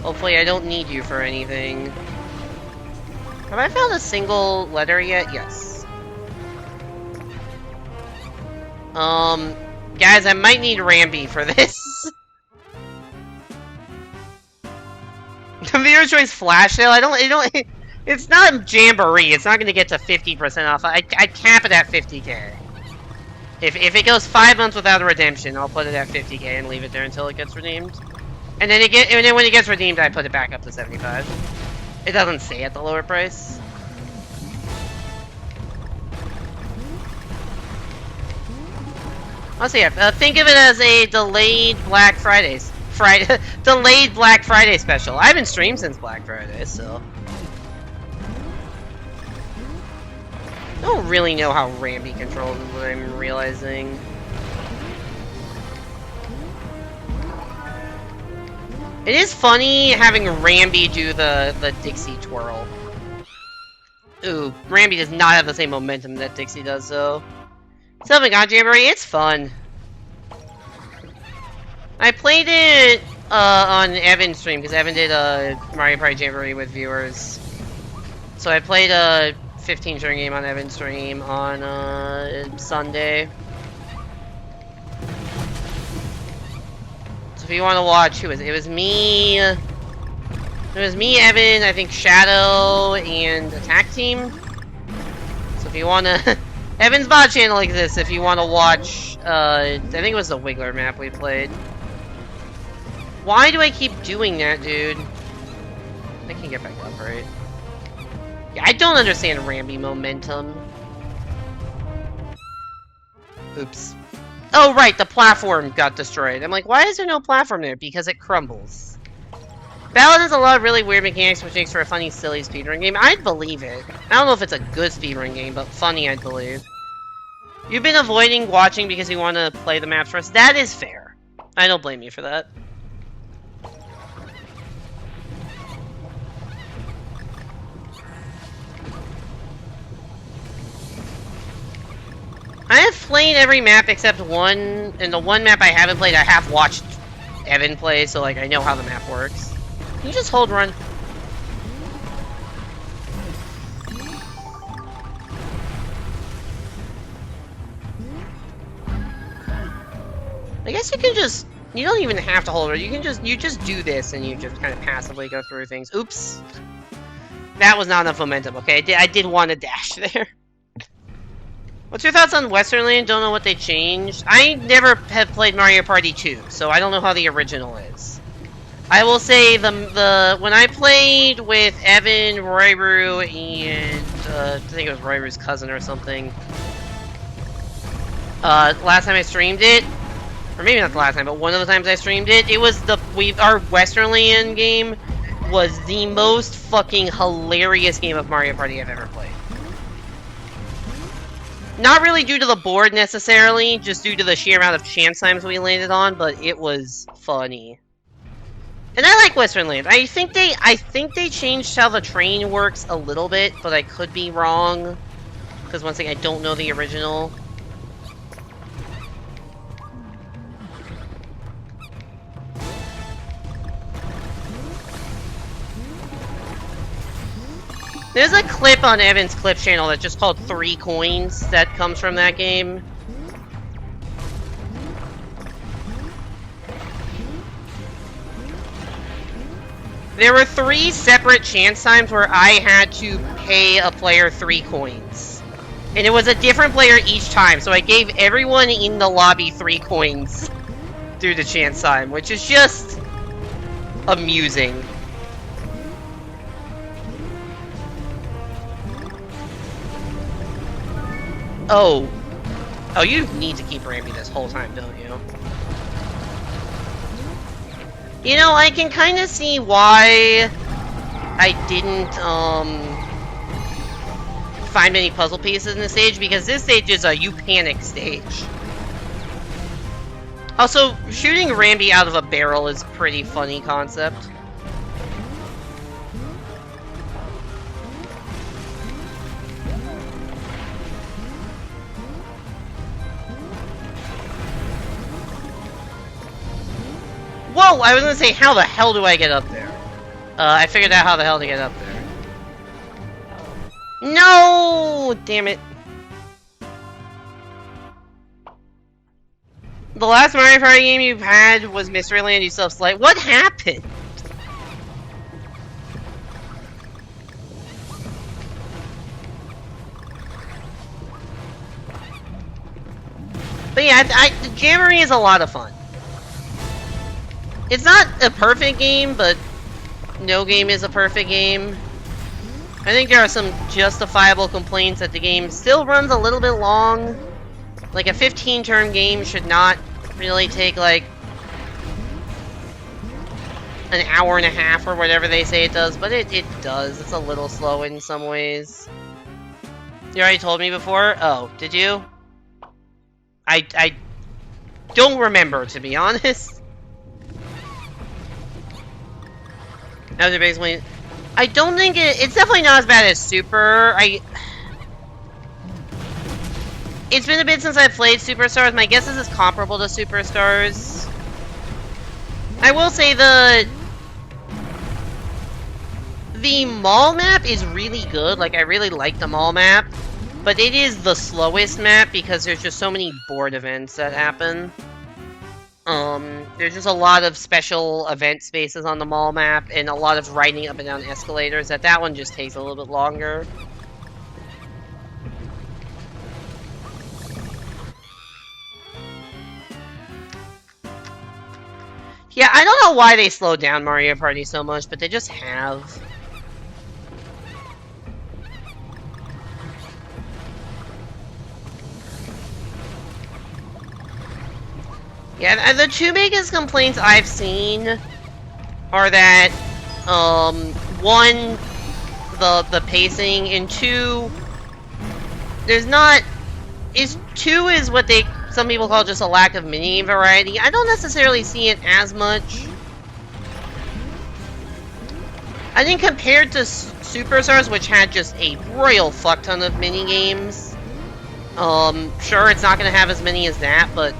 Hopefully I don't need you for anything. Have I found a single letter yet? Yes. Guys, I might need Ramby for this. The viewer choice flash sale. It's not Jamboree. It's not going to get to 50% off. I'd cap it at 50k. If it goes 5 months without a redemption, I'll put it at 50k and leave it there until it gets redeemed. And then when it gets redeemed, I put it back up to 75. It doesn't stay at the lower price. I'll see. Think of it as a delayed Black Friday special. I haven't streamed since Black Friday, so I don't really know how Ramby controls is what I'm realizing. It is funny having Ramby do the Dixie twirl. Ooh, Ramby does not have the same momentum that Dixie does, though. Something on Jamboree, it's fun. I played it on Evan's stream, because Evan did a Mario Party Jamboree with viewers. So I played a 15 turn game on Evan's stream on Sunday. So if you want to watch, who was it? It was me. It was me, Evan, I think Shadow, and Attack Team. So if you want to... Evan's bot channel exists if you want to watch, I think it was the Wiggler map we played. Why do I keep doing that, dude? I can get back up, right? Yeah, I don't understand Ramby momentum. Oops. Oh, right, the platform got destroyed. I'm like, why is there no platform there? Because it crumbles. Ballad has a lot of really weird mechanics, which makes for a funny, silly speedrun game. I'd believe it. I don't know if it's a good speedrun game, but funny, I'd believe. You've been avoiding watching because you want to play the maps first. That is fair. I don't blame you for that. I have played every map except one, and the one map I haven't played, I have watched Evan play, so like I know how the map works. Can you just hold run? I guess you can just, you don't even have to hold run, you just do this and you just kind of passively go through things. Oops. That was not enough momentum, okay? I did want to dash there. What's your thoughts on Westernland? Don't know what they changed. I never have played Mario Party 2, so I don't know how the original is. I will say when I played with Evan, Royru, and I think it was Royru's cousin or something. Last time I streamed it, or maybe not the last time, but one of the times I streamed it, it was our Westernland game was the most fucking hilarious game of Mario Party I've ever played. Not really due to the board necessarily, just due to the sheer amount of chance times we landed on, but it was funny. And I like Westernland. I think they changed how the train works a little bit, but I could be wrong. Because once again, I don't know the original. There's a clip on Evan's clip channel that's just called 3 Coins that comes from that game. There were 3 separate chance times where I had to pay a player 3 coins. And it was a different player each time, so I gave everyone in the lobby 3 coins through the chance time, which is just amusing. Oh. Oh, you need to keep Ramby this whole time, don't you? You know, I can kind of see why I didn't, find many puzzle pieces in this stage, because this stage is a you panic stage. Also, shooting Ramby out of a barrel is a pretty funny concept. Whoa! I was gonna say, how the hell do I get up there? I figured out how the hell to get up there. No! Damn it. The last Mario Party game you've had was Mysteryland, you still have Slight. What happened? But yeah, the Jamboree is a lot of fun. It's not a perfect game, but no game is a perfect game. I think there are some justifiable complaints that the game still runs a little bit long. Like, a 15-turn game should not really take, like, an hour and a half or whatever they say it does, but it does. It's a little slow in some ways. You already told me before? Oh, did you? I don't remember, to be honest. That was basically... I don't think it's definitely not as bad as Super. It's been a bit since I've played Superstars. My guess is it's comparable to Superstars. I will say the mall map is really good. Like, I really like the mall map. But it is the slowest map because there's just so many board events that happen. There's just a lot of special event spaces on the mall map, and a lot of riding up and down escalators. That one just takes a little bit longer. Yeah, I don't know why they slowed down Mario Party so much, but they just have. Yeah, the two biggest complaints I've seen are that, one, the pacing, and two, there's not... Two is what some people call just a lack of mini variety. I don't necessarily see it as much. I think compared to Superstars, which had just a royal fuck ton of mini games, sure, it's not going to have as many as that, but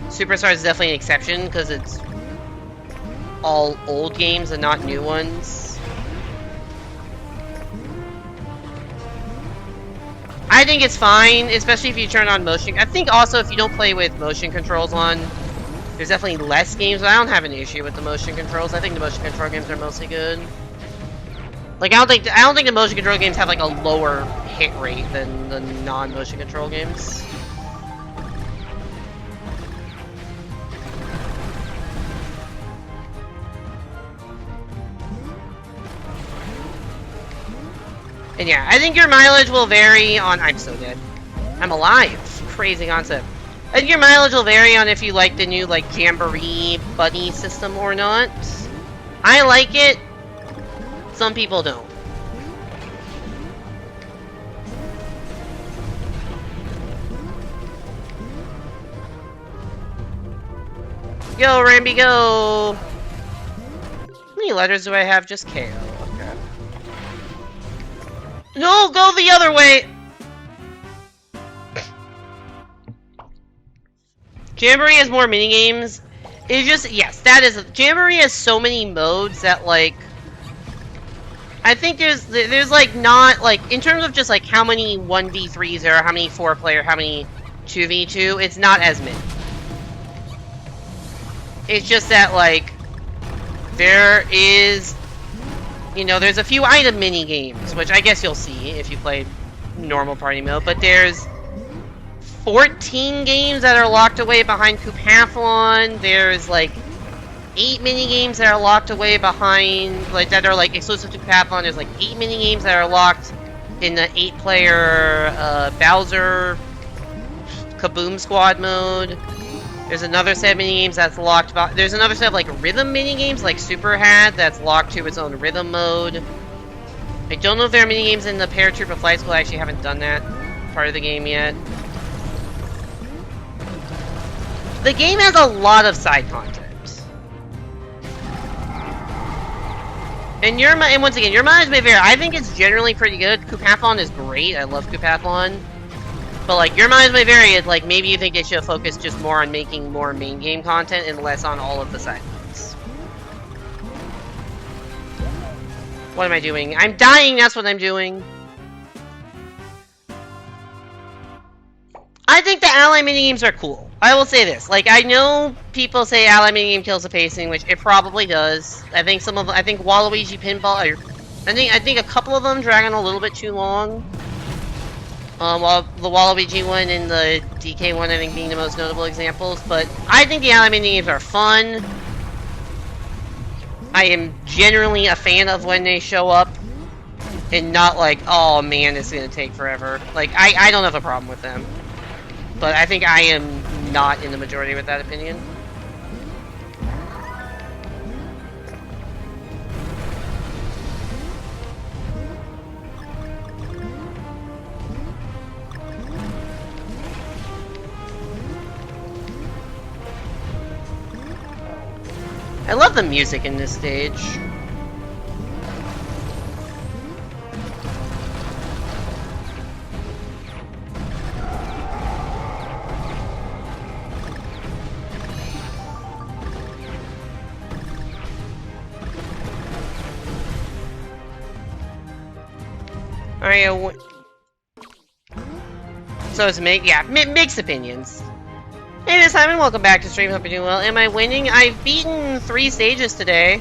Superstars is definitely an exception because it's all old games and not new ones. I think it's fine, especially if you turn on motion. I think also if you don't play with motion controls on, there's definitely less games, but I don't have an issue with the motion controls. I think the motion control games are mostly good. Like, I don't think the motion control games have like a lower hit rate than the non-motion control games. And yeah, I think your mileage will vary on... I'm so dead. I'm alive. Crazy concept. I think your mileage will vary on if you like the new, like, Jamboree buddy system or not. I like it. Some people don't. Go, Ramby, go! How many letters do I have? Just KO. Okay. No, go the other way! Jamboree has more minigames. It's just, yes, that is... Jamboree has so many modes that, like... I think there's like, not, like, in terms of just, like, how many 1v3s there are, how many 4-player, how many 2v2, it's not as many. It's just that, like, there is... You know, there's a few item mini-games, which I guess you'll see if you play normal party mode, but there's 14 games that are locked away behind Coupathlon. There's, like, 8 mini-games that are locked away behind, like, that are, like, exclusive to Coupathlon. There's, like, 8 mini-games that are locked in the 8-player, Bowser Kaboom Squad mode. There's another set of minigames that's locked... There's another set of, like, rhythm minigames, like Super had, that's locked to its own rhythm mode. I don't know if there are minigames in the Paratrooper Flight School. I actually haven't done that part of the game yet. The game has a lot of side content. And once again, your mileage may vary. I think it's generally pretty good. Coupathlon is great. I love Coupathlon. But, like, your mileage may vary. It's like, maybe you think they should focus just more on making more main game content and less on all of the side modes. What am I doing? I'm dying, that's what I'm doing. I think the ally minigames are cool. I will say this. Like, I know people say ally minigame kills the pacing, which it probably does. I think Waluigi Pinball... I think a couple of them drag on a little bit too long. While the Waluigi one and the DK one, I think, being the most notable examples. But I think the ally minigames are fun. I am generally a fan of when they show up. And not like, oh man, it's gonna take forever. Like, I don't have a problem with them. But I think I am not in the majority with that opinion. I love the music in this stage. Alright, so it's mixed opinions. Hey, Miss Simon, welcome back to stream. Hope you're doing well. Am I winning? I've beaten 3 stages today,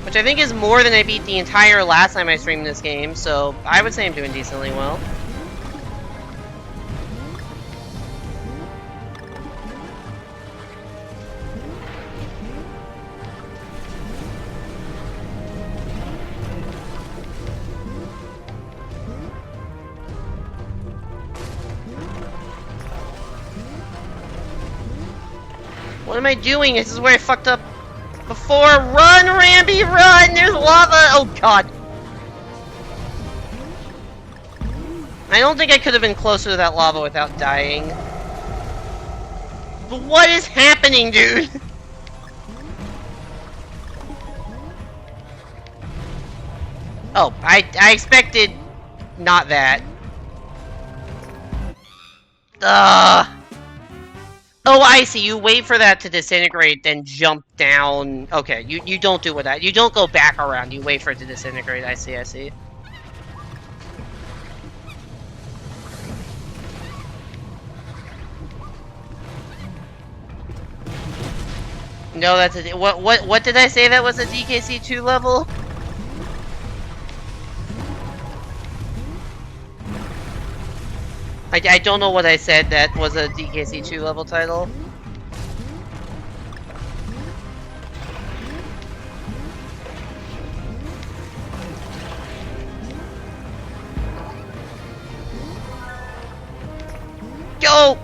which I think is more than I beat the entire last time I streamed this game, so I would say I'm doing decently well. What am I doing? This is where I fucked up before. Run, Ramby, run! There's lava! Oh, God. I don't think I could have been closer to that lava without dying. But what is happening, dude? Oh, I expected not that. Ugh. Oh, I see. You wait for that to disintegrate, then jump down. Okay, you don't do that. You don't go back around. You wait for it to disintegrate. I see, I see. No, that's a... What did I say that was a DKC 2 level? I don't know what I said that was a DKC 2 level title. Go!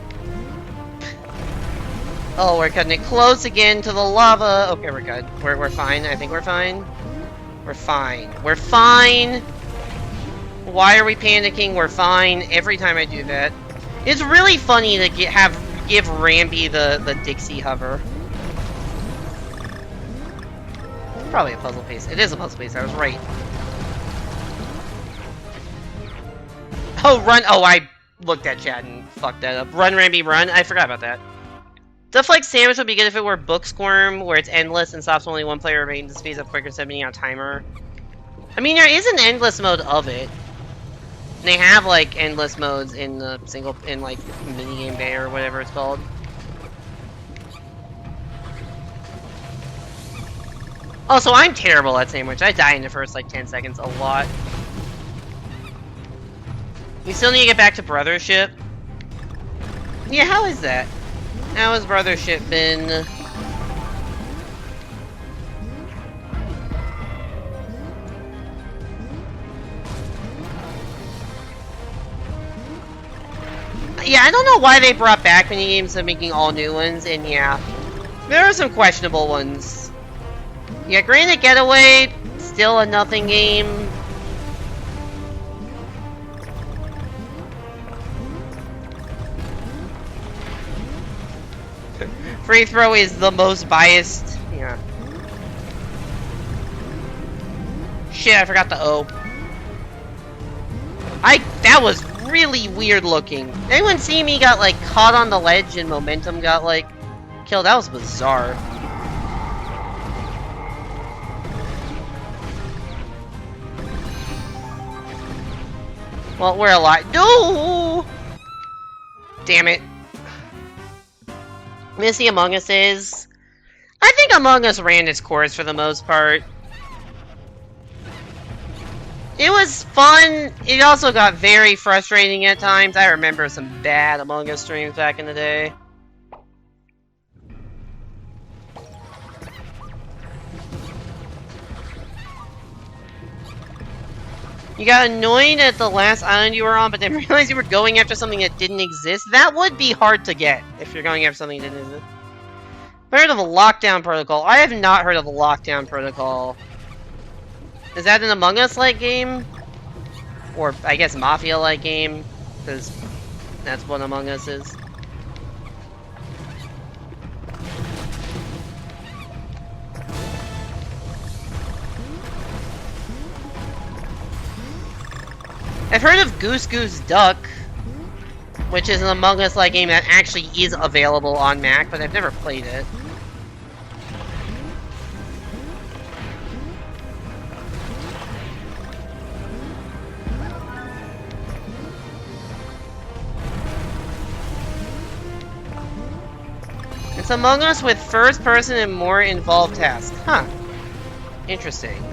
Oh, we're cutting it close again to the lava. Okay, we're good. We're fine. I think we're fine. We're fine. We're fine! Why are we panicking? We're fine. Every time I do that. It's really funny to give Ramby the Dixie hover. It's probably a puzzle piece. It is a puzzle piece. I was right. Oh, run! Oh, I looked at chat and fucked that up. Run, Ramby, run! I forgot about that. Stuff like Sandwich would be good if it were Book Squirm, where it's endless and stops when only one player remains and speeds up quicker instead of being on a timer. I mean, there is an endless mode of it. They have, like, endless modes in the like, minigame bay or whatever it's called. Also, I'm terrible at Sandwich. I die in the first, like, 10 seconds a lot. You still need to get back to Brothership? Yeah, how is that? How has Brothership been... Yeah, I don't know why they brought back minigames instead of making all new ones, and yeah. There are some questionable ones. Yeah, Granite Getaway, still a nothing game. Free Throw is the most biased. Yeah. Shit, I forgot the O. That was really weird looking. Anyone see me got, like, caught on the ledge and momentum got, like, killed? That was bizarre. Well, we're alive. No! Damn it. Missy Among Us is... I think Among Us ran its course for the most part. It was fun. It also got very frustrating at times. I remember some bad Among Us streams back in the day. You got annoyed at the last island you were on, but then realized you were going after something that didn't exist? That would be hard to get if you're going after something that didn't exist. I've heard of a lockdown protocol. I have not heard of a lockdown protocol. Is that an Among Us-like game? Or, I guess, Mafia-like game? Because that's what Among Us is. I've heard of Goose Goose Duck, which is an Among Us-like game that actually is available on Mac, but I've never played it. It's Among Us with first person and more involved tasks. Huh. Interesting.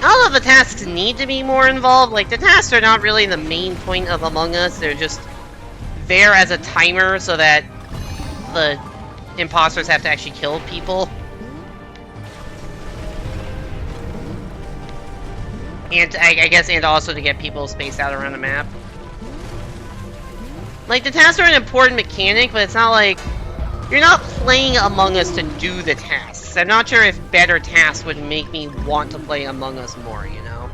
All of the tasks need to be more involved. Like, the tasks are not really the main point of Among Us. They're just there as a timer so that the imposters have to actually kill people. And I guess, and also to get people spaced out around the map. Like, the tasks are an important mechanic, but it's not like... You're not playing Among Us to do the tasks. I'm not sure if better tasks would make me want to play Among Us more, you know?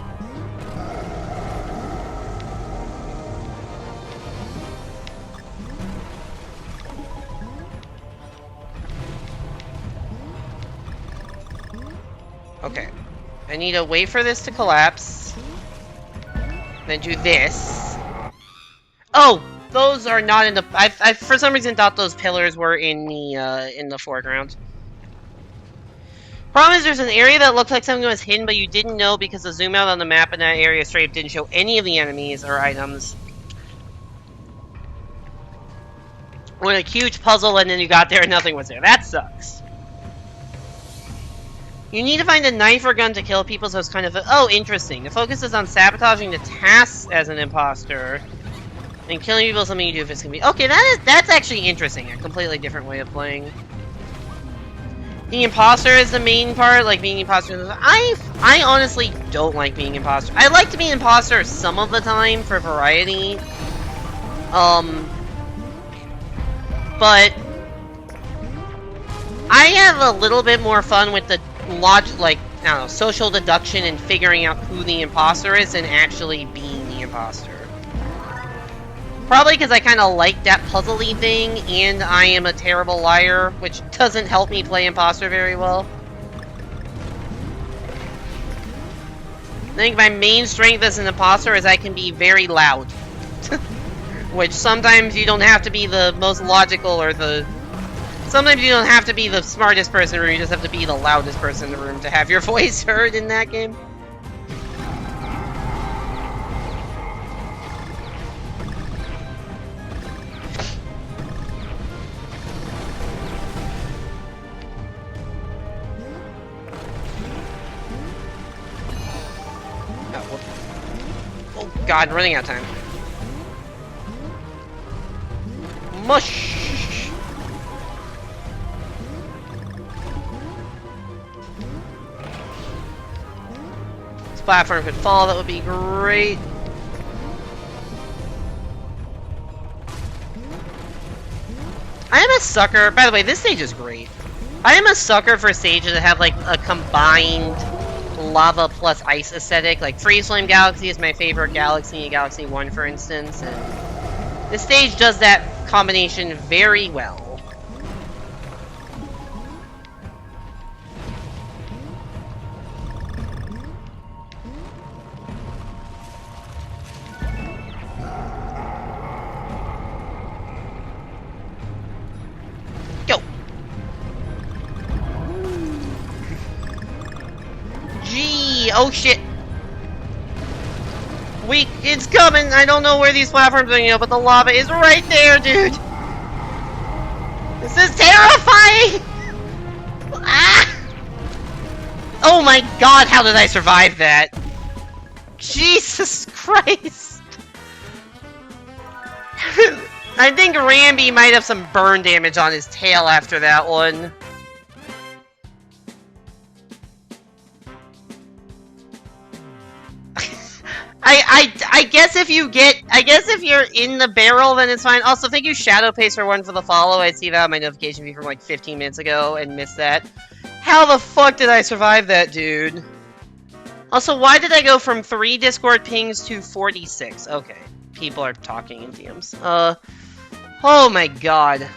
Okay. I need to wait for this to collapse. Then do this. Oh! Those are not in the... I for some reason thought those pillars were in the foreground. Problem is, there's an area that looked like something was hidden, but you didn't know because the zoom out on the map in that area straight didn't show any of the enemies or items. Or a huge puzzle and then you got there and nothing was there. That sucks. You need to find a knife or gun to kill people, so it's kind of... Oh, interesting. The focus is on sabotaging the tasks as an imposter. And killing people is something you do if it's gonna be... Okay, that's actually interesting. A completely different way of playing. The imposter is the main part, like being imposter. I honestly don't like being imposter. I like to be imposter some of the time for variety. But I have a little bit more fun with the like, I don't know, social deduction and figuring out who the imposter is than actually being the imposter. Probably because I kind of like that puzzly thing, and I am a terrible liar, which doesn't help me play imposter very well. I think my main strength as an imposter is I can be very loud. Which sometimes you don't have to be the most logical or the... Sometimes you don't have to be the smartest person in the room, you just have to be the loudest person in the room to have your voice heard in that game. Oh god, running out of time. Mush! This platform could fall, that would be great. I am a sucker, by the way, this stage is great. I am a sucker for stages that have like a combined lava plus ice aesthetic. Like Freeze Flame Galaxy is my favorite galaxy, Galaxy 1 for instance, and this stage does that combination very well. Go! Gee, oh shit! It's coming! I don't know where these platforms are, you know, but the lava is right there, dude! This is terrifying! Ah! Oh my god, how did I survive that? Jesus Christ! I think Rambi might have some burn damage on his tail after that one. I guess if you get... I guess if you're in the barrel, then it's fine. Also, thank you, Shadowpacer1 for the follow. I see that on my notification feed from like 15 minutes ago and missed that. How the fuck did I survive that, dude? Also, why did I go from 3 Discord pings to 46? Okay. People are talking in DMs. Oh my god.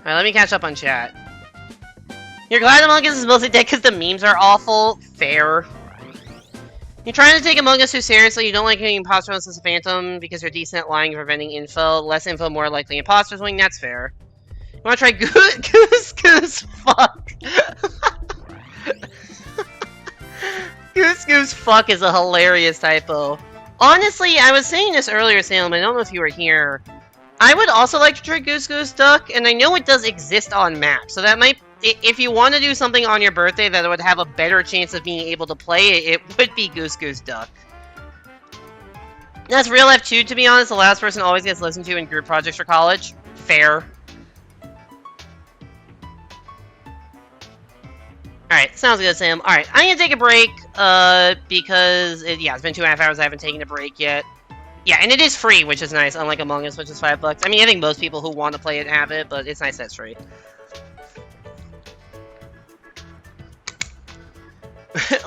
Alright, let me catch up on chat. You're glad Among Us is mostly dead because the memes are awful? Fair. You're trying to take Among Us too seriously. You don't like getting imposter unless it's a phantom because you're decent at lying and preventing info. Less info, more likely imposters wing. That's fair. You want to try Goose fuck? Goose fuck is a hilarious typo. Honestly, I was saying this earlier, Salem. I don't know if you were here. I would also like to try Goose Duck, and I know it does exist on map, so that might... If you want to do something on your birthday that would have a better chance of being able to play it, it would be Goose Duck. That's real life too, to be honest. The last person always gets listened to in group projects for college. Fair. Alright, sounds good, Sam. Alright, I'm gonna take a break, because, it's been 2.5 hours, I haven't taken a break yet. Yeah, and it is free, which is nice, unlike Among Us, which is $5. I mean, I think most people who want to play it have it, but it's nice that it's free.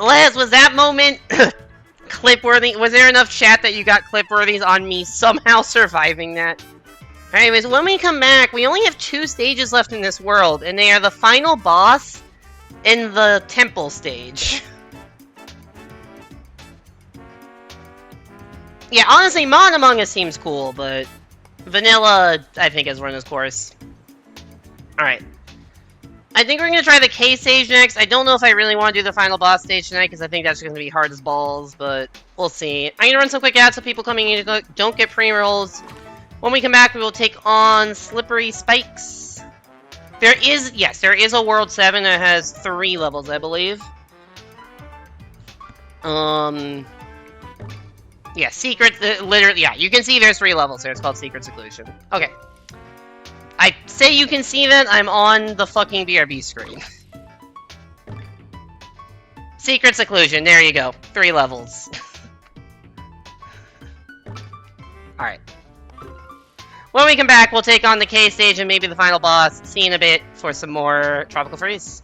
Les, was that moment clip-worthy? Was there enough chat that you got clip-worthies on me somehow surviving that? Anyways, when we come back, we only have 2 stages left in this world, and they are the final boss and the temple stage. Yeah, honestly, Mod Among Us seems cool, but Vanilla, I think, has run its course. Alright. I think we're going to try the K stage next. I don't know if I really want to do the final boss stage tonight, because I think that's going to be hard as balls, but we'll see. I'm going to run some quick ads so people coming in don't get pre-rolls. When we come back, we will take on Slippery Spikes. There is a World 7 that has 3 levels, I believe. Yeah, Secret, literally, yeah, you can see there's 3 levels there. It's called Secret Seclusion. Okay. I say you can see that, I'm on the fucking BRB screen. Secret Seclusion, there you go. 3 levels. Alright. When we come back, we'll take on the K stage and maybe the final boss. See you in a bit for some more Tropical Freeze.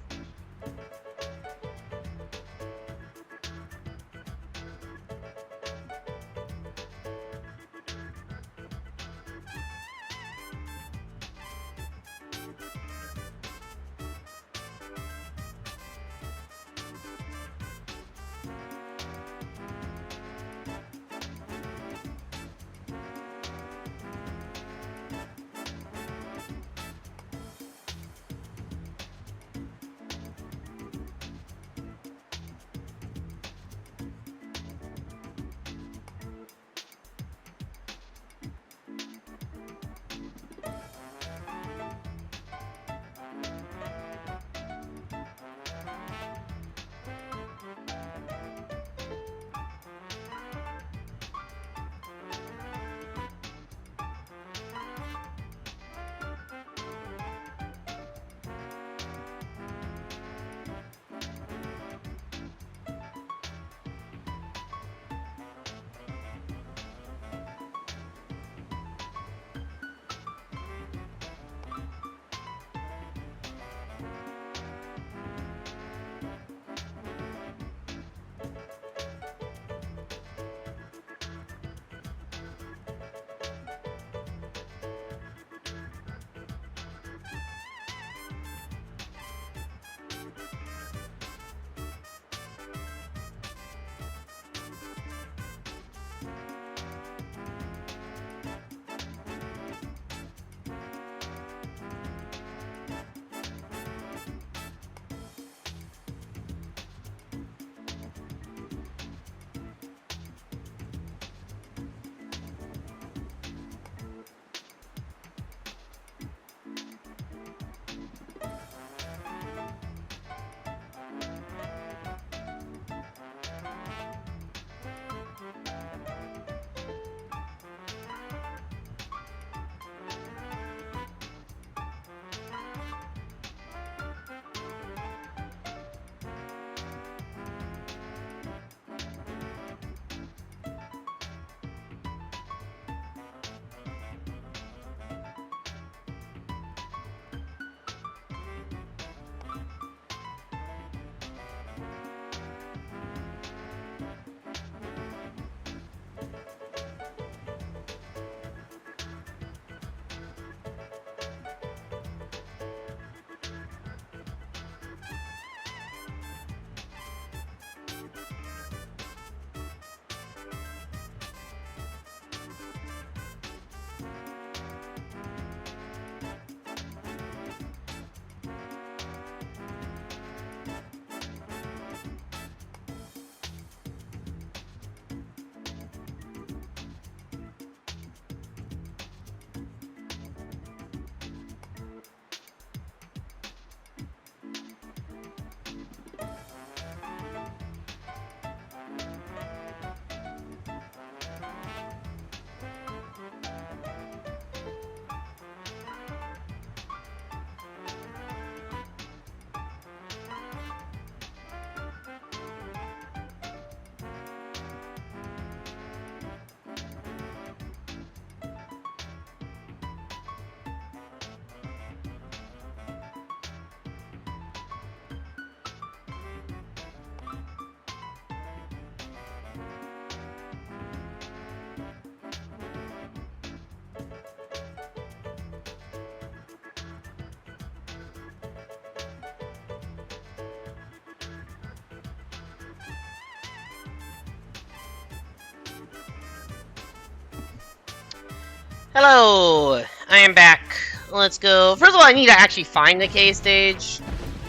Hello! I am back. Let's go. First of all, I need to actually find the K stage.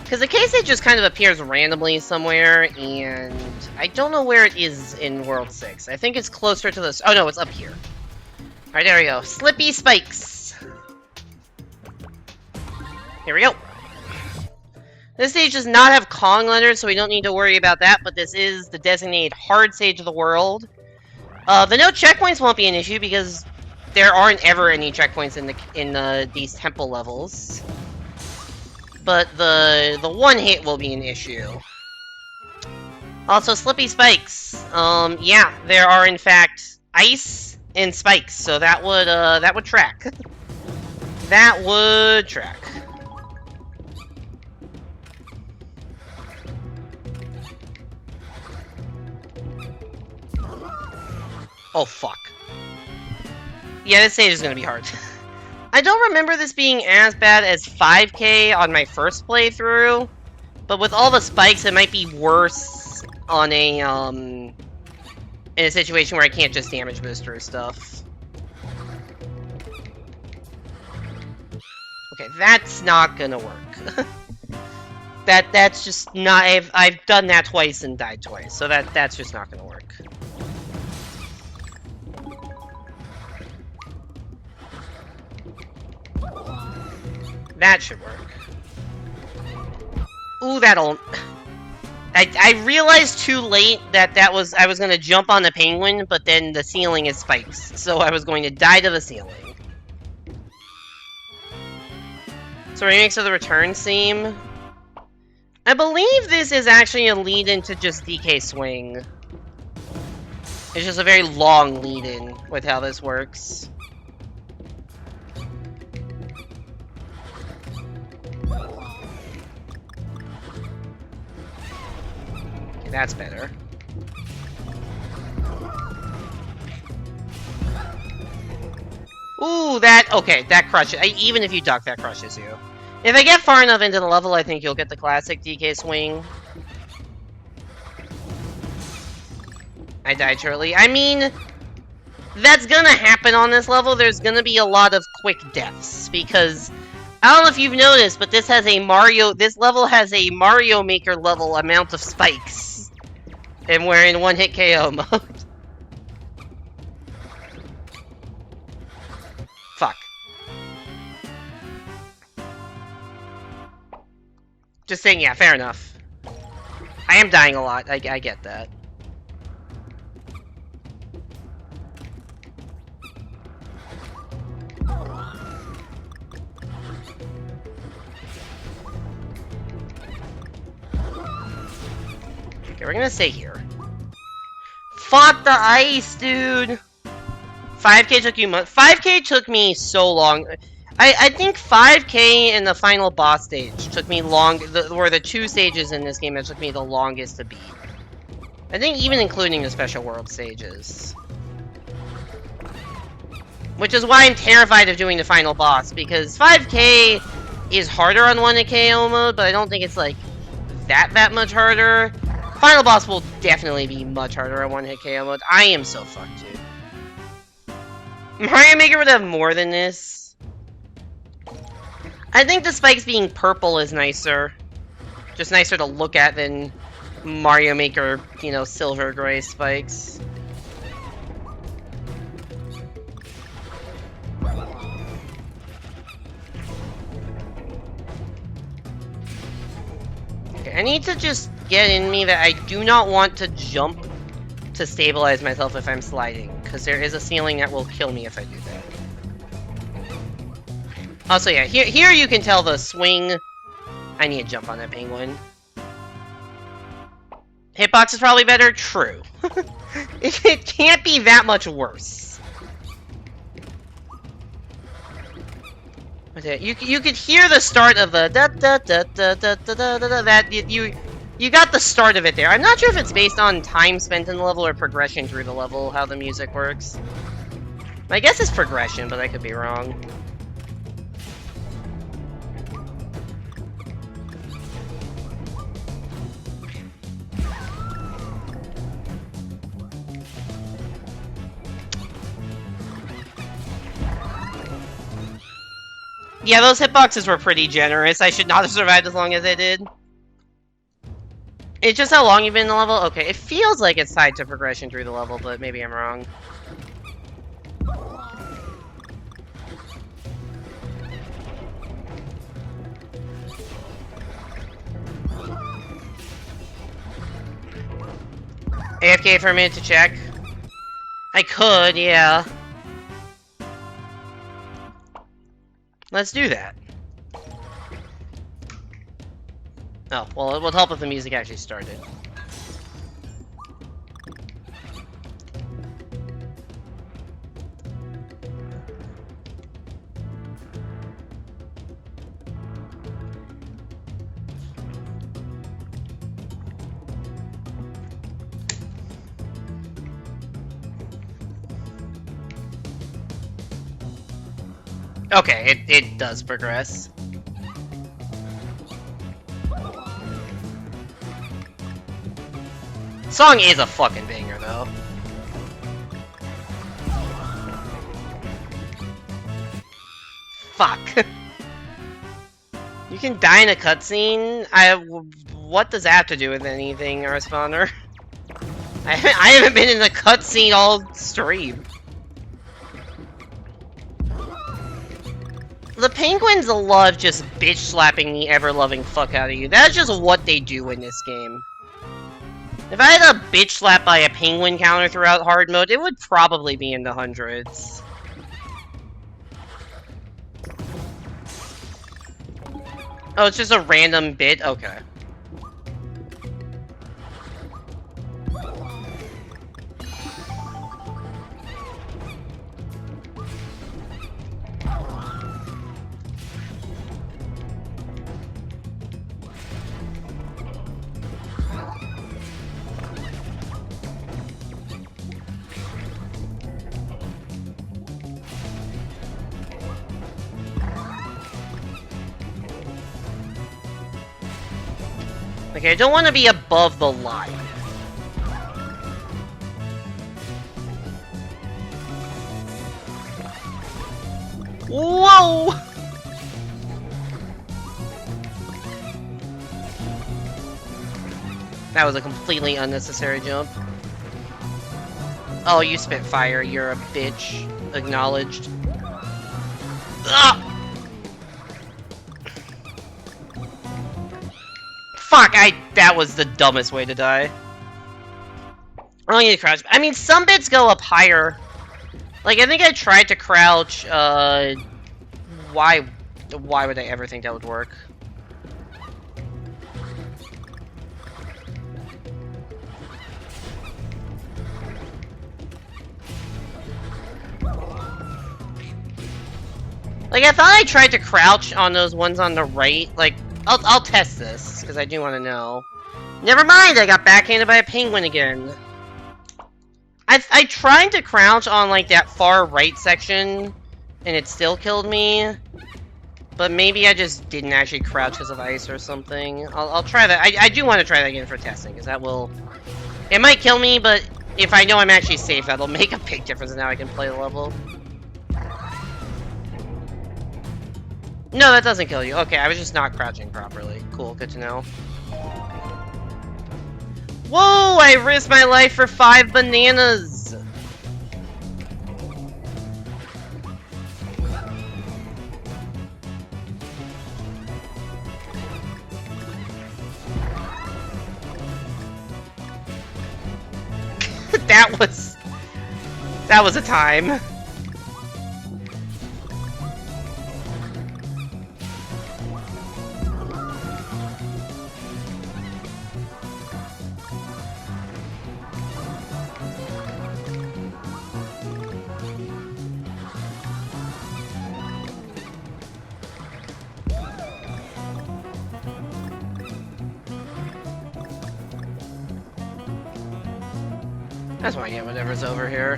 Because the K stage just kind of appears randomly somewhere, and I don't know where it is in World 6. I think it's closer to this. Oh no, it's up here. Alright, there we go. Slippy Spikes. Here we go. This stage does not have Kong letters, so we don't need to worry about that, but this is the designated hard stage of the world. The no checkpoints won't be an issue, because there aren't ever any checkpoints in these temple levels. But the one hit will be an issue. Also, Slippy Spikes. Yeah, there are in fact ice and spikes, so that would track. That would track. Oh fuck. Yeah, this stage is gonna be hard. I don't remember this being as bad as 5K on my first playthrough, but with all the spikes, it might be worse on a, in a situation where I can't just damage booster or stuff. Okay, that's not gonna work. That's just not, I've done that twice and died twice, so that's just not gonna work. That should work. Ooh, that'll... I realized too late that I was gonna jump on the penguin, but then the ceiling is spikes, so I was going to die to the ceiling. So remakes of the return theme. I believe this is actually a lead into just DK Swing. It's just a very long lead-in with how this works. Okay, that's better. Ooh, okay, that crushes. Even if you duck, that crushes you. If I get far enough into the level, I think you'll get the classic DK Swing. I died shortly. I mean, that's gonna happen on this level. There's gonna be a lot of quick deaths, because I don't know if you've noticed, but this level has a Mario Maker level amount of spikes. And we're in one-hit KO mode. Fuck. Just saying, yeah, fair enough. I am dying a lot, I get that. Okay, we're gonna stay here. Fuck the ice, dude! 5K took you 5K took me so long. I think 5K and the final boss stage took me were the two stages in this game that took me the longest to beat. I think even including the special world stages. Which is why I'm terrified of doing the final boss, because 5K is harder on 1-hit KO mode, but I don't think it's like that much harder. Final boss will definitely be much harder on 1-hit KO mode. I am so fucked, dude. Mario Maker would have more than this. I think the spikes being purple is nicer. Just nicer to look at than Mario Maker, you know, silver gray spikes. Okay, I need to just get in me that I do not want to jump to stabilize myself if I'm sliding, because there is a ceiling that will kill me if I do that. Also, yeah, here you can tell the swing. I need to jump on that penguin. Hitbox is probably better? True. It can't be that much worse. You could hear the start of the da da da da da da da da, that you got the start of it there. I'm not sure if it's based on time spent in the level or progression through the level, how the music works. My guess is progression, but I could be wrong. Yeah, those hitboxes were pretty generous. I should not have survived as long as I did. It's just how long you've been in the level? Okay, it feels like it's tied to progression through the level, but maybe I'm wrong. AFK for a minute to check. I could, yeah. Let's do that. Oh, well, it would help if the music actually started. Okay, it does progress. Song is a fucking banger, though. Fuck. You can die in a cutscene? What does that have to do with anything, our spawner? I haven't been in a cutscene all stream. The penguins love just bitch slapping the ever-loving fuck out of you. That's just what they do in this game. If I had a bitch slap by a penguin counter throughout hard mode, it would probably be in the hundreds. Oh, it's just a random bit? Okay. Okay, I don't want to be above the line. Whoa! That was a completely unnecessary jump. Oh, you spit fire. You're a bitch. Acknowledged. Ah! Fuck, that was the dumbest way to die. I don't need to crouch. I mean, some bits go up higher. Like, I think I tried to crouch, why would I ever think that would work? Like, I thought I tried to crouch on those ones on the right. Like, I'll test this, because I do want to know. Never mind, I got backhanded by a penguin again. I tried to crouch on, like, that far right section, and it still killed me. But maybe I just didn't actually crouch because of ice or something. I'll try that. I do want to try that again for testing, because that will... It might kill me, but if I know I'm actually safe, that'll make a big difference in how I can play the level. No, that doesn't kill you. Okay, I was just not crouching properly. Cool, good to know. Whoa! I risked my life for 5 bananas! That was a time. I just want to get whatever's over here.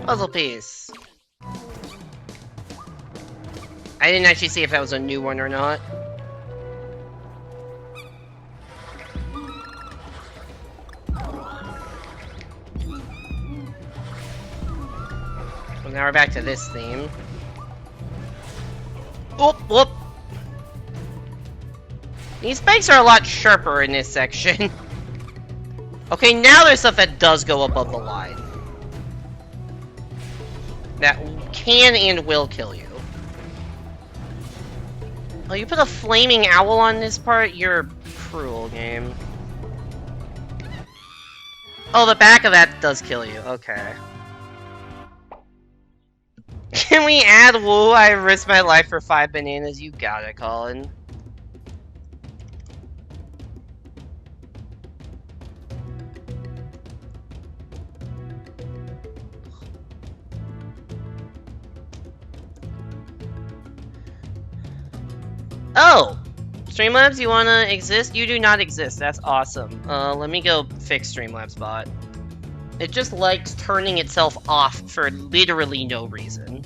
Puzzle piece. I didn't actually see if that was a new one or not. now we're back to this theme. Whoop, whoop. These spikes are a lot sharper in this section. Okay, now there's stuff that does go above the line. That can and will kill you. Oh, you put a flaming owl on this part? You're cruel, game. Oh, the back of that does kill you. Okay. Can we add woo? I risk my life for 5 bananas. You got it, Colin. Oh! Streamlabs, you wanna exist? You do not exist. That's awesome. Let me go fix Streamlabs bot. It just likes turning itself off for literally no reason.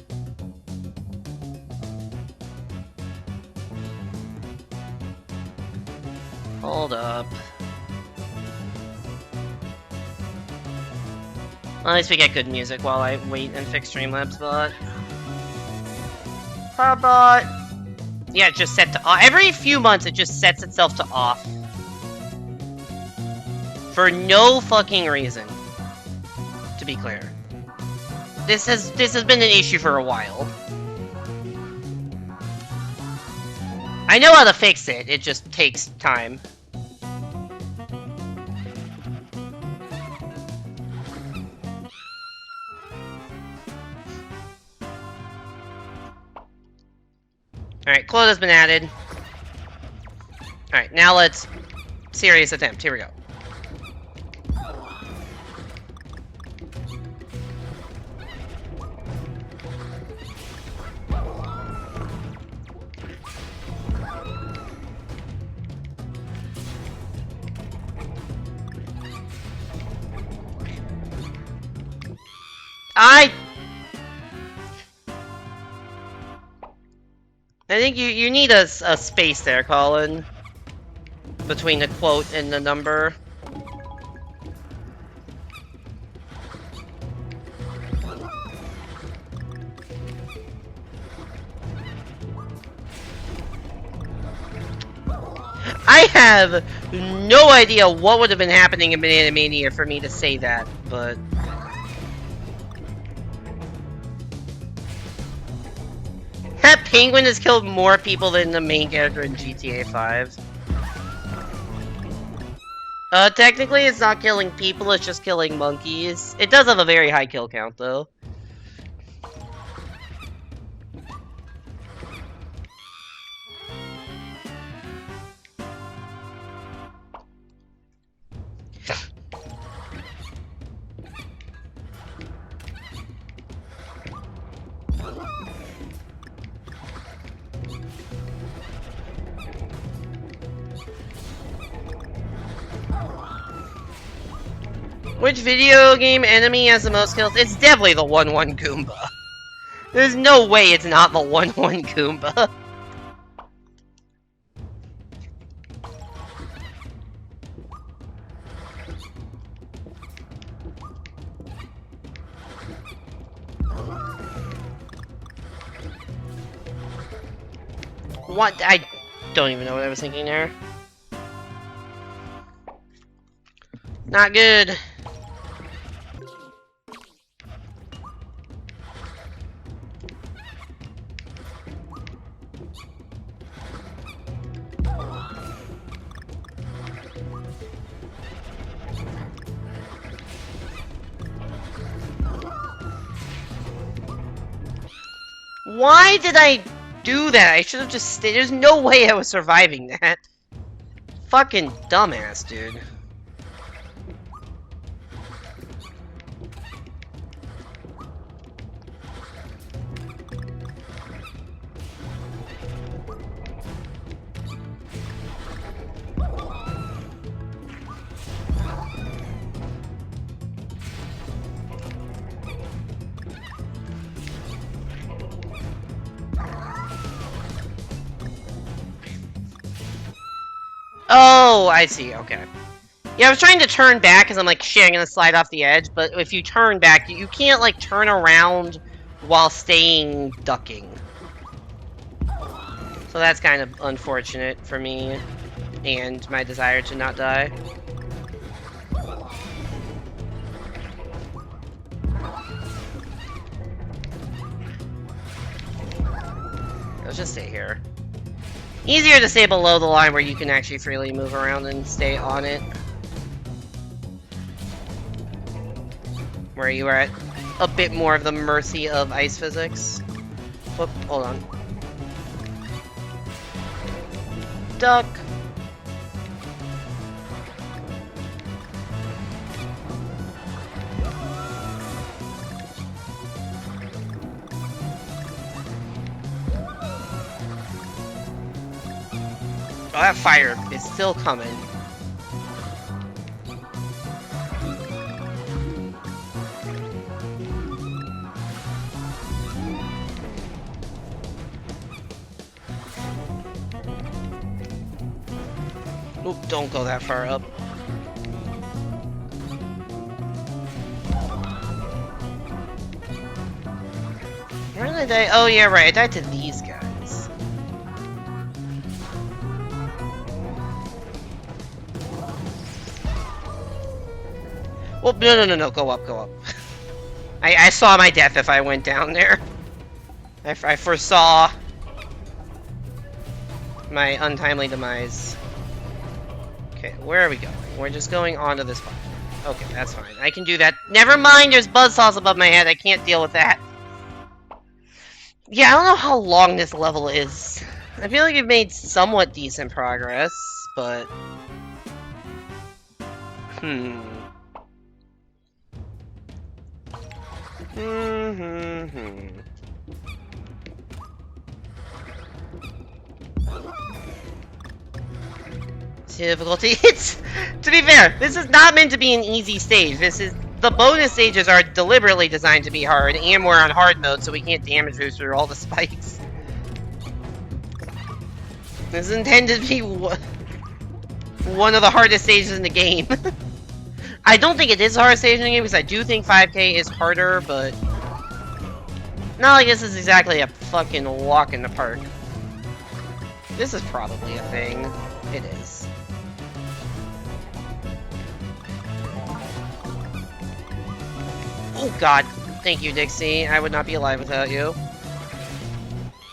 Hold up. At least we get good music while I wait and fix Streamlabs bot. Hi, bot! Yeah, it just set to off. Every few months, it just sets itself to off. For no fucking reason. To be clear. This has been an issue for a while. I know how to fix it, it just takes time. Alright, quota's been added. Alright, now let's... serious attempt. Here we go. I think you need a space there, Colin. Between the quote and the number. I have no idea what would have been happening in Banana Mania for me to say that, but... That penguin has killed more people than the main character in GTA 5. Technically it's not killing people, it's just killing monkeys. It does have a very high kill count, though. Which video game enemy has the most kills? It's definitely the 1-1 Goomba. There's no way it's not the 1-1 Goomba. What? I don't even know what I was thinking there. Not good. Why did I do that? I should have just stayed. There's no way I was surviving that. Fucking dumbass, dude. Oh, I see, okay. Yeah, I was trying to turn back because I'm like, shit, I'm gonna slide off the edge, but if you turn back, you can't, like, turn around while staying ducking. So that's kind of unfortunate for me and my desire to not die. Let's just stay here. Easier to stay below the line where you can actually freely move around and stay on it. Where you are at a bit more of the mercy of ice physics. Whoop, hold on. Duck. Oh, that fire is still coming. Oop, don't go that far up. Where did I die? Oh yeah, right, I died to these guys. Well, no, go up. I saw my death if I went down there. I foresaw my untimely demise. Okay, where are we going? We're just going onto this platform. Okay, that's fine. I can do that. Never mind, there's buzzsaws above my head. I can't deal with that. Yeah, I don't know how long this level is. I feel like we've made somewhat decent progress, but... Difficulty. It's, to be fair, this is not meant to be an easy stage. The bonus stages are deliberately designed to be hard, and we're on hard mode, so we can't damage boost through all the spikes. This is intended to be one of the hardest stages in the game. I don't think it is the hardest stage in the game, because I do think 5K is harder, but... not like this is exactly a fucking walk in the park. This is probably a thing. It is. Oh god, thank you, Dixie. I would not be alive without you.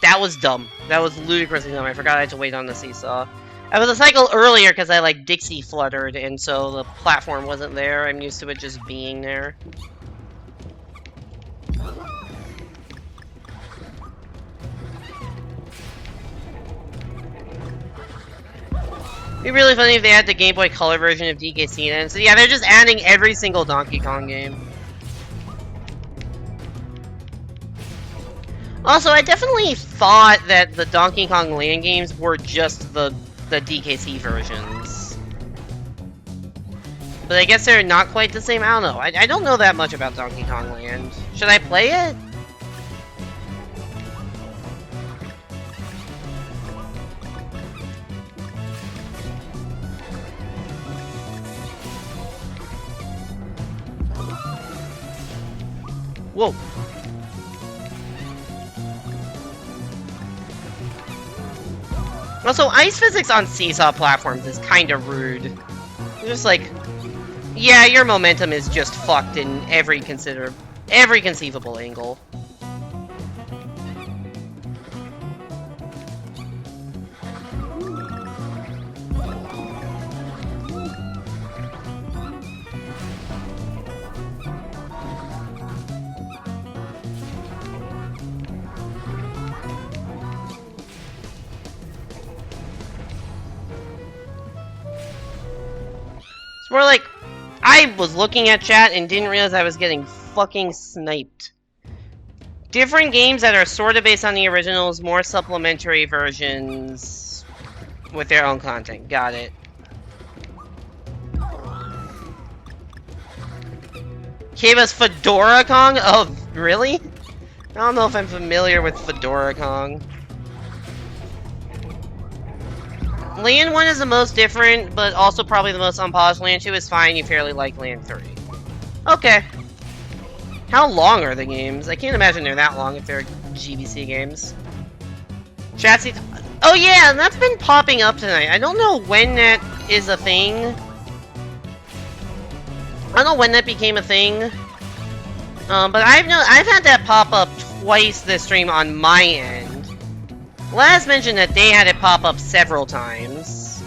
That was dumb. That was ludicrously dumb. I forgot I had to wait on the seesaw. I was a cycle earlier because I, like, Dixie fluttered, and so the platform wasn't there. I'm used to it just being there. It'd be really funny if they had the Game Boy Color version of DKC then. So yeah, they're just adding every single Donkey Kong game. Also, I definitely thought that the Donkey Kong Land games were just the DKC versions. But I guess they're not quite the same. I don't know. I don't know that much about Donkey Kong Land. Should I play it? Whoa. Also, ice physics on seesaw platforms is kind of rude. It's just like, yeah, your momentum is just fucked in every conceivable angle. More like, I was looking at chat and didn't realize I was getting fucking sniped. Different games that are sort of based on the originals, more supplementary versions with their own content. Got it. Gave us Fedora Kong? Oh, really? I don't know if I'm familiar with Fedora Kong. Land 1 is the most different, but also probably the most unpolished. Land 2 is fine, you fairly like Land 3. Okay. How long are the games? I can't imagine they're that long if they're GBC games. Chatsy. Oh yeah, that's been popping up tonight. I don't know when that is a thing. I don't know when that became a thing. But I've had that pop up twice this stream on my end. Laz mentioned that they had it pop up several times.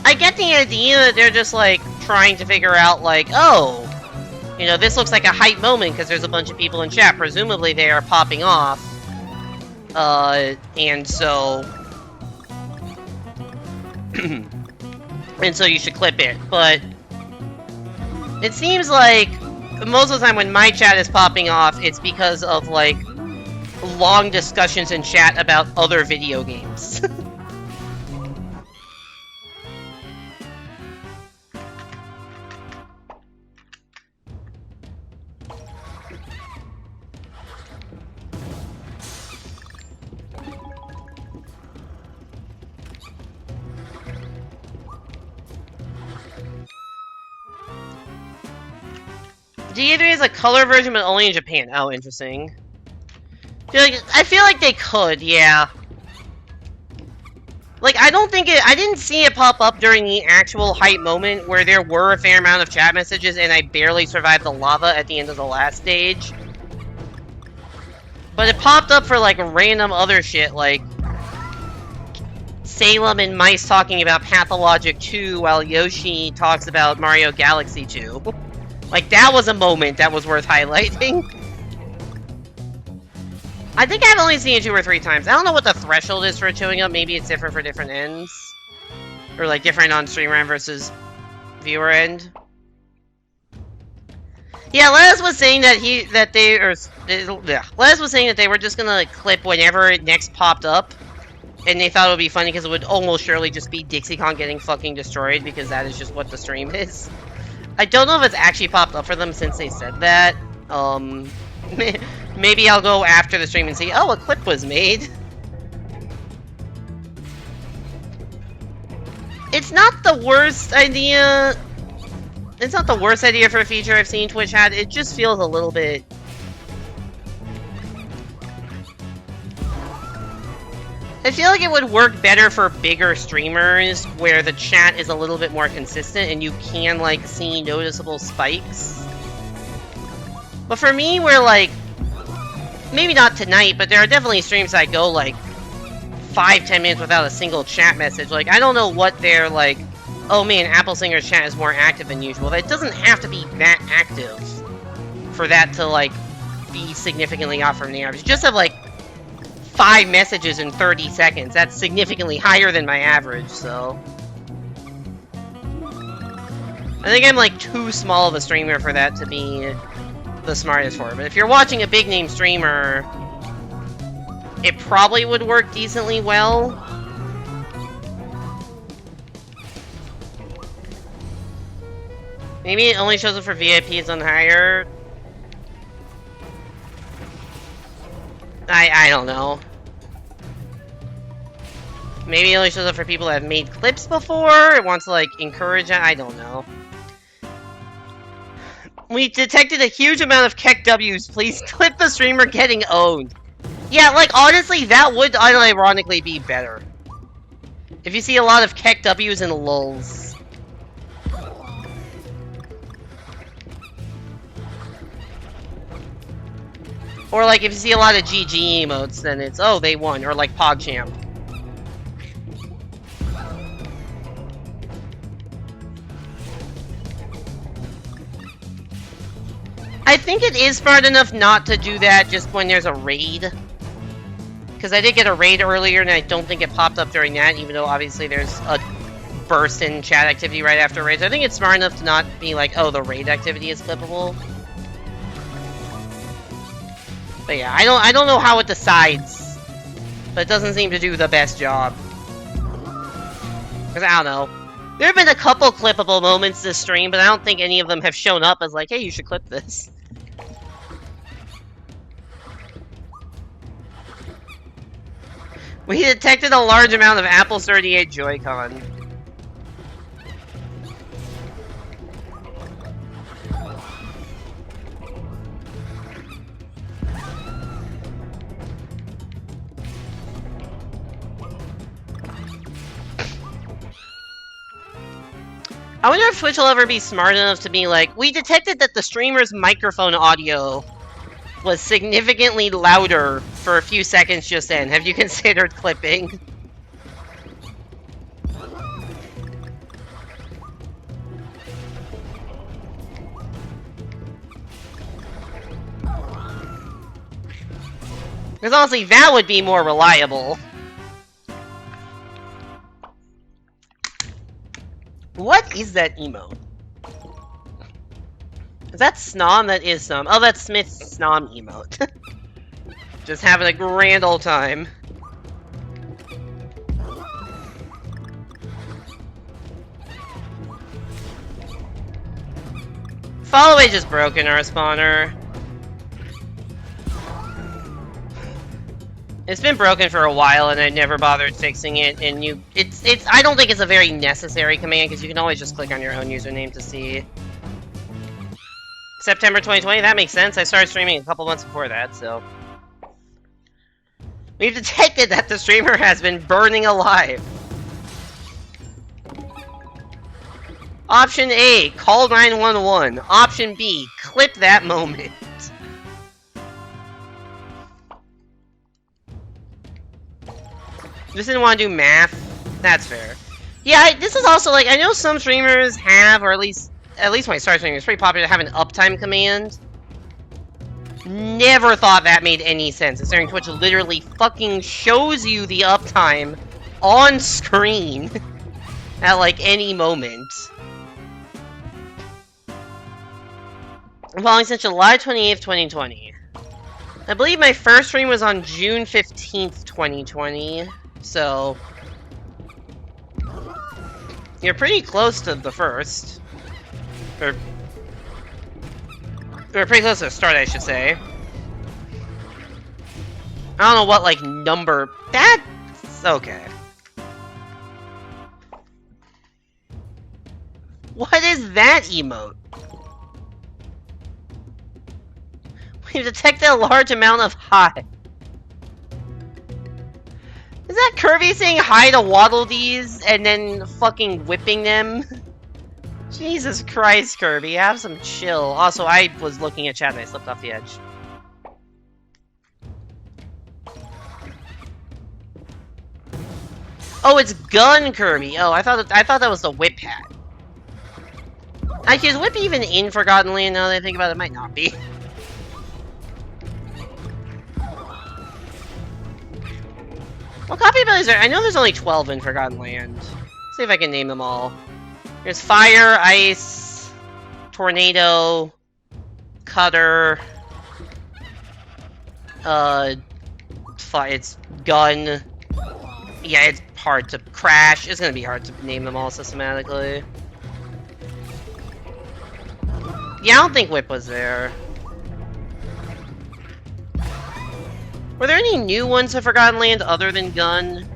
I get the idea that they're just like trying to figure out like, oh, you know, this looks like a hype moment because there's a bunch of people in chat. Presumably they are popping off. And so... and so you should clip it, but... It seems like most of the time when my chat is popping off, it's because of, like, long discussions in chat about other video games. DA3 is a color version, but only in Japan. Oh, interesting. I feel like they could, yeah. Like, I didn't see it pop up during the actual hype moment where there were a fair amount of chat messages and I barely survived the lava at the end of the last stage. But it popped up for, like, random other shit, like... Salem and Mice talking about Pathologic 2 while Yoshi talks about Mario Galaxy 2. Like, that was a moment that was worth highlighting. I think I've only seen it 2 or 3 times. I don't know what the threshold is for it showing up. Maybe it's different for different ends. Or, like, different on streamer end versus viewer end. Yeah, Les was saying that Les was saying that they were just gonna, like, clip whenever it next popped up. And they thought it would be funny because it would almost surely just be DixieCon getting fucking destroyed because that is just what the stream is. I don't know if it's actually popped up for them since they said that. Maybe I'll go after the stream and see, oh, a clip was made. It's not the worst idea. It's not the worst idea for a feature I've seen Twitch had. It just feels a little bit... I feel like it would work better for bigger streamers where the chat is a little bit more consistent and you can, like, see noticeable spikes. But for me, where, like, maybe not tonight, but there are definitely streams I go, like, 5-10 minutes without a single chat message. Like, I don't know what they're, like, oh man, Apple Singer's chat is more active than usual. It doesn't have to be that active for that to, like, be significantly off from the average. Just have, like, 5 messages in 30 seconds. That's significantly higher than my average, so... I think I'm, like, too small of a streamer for that to be the smartest for. But if you're watching a big-name streamer, it probably would work decently well. Maybe it only shows up for VIPs on higher. I don't know. Maybe it only shows up for people that have made clips before. It wants to, like, encourage it. I don't know. We detected a huge amount of Keck W's. Please clip the streamer getting owned. Yeah, like, honestly, that would unironically be better. If you see a lot of Keck W's and lulls. Or, like, if you see a lot of GG emotes, then it's, oh, they won. Or, like, PogChamp. I think it is smart enough not to do that just when there's a raid. Because I did get a raid earlier, and I don't think it popped up during that, even though, obviously, there's a burst in chat activity right after raids. I think it's smart enough to not be like, oh, the raid activity is clippable. But yeah, I don't know how it decides. But it doesn't seem to do the best job. Because I don't know. There have been a couple clippable moments this stream, but I don't think any of them have shown up as like, hey, you should clip this. We detected a large amount of Apple 38 Joy-Con. I wonder if Twitch will ever be smart enough to be like, we detected that the streamer's microphone audio was significantly louder for a few seconds just then. Have you considered clipping? Because honestly, that would be more reliable. What is that emote? Is that Snom? That is Snom. Oh, that's Smith's Snom emote. Just having a grand old time. Follow Age is broken, our spawner. It's been broken for a while, and I never bothered fixing it. And I don't think it's a very necessary command because you can always just click on your own username to see. September 2020, that makes sense. I started streaming a couple months before that, so we've detected that the streamer has been burning alive. Option A, call 911. Option B, clip that moment. Just didn't want to do math. That's fair. Yeah, this is also like, I know some streamers have, or at least when I started streaming, it's pretty popular to have an uptime command. Never thought that made any sense, considering Twitch literally fucking shows you the uptime on screen at like any moment. I'm following since July 28th, 2020. I believe my first stream was on June 15th, 2020. So you're pretty close to the first. Or pretty close to the start, I should say. I don't know what, like, number... That's okay. What is that emote? We've detected a large amount of hi. Is that Kirby saying hi to Waddle Dees and then fucking whipping them? Jesus Christ, Kirby, have some chill. Also, I was looking at chat and I slipped off the edge. Oh, it's Gun Kirby. Oh, I thought that was the Whip hat. Actually, is Whip even in Forgotten Land now that I think about it? It might not be. What copy abilities are... I know there's only 12 in Forgotten Land. Let's see if I can name them all. There's Fire, Ice, Tornado, Cutter, it's Gun. Yeah, it's hard to... Crash. It's gonna be hard to name them all systematically. Yeah, I don't think Whip was there. Were there any new ones to Forgotten Land other than Gun?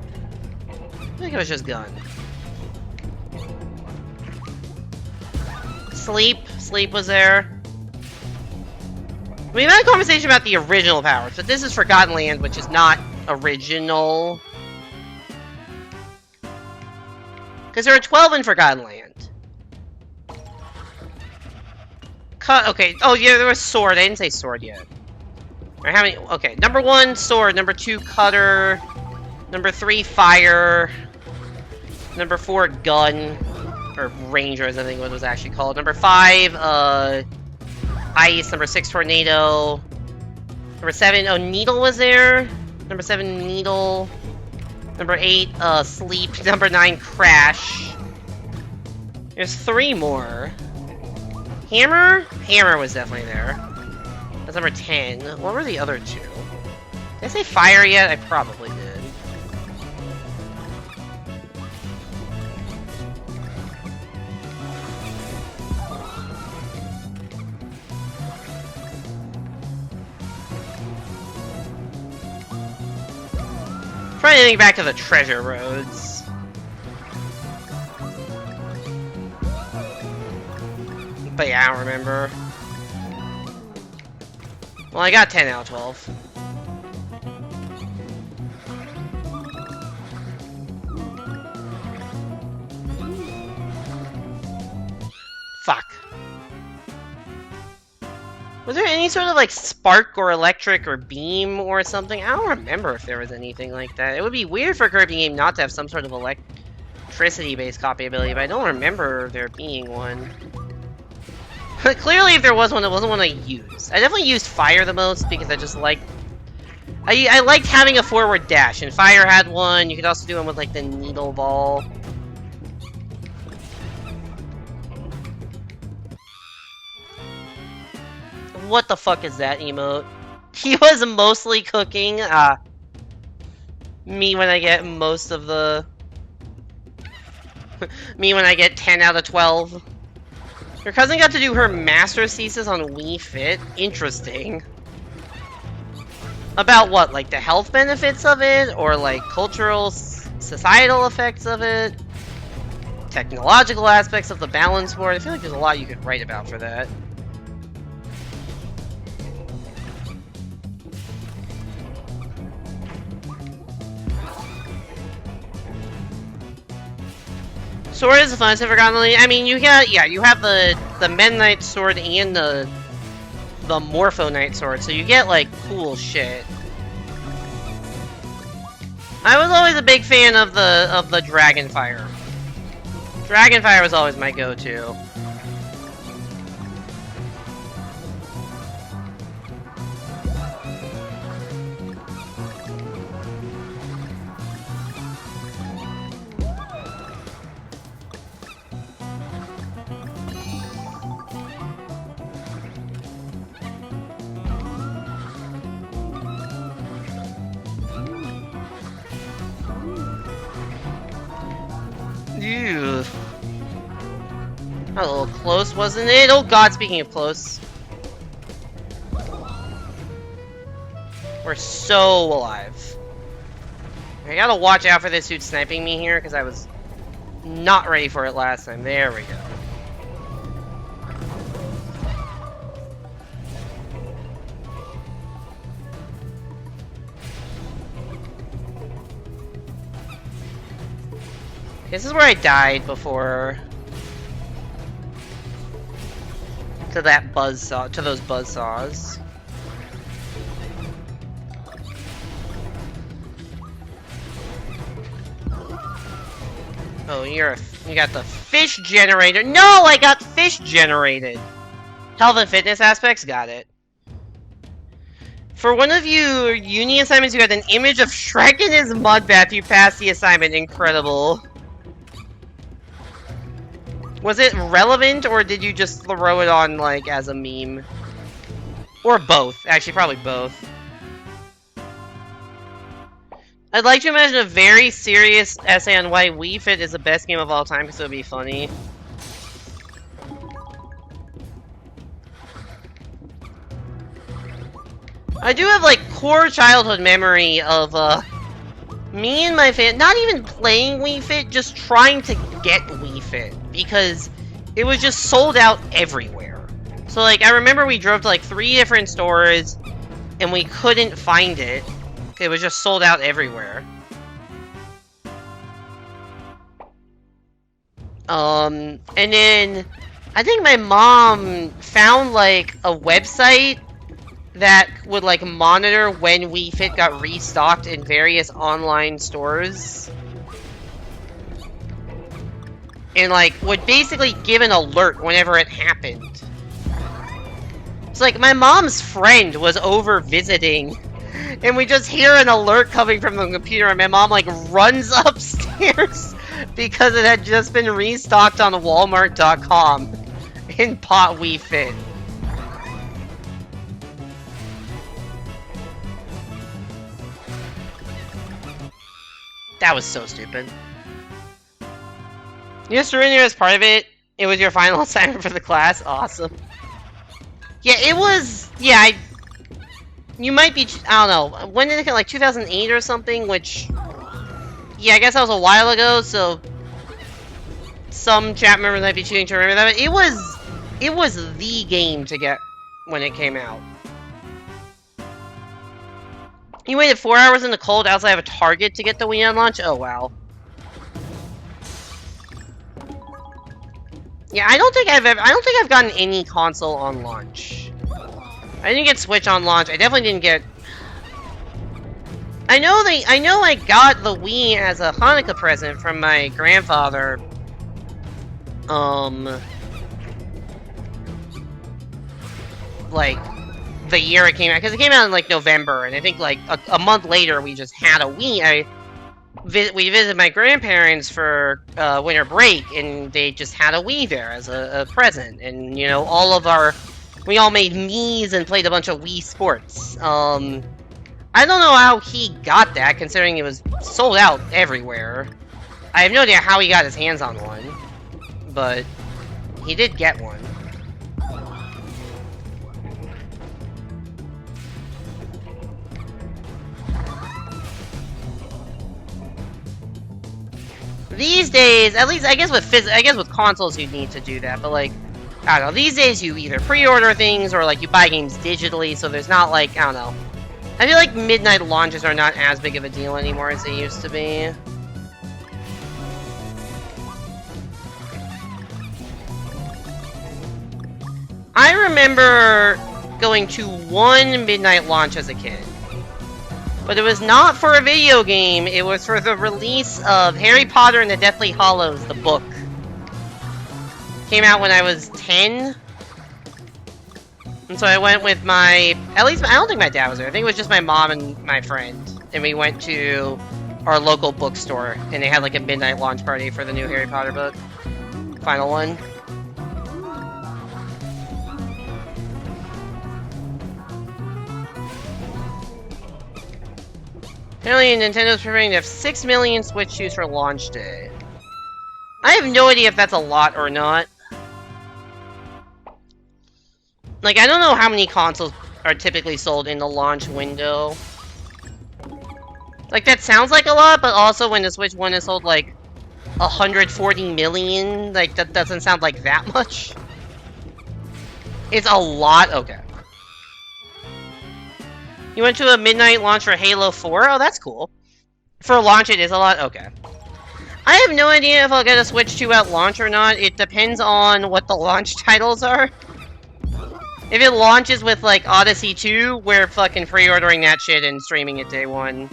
I think it was just Gun. Sleep was there. We had a conversation about the original powers, but this is Forgotten Land, which is not original. Because there are 12 in Forgotten Land. Okay, oh yeah, there was Sword. I didn't say Sword yet. Alright, how many? Okay, number 1, Sword. Number 2, Cutter. Number 3, Fire. Number 4, Gun. Or Rangers, I think what it was actually called. Number 5, Ice. Number 6, Tornado. Number 7, oh, Needle was there. Number 7, Needle. Number 8, Sleep. Number 9, Crash. There's 3 more. Hammer? Hammer was definitely there. That's number 10. What were the other 2? Did I say Fire yet? I probably did. Trying to think back to the treasure roads. But yeah, I don't remember. Well, I got 10 out of 12. Fuck. Was there any sort of, like, spark or electric or beam or something? I don't remember if there was anything like that. It would be weird for a Kirby game not to have some sort of electricity-based copy ability, but I don't remember there being one. Clearly, if there was one, it wasn't one I used. I definitely used fire the most because I just liked... I liked having a forward dash, and fire had one. You could also do one with, like, the needle ball. What the fuck is that emote? He was mostly cooking. Me when I get most of the... me when I get 10 out of 12. Your cousin got to do her master's thesis on Wii Fit? Interesting. About what? Like the health benefits of it? Or like cultural, societal effects of it? Technological aspects of the balance board? I feel like there's a lot you could write about for that. Sword is the funnest I've ever gotten. I mean, you got, yeah, you have the Meta Knight sword and the Morpho Knight sword, so you get like cool shit. I was always a big fan of the Dragonfire. Dragonfire was always my go-to. Ew. A little close, wasn't it? Oh god, speaking of close. We're so alive. I gotta watch out for this dude sniping me here, because I was not ready for it last time. There we go. This is where I died before. To that buzzsaw, to those buzzsaws. Oh, you got the fish generator. No, I got fish generated. Health and fitness aspects, got it. For one of you uni assignments, you got an image of Shrek in his mud bath. You passed the assignment. Incredible. Was it relevant, or did you just throw it on, like, as a meme? Or both. Actually, probably both. I'd like to imagine a very serious essay on why Wii Fit is the best game of all time, because it would be funny. I do have, like, core childhood memory of, me and my fan, not even playing Wii Fit, just trying to get Wii Fit, because it was just sold out everywhere. So, like, I remember we drove to, like, 3 different stores, and we couldn't find it. It was just sold out everywhere. And then, I think my mom found, like, a website that would, like, monitor when Wii Fit got restocked in various online stores. And, like, would basically give an alert whenever it happened. It's like, my mom's friend was over visiting, and we just hear an alert coming from the computer, and my mom, like, runs upstairs because it had just been restocked on Walmart.com in Pot Wii Fit. That was so stupid. You surrender as part of it. It was your final assignment for the class. Awesome. Yeah, it was. Yeah, you might be. I don't know. When did it come? Like 2008 or something? Which. Yeah, I guess that was a while ago. So some chat members might be choosing to remember that. But it was the game to get when it came out. You waited 4 hours in the cold outside of a Target to get the Wii on launch? Oh, wow. Yeah, I don't think I've gotten any console on launch. I didn't get Switch on launch. I definitely didn't get... I know I got the Wii as a Hanukkah present from my grandfather. Like, the year it came out. Because it came out in, like, November. And I think, like, a month later, we just had a Wii. We visited my grandparents for winter break, and they just had a Wii there as a present. And, you know, we all made Miis and played a bunch of Wii sports. I don't know how he got that, considering it was sold out everywhere. I have no idea how he got his hands on one, but he did get one. These days, at least I guess with consoles you need to do that, but like, I don't know, these days you either pre-order things or like you buy games digitally, so there's not like, I don't know. I feel like midnight launches are not as big of a deal anymore as they used to be. I remember going to one midnight launch as a kid. But it was not for a video game, it was for the release of Harry Potter and the Deathly Hallows, the book. Came out when I was 10. And so I went with I don't think my dad was there. I think it was just my mom and my friend. And we went to our local bookstore, and they had like a midnight launch party for the new Harry Potter book. Final one. Apparently Nintendo's preparing to have 6 million Switch shoes for launch day. I have no idea if that's a lot or not. Like, I don't know how many consoles are typically sold in the launch window. Like, that sounds like a lot, but also when the Switch 1 is sold, like, 140 million, like, that doesn't sound like that much. It's a lot? Okay. You went to a midnight launch for Halo 4? Oh, that's cool. For launch, it is a lot? Okay. I have no idea if I'll get a Switch 2 at launch or not. It depends on what the launch titles are. If it launches with, like, Odyssey 2, we're fucking pre-ordering that shit and streaming it day one.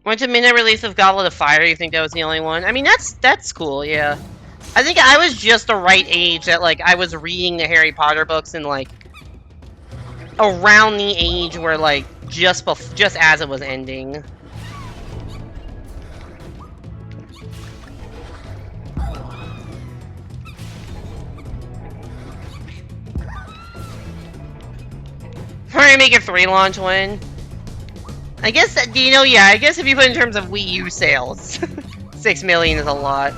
Went to midnight release of Goblet of Fire, you think that was the only one? I mean, that's cool, yeah. I think I was just the right age that, like, I was reading the Harry Potter books and, like, around the age where, like, just as it was ending. We're gonna make a 3 launch one. I guess that, you know, yeah, I guess if you put in terms of Wii U sales, 6 million is a lot.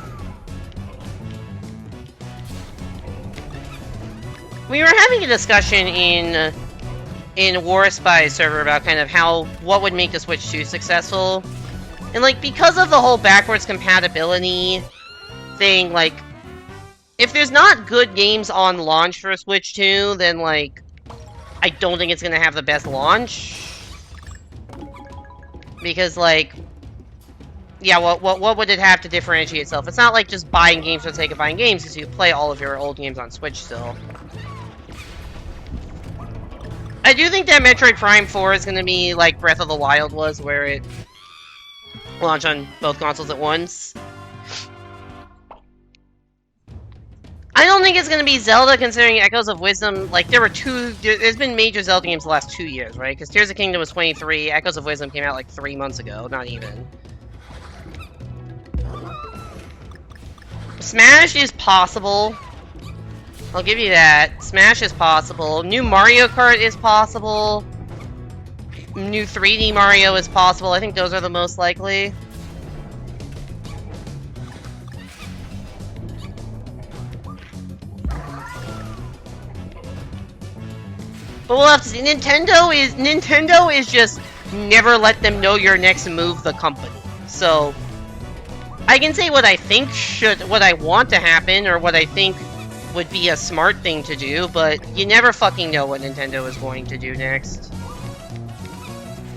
We were having a discussion in War Spy server about kind of what would make the Switch 2 successful. And, like, because of the whole backwards compatibility thing, like, if there's not good games on launch for Switch 2, then, like, I don't think it's gonna have the best launch. Because, like, yeah, what would it have to differentiate itself? It's not like just buying games for the sake of buying games, because you play all of your old games on Switch still. I do think that Metroid Prime 4 is gonna be like Breath of the Wild was, where it launched on both consoles at once. I don't think it's gonna be Zelda, considering Echoes of Wisdom, like, there's been major Zelda games the last 2 years, right? Because Tears of the Kingdom was 23, Echoes of Wisdom came out like 3 months ago, not even. Smash is possible. I'll give you that. Smash is possible. New Mario Kart is possible. New 3D Mario is possible. I think those are the most likely. But we'll have to see. Nintendo is just never let them know your next move, the company. So I can say what I think what I want to happen, or what I think would be a smart thing to do, but you never fucking know what Nintendo is going to do next.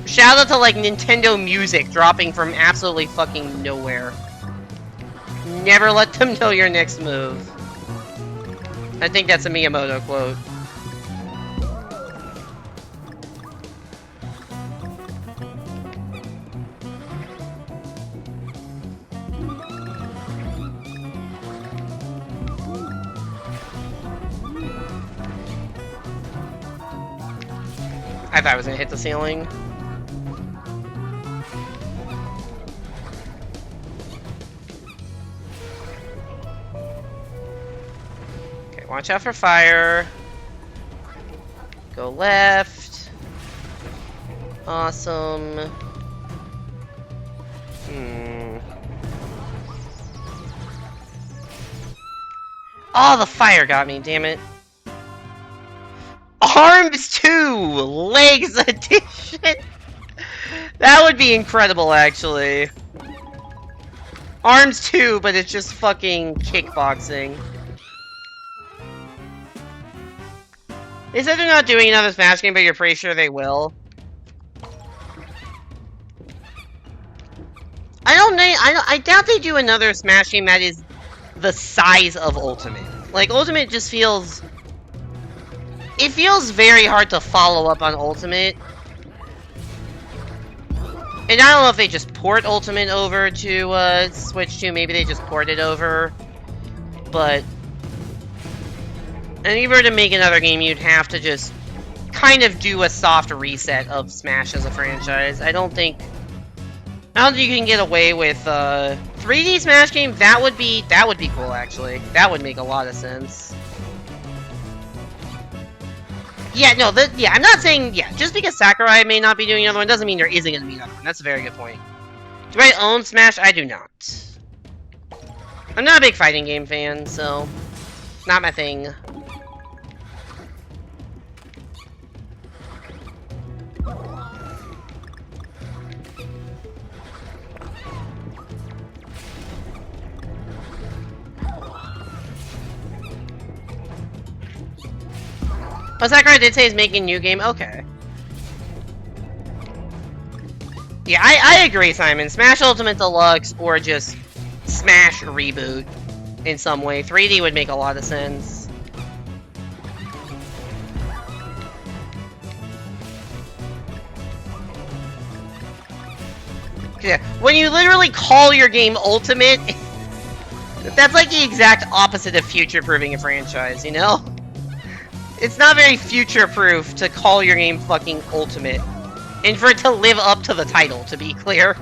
Shout out to, like, Nintendo Music dropping from absolutely fucking nowhere. Never let them know your next move. I think that's a Miyamoto quote. I thought I was gonna hit the ceiling. Okay, watch out for fire. Go left. Awesome. Oh, the fire got me, damn it. Arms 2! Legs edition! That would be incredible, actually. Arms 2, but it's just fucking kickboxing. They said they're not doing another Smash game, but you're pretty sure they will. I doubt they do another Smash game that is the size of Ultimate. Like, Ultimate just feels... It feels very hard to follow up on Ultimate. And I don't know if they just port Ultimate over to Switch 2. Maybe they just port it over. But... And if you were to make another game, you'd have to just kind of do a soft reset of Smash as a franchise. I don't think you can get away with 3D Smash game. That would be cool, actually. That would make a lot of sense. Yeah, no, I'm not saying, just because Sakurai may not be doing another one doesn't mean there isn't going to be another one. That's a very good point. Do I own Smash? I do not. I'm not a big fighting game fan, so not my thing. Oh, Sakurai did say he's making a new game? Okay. Yeah, I agree, Simon. Smash Ultimate Deluxe or just Smash Reboot in some way. 3D would make a lot of sense. Yeah, when you literally call your game Ultimate, that's like the exact opposite of future-proofing a franchise, you know? It's not very future-proof to call your game fucking Ultimate. And for it to live up to the title, to be clear.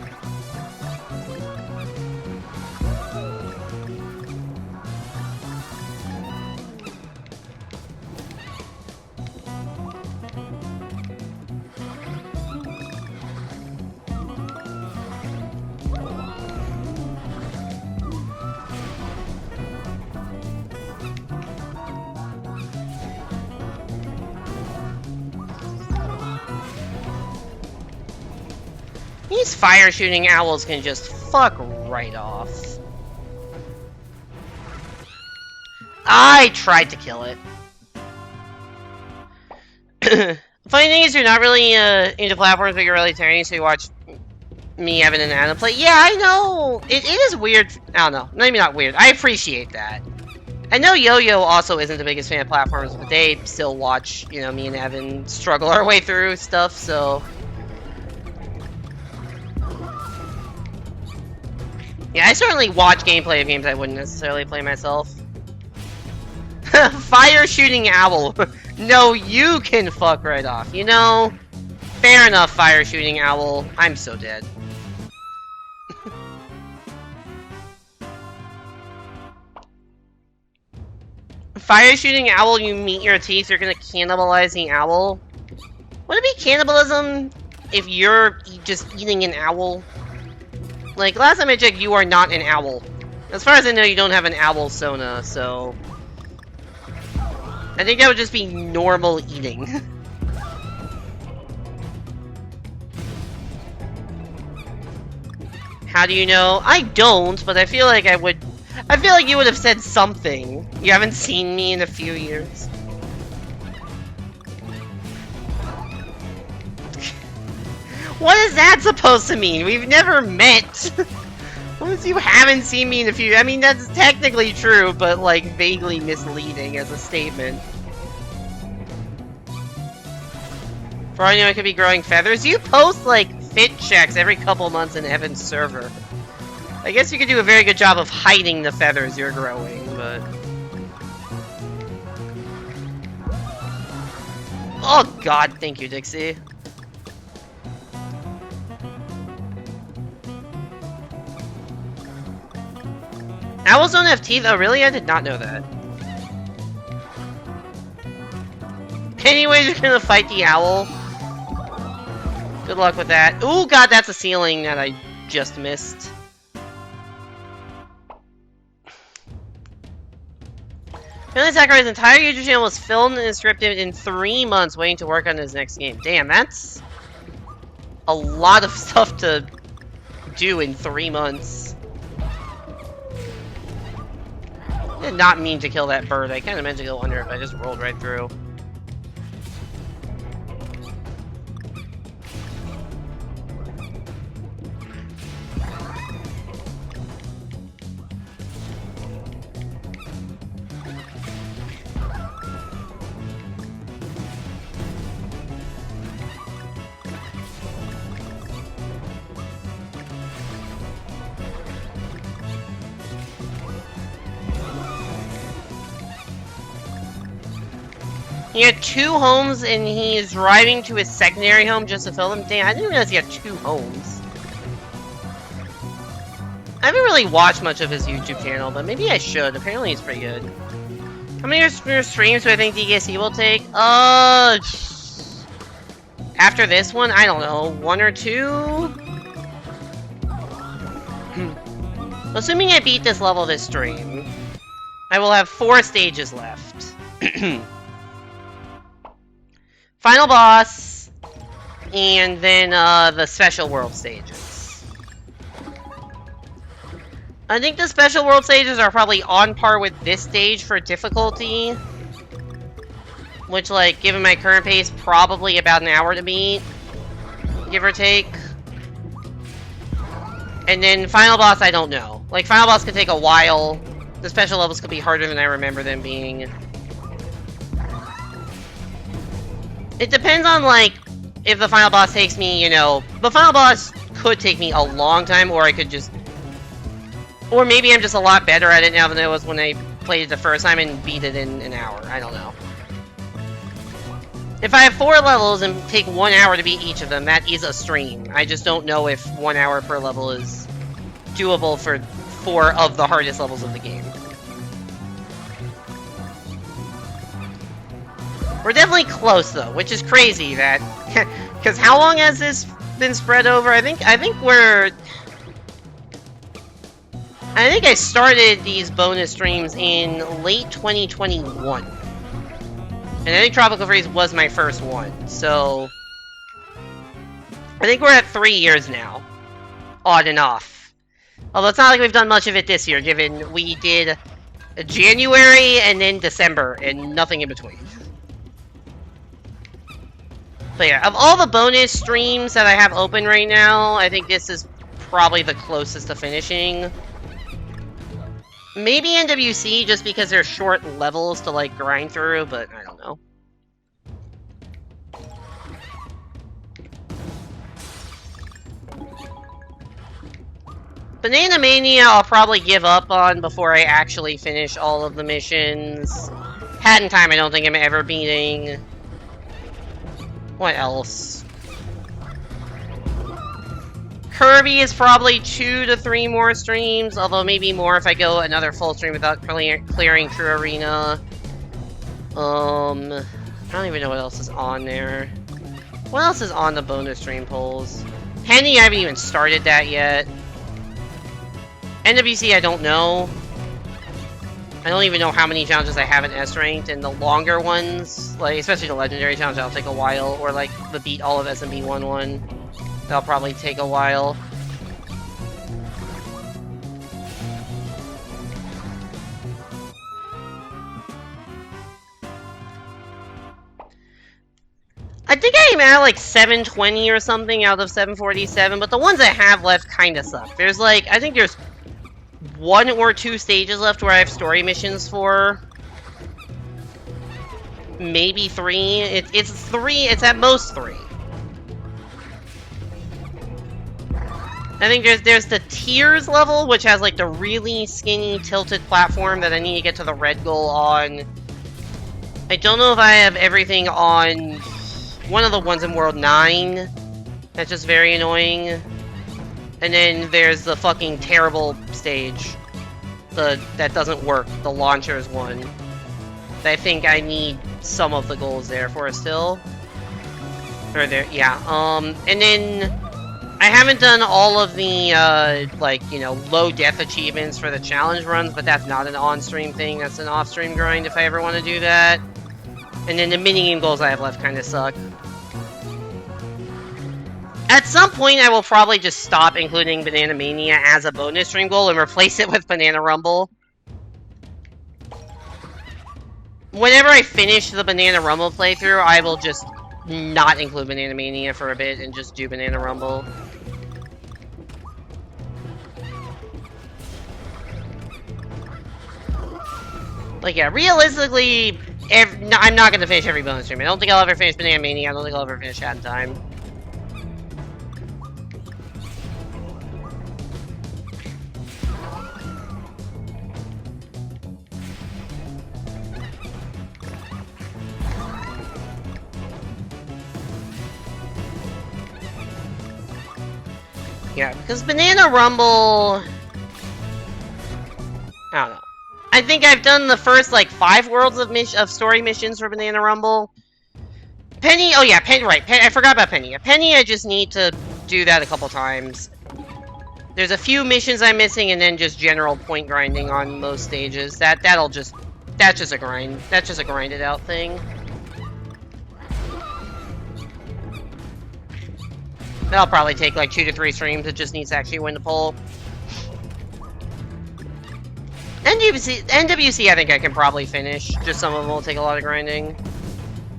These fire shooting owls can just fuck right off. I tried to kill it. Funny thing is, you're not really into platforms, but you're really tearing, so you watch me, Evan, and Adam play. Yeah, I know! It is weird. I don't know. Maybe not weird. I appreciate that. I know Yo-Yo also isn't the biggest fan of platforms, but they still watch, you know, me and Evan struggle our way through stuff, so... Yeah, I certainly watch gameplay of games I wouldn't necessarily play myself. Fire shooting owl. No, you can fuck right off. You know, fair enough, fire shooting owl. I'm so dead. Fire shooting owl, you meet your teeth, you're gonna cannibalize the owl. Would it be cannibalism if you're just eating an owl? Like, last time I checked, you are not an owl. As far as I know, you don't have an owl sona, so... I think that would just be normal eating. How do you know? I don't, but I feel like I would... I feel like you would have said something. You haven't seen me in a few years. What is that supposed to mean? We've never met! Unless you haven't seen me in a few... I mean, that's technically true, but, like, vaguely misleading as a statement. For all I know, I could be growing feathers. You post, like, fit checks every couple months in Evan's server. I guess you could do a very good job of hiding the feathers you're growing, but... Oh god, thank you, Dixie. Owls don't have teeth? Oh, really? I did not know that. Anyways, you're gonna fight the owl. Good luck with that. Ooh, god, that's a ceiling that I just missed. Family Sakurai's entire YouTube channel was filmed and scripted in 3 months, waiting to work on his next game. Damn, that's a lot of stuff to do in 3 months. I did not mean to kill that bird. I kind of meant to go under it, but I just rolled right through. He had 2 homes, and he is driving to his secondary home just to fill them. Damn, I didn't realize he had 2 homes. I haven't really watched much of his YouTube channel, but maybe I should. Apparently he's pretty good. How many streams do I think DKC will take? After this one, I don't know. 1 or 2? Assuming I beat this level this stream, I will have 4 stages left. Final boss, and then the special world stages. I think the special world stages are probably on par with this stage for difficulty. Which, like, given my current pace, probably about an hour to beat. Give or take. And then final boss, I don't know. Like, final boss could take a while. The special levels could be harder than I remember them being. It depends on, like, if the final boss takes me, you know... The final boss could take me a long time, or I could just... Or maybe I'm just a lot better at it now than I was when I played it the first time and beat it in an hour. I don't know. If I have 4 levels and take 1 hour to beat each of them, that is a stream. I just don't know if 1 hour per level is doable for 4 of the hardest levels of the game. We're definitely close, though, which is crazy that... Because how long has this been spread over? I think we're... I think I started these bonus streams in late 2021. And I think Tropical Freeze was my first one, so... I think we're at 3 years now. On and off. Although it's not like we've done much of it this year, given we did January and then December, and nothing in between. But yeah, of all the bonus streams that I have open right now, I think this is probably the closest to finishing. Maybe NWC, just because they're short levels to, like, grind through, but I don't know. Banana Mania I'll probably give up on before I actually finish all of the missions. Hat in Time I don't think I'm ever beating. What else? Kirby is probably 2 to 3 more streams, although maybe more if I go another full stream without clearing True Arena. I don't even know what else is on there. What else is on the bonus stream polls? Penny, I haven't even started that yet. NWC, I don't know. I don't even know how many challenges I haven't S-ranked, and the longer ones, like, especially the Legendary challenge, that'll take a while, or, like, the beat all of SMB1 one. That'll probably take a while. I think I'm at, like, 720 or something out of 747, but the ones I have left kinda suck. There's, like, I think there's 1 or 2 stages left where I have story missions for. Maybe 3. It's 3. It's at most 3. I think there's the Tears level, which has like the really skinny tilted platform that I need to get to the red goal on. I don't know if I have everything on one of the ones in World 9. That's just very annoying. And then there's the fucking terrible stage. That doesn't work. The launchers one. I think I need some of the goals there for still. Or there, yeah. And then I haven't done all of the, like, you know, low death achievements for the challenge runs, but that's not an on-stream thing. That's an off-stream grind if I ever want to do that. And then the minigame goals I have left kind of suck. At some point, I will probably just stop including Banana Mania as a bonus stream goal and replace it with Banana Rumble. Whenever I finish the Banana Rumble playthrough, I will just not include Banana Mania for a bit and just do Banana Rumble. Like, yeah, realistically, I'm not going to finish every bonus stream. I don't think I'll ever finish Banana Mania. I don't think I'll ever finish Hat in Time. Yeah, because Banana Rumble... I don't know. I think I've done the first, like, 5 worlds of story missions for Banana Rumble. Penny... Oh, yeah, Penny, right. I forgot about Penny. Penny, I just need to do that a couple times. There's a few missions I'm missing, and then just general point grinding on most stages. That's just a grind. That's just a grinded out thing. That'll probably take like 2 to 3 streams. It just needs to actually win the poll. NWC I think I can probably finish. Just some of them will take a lot of grinding.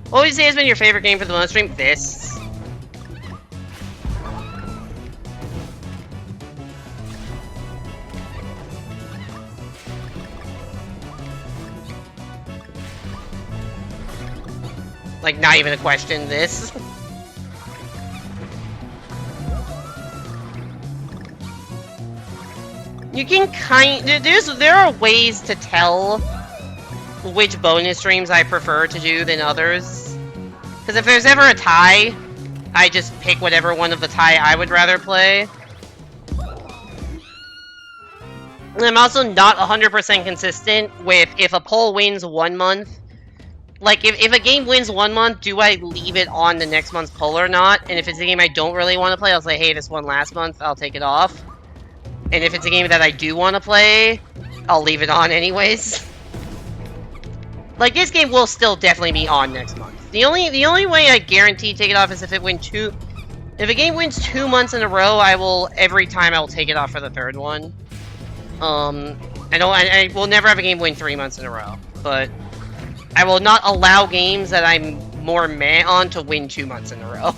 What would you say has been your favorite game for the bonus stream? This. Like, not even a question, this. You can there are ways to tell which bonus streams I prefer to do than others. Because if there's ever a tie, I just pick whatever one of the tie I would rather play. And I'm also not 100% consistent with if a poll wins 1 month. Like, if a game wins 1 month, do I leave it on the next month's poll or not? And if it's a game I don't really want to play, I'll say, hey, this won last month, I'll take it off. And if it's a game that I do want to play, I'll leave it on anyways. Like, this game will still definitely be on next month. The only way I guarantee take it off is if it wins if a game wins 2 months in a row, every time I will take it off for the 3rd one. I will never have a game win 3 months in a row, but I will not allow games that I'm more meh on to win 2 months in a row.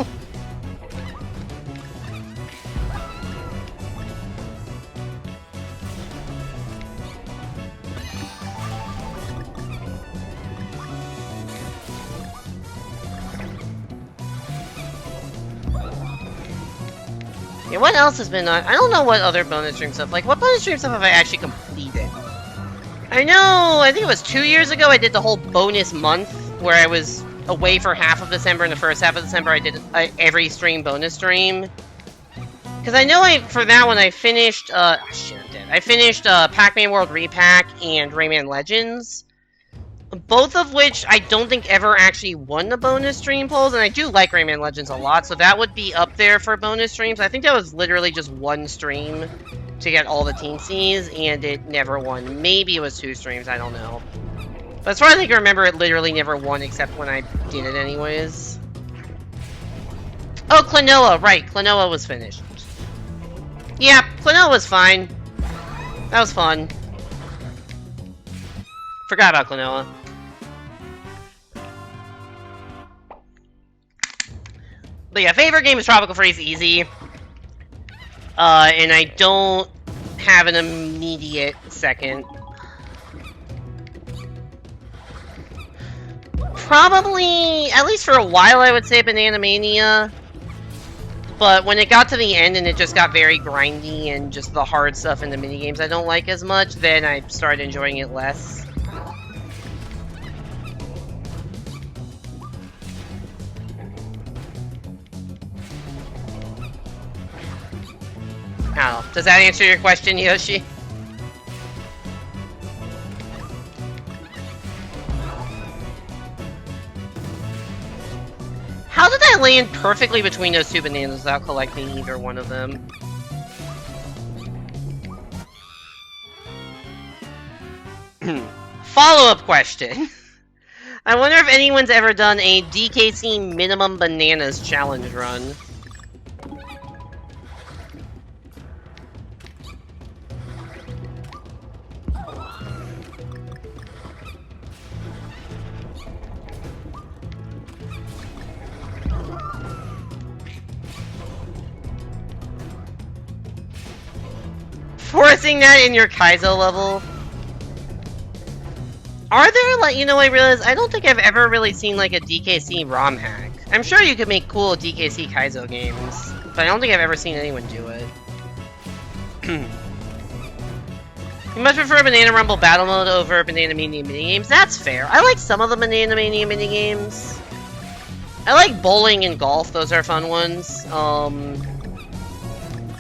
Yeah, what else has been on? I don't know what other bonus stream stuff. Like, what bonus stream stuff have I actually completed? I know, I think it was 2 years ago I did the whole bonus month, where I was away for half of December, and the first half of December I did every stream bonus stream. Because I know for that one I finished, shit, I'm dead. I finished Pac-Man World Repack and Rayman Legends. Both of which I don't think ever actually won the bonus stream polls, and I do like Rayman Legends a lot, so that would be up there for bonus streams. I think that was literally just 1 stream to get all the teensies, and it never won. Maybe it was 2 streams, I don't know. But as far as I can remember, it literally never won except when I did it anyways. Oh, Klonoa, right, Klonoa was finished. Yeah, Klonoa was fine. That was fun. Forgot about Klonoa. But yeah, favorite game is Tropical Freeze, easy. And I don't have an immediate second. Probably, at least for a while, I would say Banana Mania. But when it got to the end and it just got very grindy and just the hard stuff in the minigames I don't like as much, then I started enjoying it less. I don't know. Does that answer your question, Yoshi? How did I land perfectly between those two bananas without collecting either one of them? Follow-up question. I wonder if anyone's ever done a DKC minimum bananas challenge run. Forcing that in your Kaizo level? Are there, like, you know, I realize I don't think I've ever really seen, like, a DKC ROM hack. I'm sure you could make cool DKC Kaizo games, but I don't think I've ever seen anyone do it. You much prefer Banana Rumble Battle Mode over Banana Mania minigames? That's fair. I like some of the Banana Mania minigames. I like bowling and golf, those are fun ones.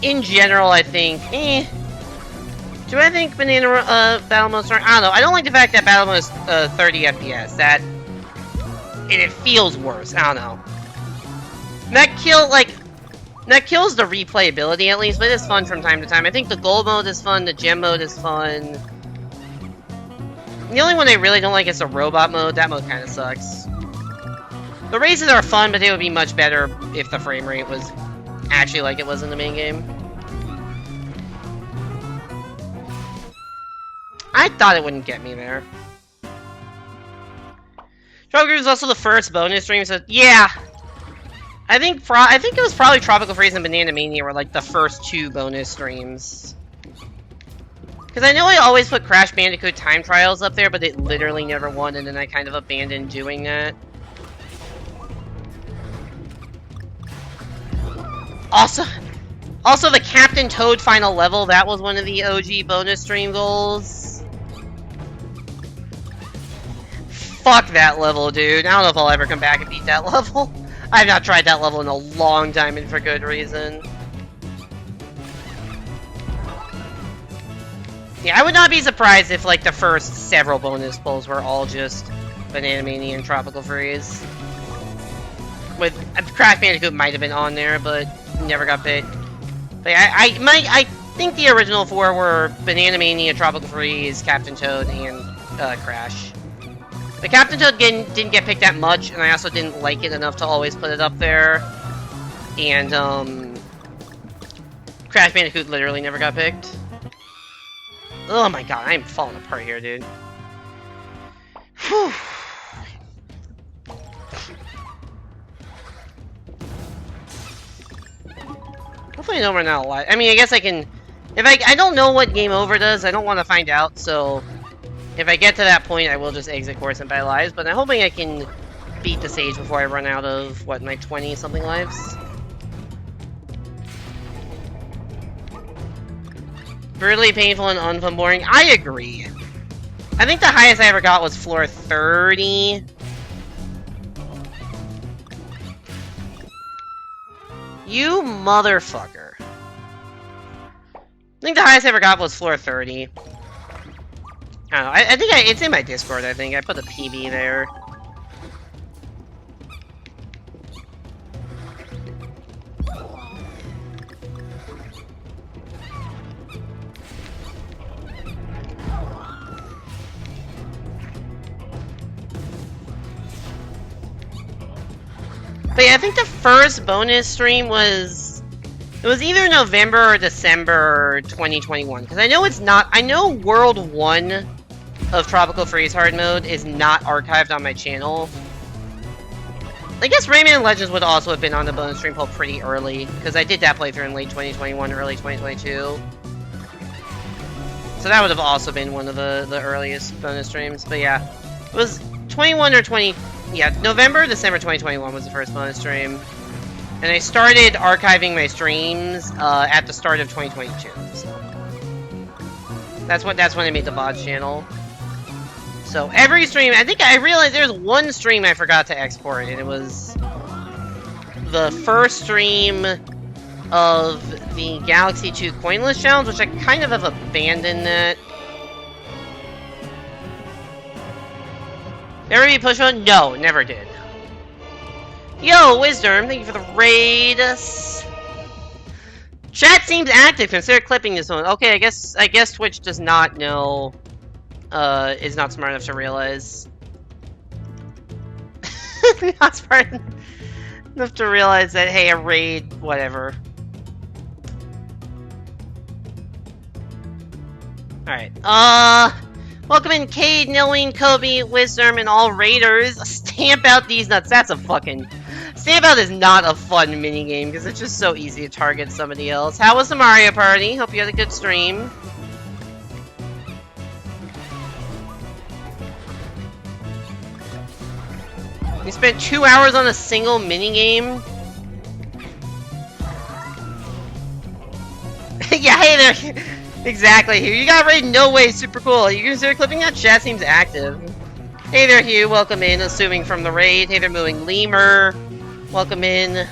In general, I think, Do I think Banana Battle Mode I don't know. I don't like the fact that Battle Mode is 30 FPS. It feels worse. I don't know. That kills the replayability at least, but it's fun from time to time. I think the gold mode is fun, the gem mode is fun. The only one I really don't like is the robot mode. That mode kind of sucks. The races are fun, but they would be much better if the frame rate was actually like it was in the main game. I thought it wouldn't get me there. Tropical Freeze was also the first bonus stream, so yeah. I think it was probably Tropical Freeze and Banana Mania were like the first two bonus streams. Because I know I always put Crash Bandicoot Time Trials up there, but it literally never won, and then I kind of abandoned doing that. Also the Captain Toad final level, that was one of the OG bonus stream goals. Fuck that level, dude. I don't know if I'll ever come back and beat that level. I've not tried that level in a long time, and for good reason. Yeah, I would not be surprised if, like, the first several bonus pulls were all just Banana Mania and Tropical Freeze. With Crash Bandicoot might have been on there, but never got picked. But yeah, I think the original four were Banana Mania, Tropical Freeze, Captain Toad, and Crash. The Captain Toad didn't get picked that much, and I also didn't like it enough to always put it up there. And, Crash Bandicoot literally never got picked. Oh my god, I'm falling apart here, dude. Whew. Hopefully I know we're not alive. I mean, I guess I can... I don't know what Game Over does, I don't want to find out, so... If I get to that point, I will just exit course and buy lives, but I'm hoping I can beat the stage before I run out of, what, my 20-something lives? Brutally painful and unfun boring. I agree. I think the highest I ever got was floor 30. You motherfucker. I think the highest I ever got was floor 30. I don't know, I think it's in my Discord, I think. I put a PB there. But yeah, I think the first bonus stream was... It was either November or December 2021. Because I know it's not... I know World 1... of Tropical Freeze Hard Mode is not archived on my channel. I guess Rayman Legends would also have been on the bonus stream poll pretty early, because I did that playthrough in late 2021, early 2022. So that would have also been one of the earliest bonus streams. But yeah, it was 21 or 20. Yeah, November, December 2021 was the first bonus stream. And I started archiving my streams at the start of 2022. So that's when I made the VOD channel. So every stream, I think I realized there's one stream I forgot to export, and it was the first stream of the Galaxy 2 Coinless Challenge, which I kind of have abandoned that. Ever be push one? No, never did. Yo, Wisdom, thank you for the raid. Chat seems active. Consider clipping this one. Okay, I guess Twitch does not know, is not smart enough to realize. Not smart enough to realize that, hey, a raid, whatever. Alright, welcome in Cade, Nilween, Kobe, Wisdom, and all raiders. Stamp out these nuts. That's a fucking... Stamp out is not a fun minigame, because it's just so easy to target somebody else. How was the Mario Party? Hope you had a good stream. You spent 2 hours on a single minigame? Yeah, hey there! Exactly, Hugh. You got raid, no way, super cool. You consider clipping that? Chat seems active. Hey there, Hugh. Welcome in, assuming from the raid. Hey there, Mooing Lemur. Welcome in.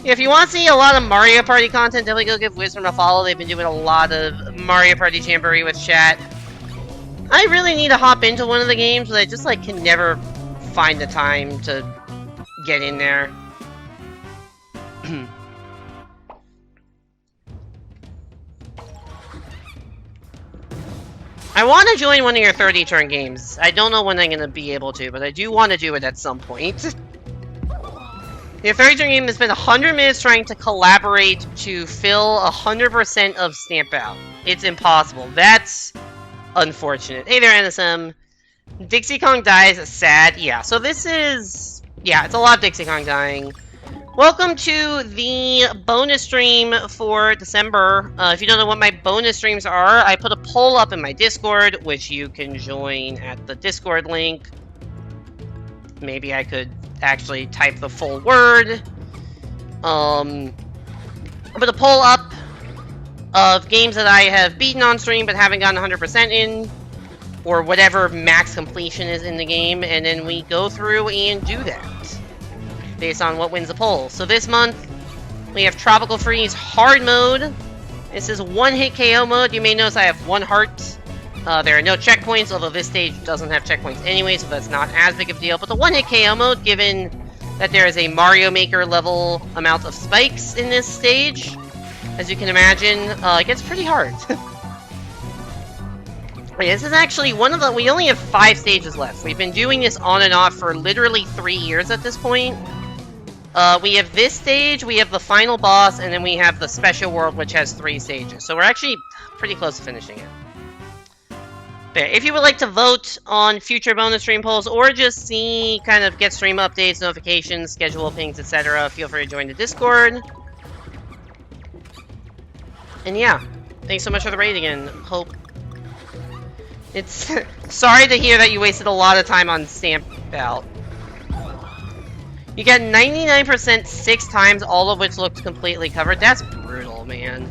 Yeah, if you want to see a lot of Mario Party content, definitely go give Wisdom a follow. They've been doing a lot of Mario Party Jamboree with chat. I really need to hop into one of the games, but I just, like, can never find the time to get in there. I want to join one of your 30-turn games. I don't know when I'm going to be able to, but I do want to do it at some point. Your 30-turn game has spent 100 minutes trying to collaborate to fill 100% of Stamp Out. It's impossible. That's unfortunate. Hey there, NSM. Dixie Kong dies. Sad. Yeah, so this is... Yeah, it's a lot of Dixie Kong dying. Welcome to the bonus stream for December. If you don't know what my bonus streams are, I put a poll up in my Discord, which you can join at the Discord link. Maybe I could actually type the full word. I put a poll up of games that I have beaten on stream but haven't gotten 100% in, or whatever max completion is in the game, and then we go through and do that based on what wins the poll. So this month, we have Tropical Freeze Hard Mode. This is one-hit KO mode. You may notice I have 1 heart. There are no checkpoints, although this stage doesn't have checkpoints anyway, so that's not as big of a deal. But the one-hit KO mode, given that there is a Mario Maker level amount of spikes in this stage, as you can imagine, it gets pretty hard. This is actually one of the... We only have 5 stages left. We've been doing this on and off for literally 3 years at this point. We have this stage, we have the final boss, and then we have the special world, which has 3 stages. So we're actually pretty close to finishing it. But if you would like to vote on future bonus stream polls, or just see, kind of get stream updates, notifications, schedule pings, etc., feel free to join the Discord. And yeah, thanks so much for the raid again. Hope... It's... Sorry to hear that you wasted a lot of time on Stamp Out. You got 99% 6 times, all of which looked completely covered. That's brutal, man.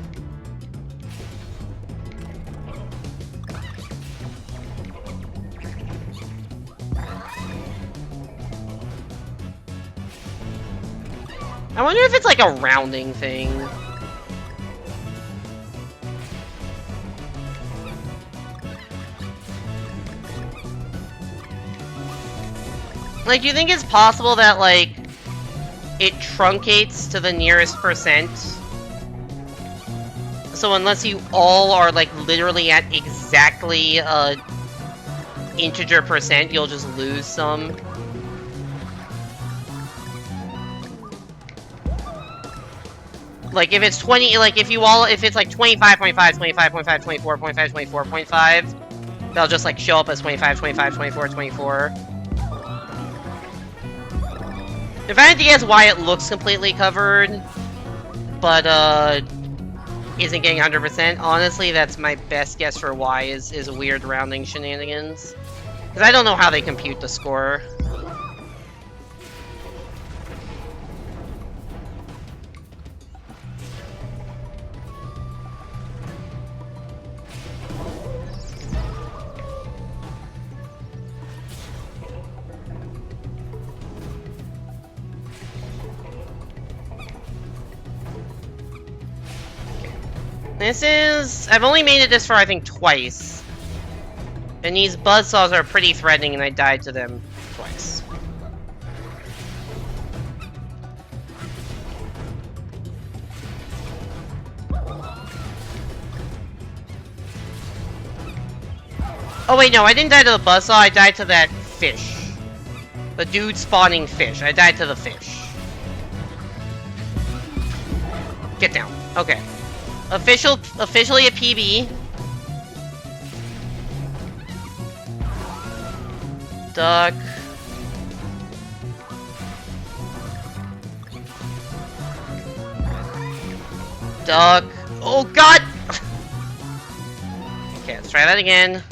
I wonder if it's like a rounding thing. Like, do you think it's possible that, like, it truncates to the nearest percent? So unless you all are, like, literally at exactly, integer percent, you'll just lose some? Like, if it's 20, like, if it's, like, 25.5, 25.5, 24.5, 24.5, they'll just, like, show up as 25, 25, 24, 24. If I had to guess why it looks completely covered, but, isn't getting 100%. Honestly, that's my best guess for why is weird rounding shenanigans. Because I don't know how they compute the score. This is... I've only made it this far, I think, twice. And these buzzsaws are pretty threatening, and I died to them twice. Oh wait, no, I didn't die to the buzzsaw, I died to that fish. The dude spawning fish. I died to the fish. Get down. Okay. Officially a PB. Duck. Duck. Oh god! Okay, let's try that again.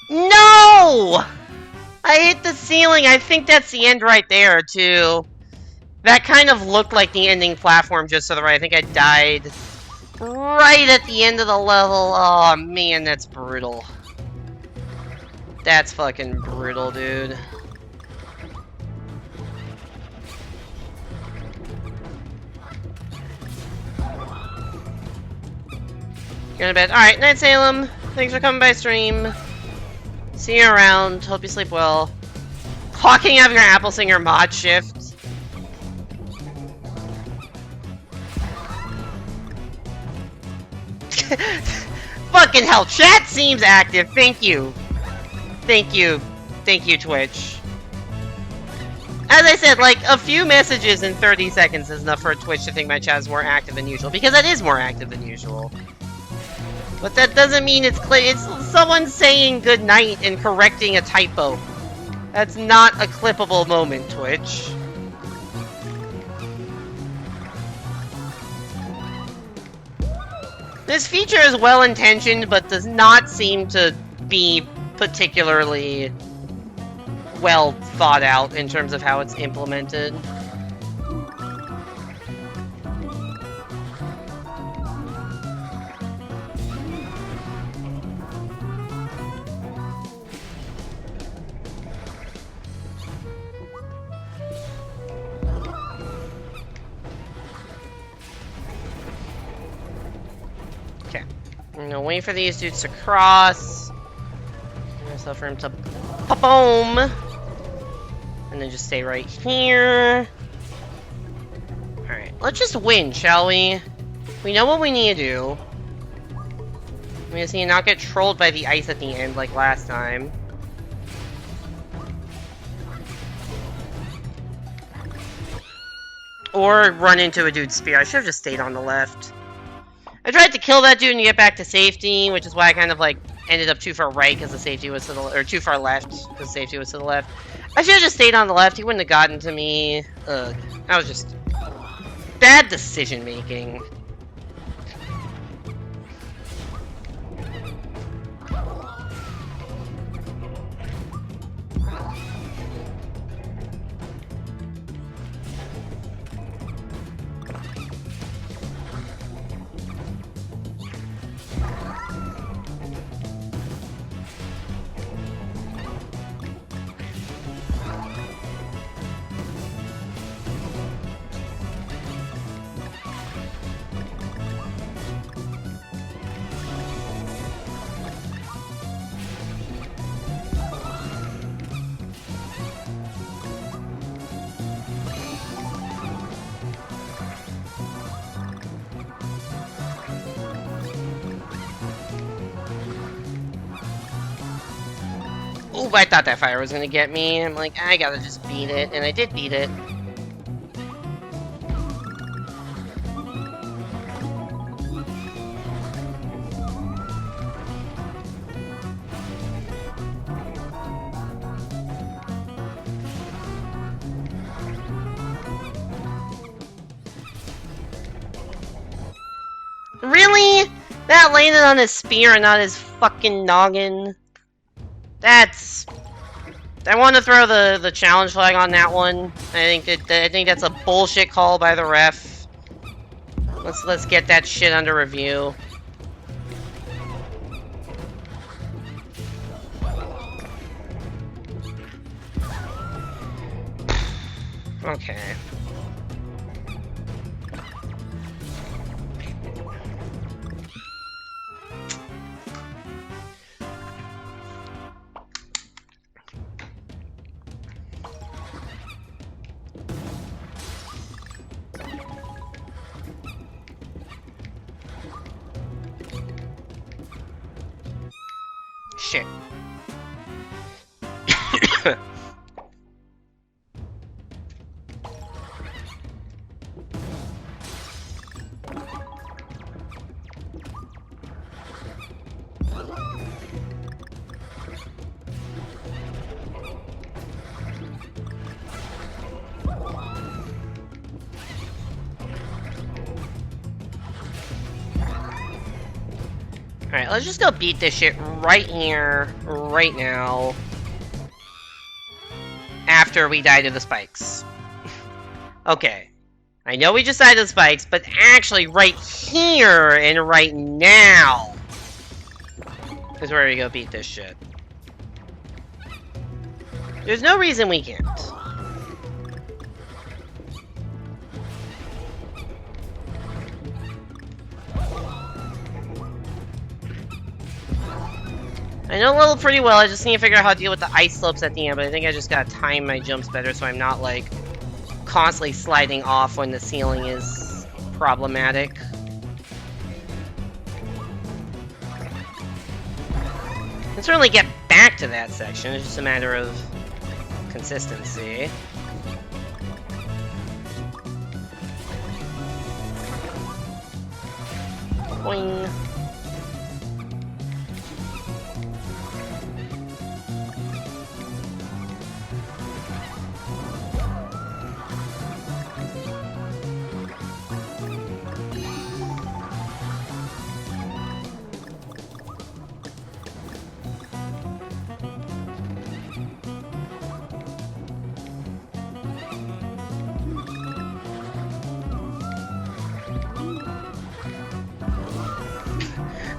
No! I hit the ceiling. I think that's the end right there, too. That kind of looked like the ending platform just to the right. I think I died right at the end of the level. Oh, man, that's brutal. That's fucking brutal, dude. Going to bed. Alright, Night Salem. Thanks for coming by stream. See you around. Hope you sleep well. Clocking out of your Apple Singer mod shift. Fucking hell. Chat seems active. Thank you. Thank you. Thank you, Twitch. As I said, like, a few messages in 30 seconds is enough for Twitch to think my chat is more active than usual. Because it is more active than usual. But that doesn't mean it's clear. It's someone saying goodnight and correcting a typo. That's not a clippable moment, Twitch. This feature is well-intentioned, but does not seem to be particularly well thought out in terms of how it's implemented. I'm gonna wait for these dudes to cross. Give myself room to boom. And then just stay right here. Alright, let's just win, shall we? We know what we need to do. We just need to not get trolled by the ice at the end like last time. Or run into a dude's spear. I should have just stayed on the left. I tried to kill that dude and get back to safety, which is why I kind of like ended up too far right because the safety was to the or too far left because safety was to the left. I should have just stayed on the left. He wouldn't have gotten to me. Ugh, that was just bad decision making. Ooh, I thought that fire was gonna get me. I'm like, I gotta just beat it, and I did beat it. That landed on his spear and not his fucking noggin. That's... I want to throw the challenge flag on that one. I think that's a bullshit call by the ref. Let's get that shit under review. Okay. Shit. Alright, let's just go beat this shit right here, right now. After we die to the spikes. Okay. I know we just died to the spikes, but actually right here and right now is where we go beat this shit. There's no reason we can't. I know the level pretty well, I just need to figure out how to deal with the ice slopes at the end, but I think I just gotta time my jumps better so I'm not, like, constantly sliding off when the ceiling is problematic. I can certainly get back to that section, it's just a matter of consistency. Boing.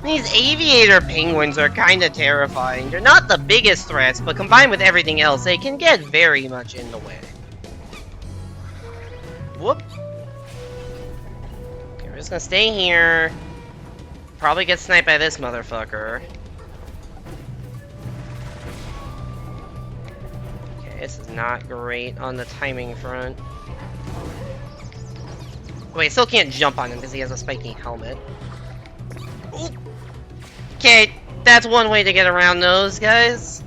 These aviator penguins are kinda terrifying. They're not the biggest threats, but combined with everything else, they can get very much in the way. Whoop. Okay, we're just gonna stay here. Probably get sniped by this motherfucker. Okay, this is not great on the timing front. Wait, I still can't jump on him because he has a spiky helmet. Ooh. Okay, that's one way to get around those guys.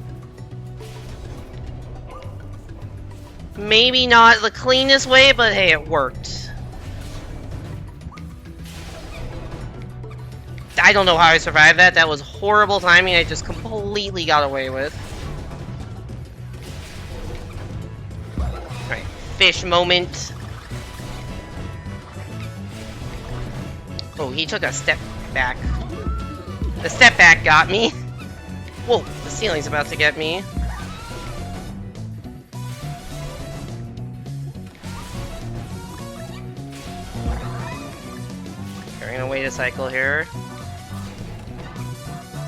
Maybe not the cleanest way, but hey, it worked. I don't know how I survived that. That was horrible timing I just completely got away with. Alright, fish moment. Oh, he took a step back. The step back got me. Whoa, the ceiling's about to get me. Okay, we're gonna wait a cycle here.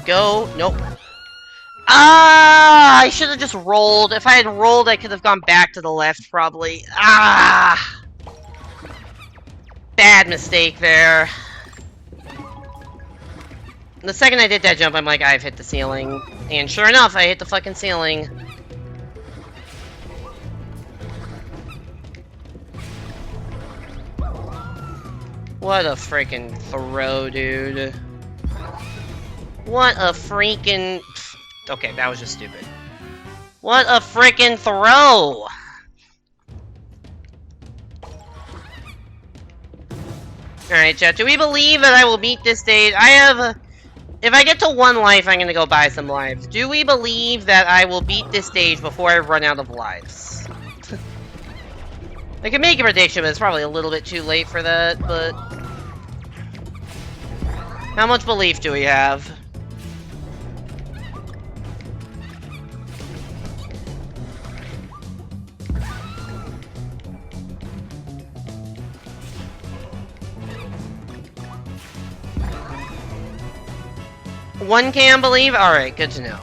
Go. Nope. Ah! I should have just rolled. If I had rolled, I could have gone back to the left, probably. Ah! Bad mistake there. The second I did that jump, I'm like, I've hit the ceiling. And sure enough, I hit the fucking ceiling. What a freaking throw, dude. What a freaking... Okay, that was just stupid. What a freaking throw! Alright, chat, do we believe that I will beat this stage? I have... If I get to 1 life, I'm gonna go buy some lives. Do we believe that I will beat this stage before I run out of lives? I can make a prediction, but it's probably a little bit too late for that, but... How much belief do we have? One can believe? Alright, good to know.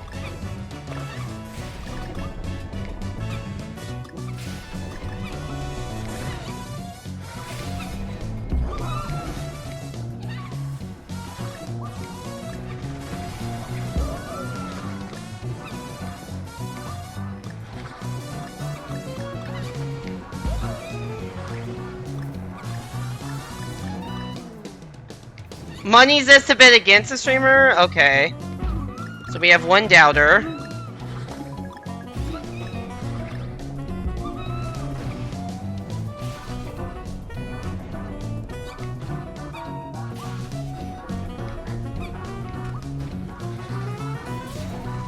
Money's this to bet against the streamer? Okay. So we have one doubter.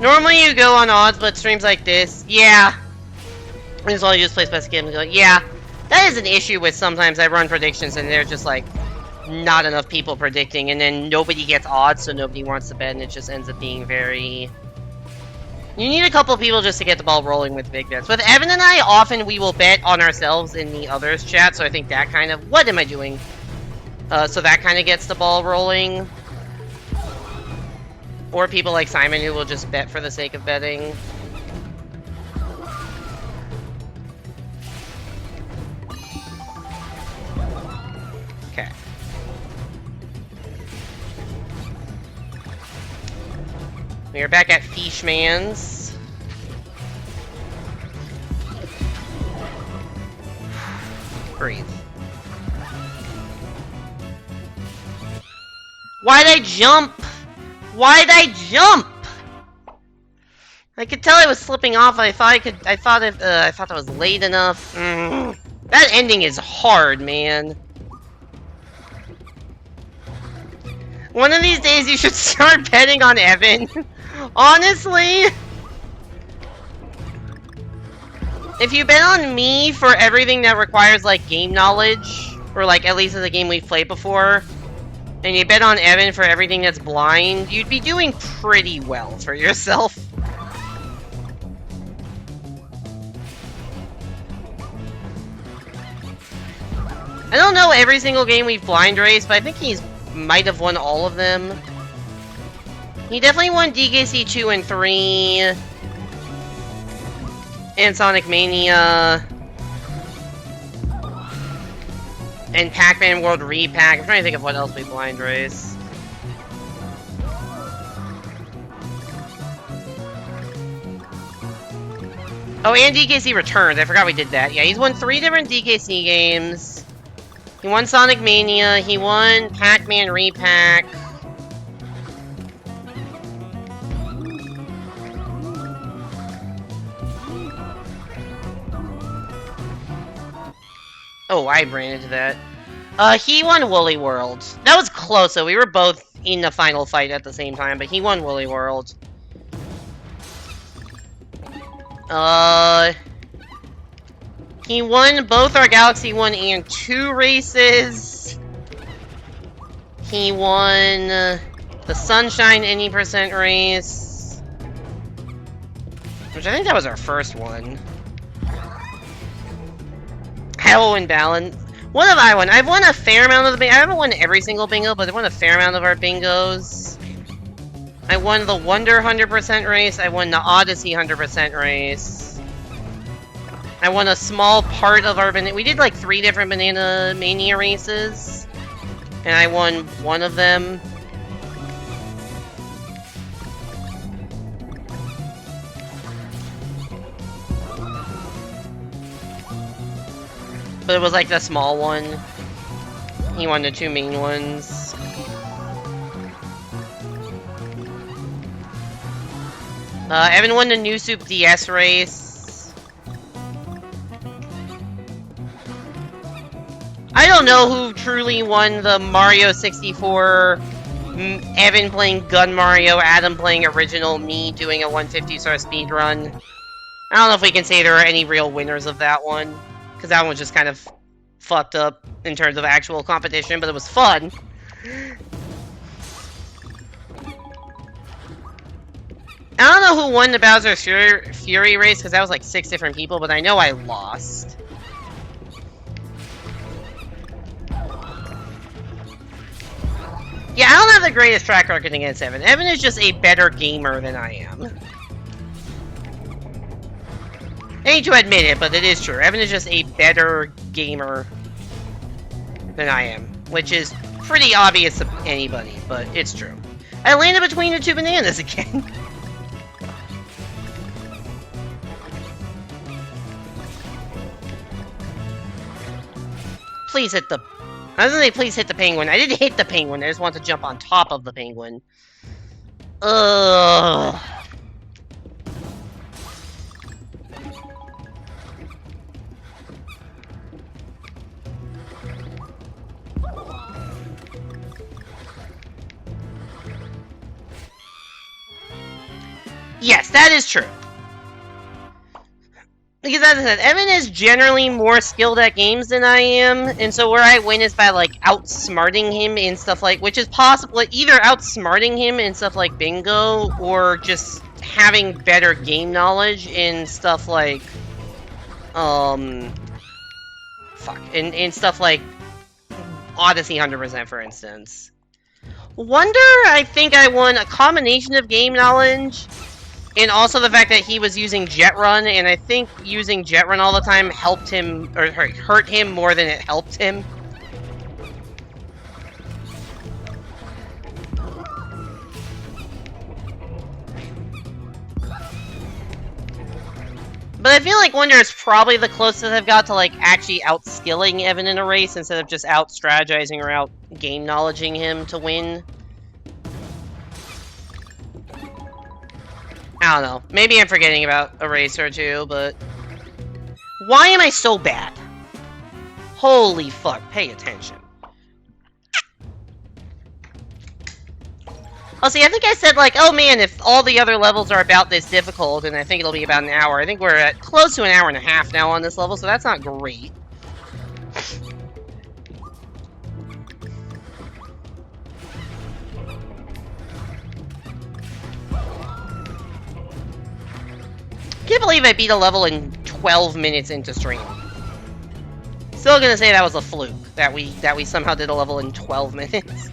Normally you go on odds, but streams like this, yeah. As long as you just place best game and go, yeah. That is an issue with sometimes I run predictions and they're just like, not enough people predicting, and then nobody gets odds, so nobody wants to bet, and it just ends up being very... You need a couple people just to get the ball rolling with big bets. With Evan and I, often we will bet on ourselves in the others' chat, so I think that kind of... What am I doing? So that kind of gets the ball rolling. Or people like Simon who will just bet for the sake of betting. Okay. We are back at Fishman's. Breathe. Why'd I jump? Why'd I jump? I could tell I was slipping off. I thought that was late enough. That ending is hard, man. One of these days you should start betting on Evan. Honestly. If you bet on me for everything that requires, like, game knowledge, or, like, at least in the game we've played before, and you bet on Evan for everything that's blind, you'd be doing pretty well for yourself. I don't know every single game we've blind raced, but I think he's might have won all of them. He definitely won DKC 2 and 3. And Sonic Mania. And Pac-Man World Repack. I'm trying to think of what else we blind race. Oh, and DKC Returns. I forgot we did that. Yeah, he's won 3 different DKC games. He won Sonic Mania. He won Pac-Man Repack. Oh, I ran into that. He won Woolly World. That was close, though. We were both in the final fight at the same time, but he won Woolly World. He won both our Galaxy 1 and 2 races. He won the Sunshine Any % race. Which I think that was our first one. Halloween Balance. What have I won? I've won a fair amount of the bingo. I haven't won every single bingo, but I won a fair amount of our bingos. I won the Wonder 100% race. I won the Odyssey 100% race. I won a small part of our banana. We did like 3 different Banana Mania races. And I won one of them. But it was like the small one. He won the 2 main ones. Evan won the New Soup DS race. I don't know who truly won the Mario 64. Evan playing Gun Mario, Adam playing original, me doing a 150-star speedrun. I don't know if we can say there are any real winners of that one. Because that one was just kind of fucked up in terms of actual competition, but it was fun. I don't know who won the Bowser Fury race, because that was like 6 different people, but I know I lost. Yeah, I don't have the greatest track record against Evan. Evan is just a better gamer than I am. I hate to admit it, but it is true. Evan is just a better gamer than I am, which is pretty obvious to anybody, but it's true. I landed between the 2 bananas again. Please hit the... I was gonna say please hit the penguin. I didn't hit the penguin. I just want to jump on top of the penguin. Ugh. Yes, that is true. Because as I said, Evan is generally more skilled at games than I am, and so where I win is by, like, outsmarting him in stuff like, which is possible, either outsmarting him in stuff like bingo, or just having better game knowledge in stuff like, in stuff like Odyssey 100%, for instance. Wonder, I think I won a combination of game knowledge, and also the fact that he was using Jet Run, and I think using Jet Run all the time helped him, or hurt him more than it helped him. But I feel like Wonder is probably the closest I've got to, like, actually outskilling Evan in a race instead of just out-strategizing or out-game knowledging him to win. I don't know. Maybe I'm forgetting about a race or two, but... Why am I so bad? Holy fuck, pay attention. Oh, see, I think I said, like, oh man, if all the other levels are about this difficult, and I think it'll be about an hour. I think we're at close to an hour and a half now on this level, so that's not great. Can't believe I beat a level in 12 minutes into stream. Still gonna say that was a fluke, that we somehow did a level in 12 minutes.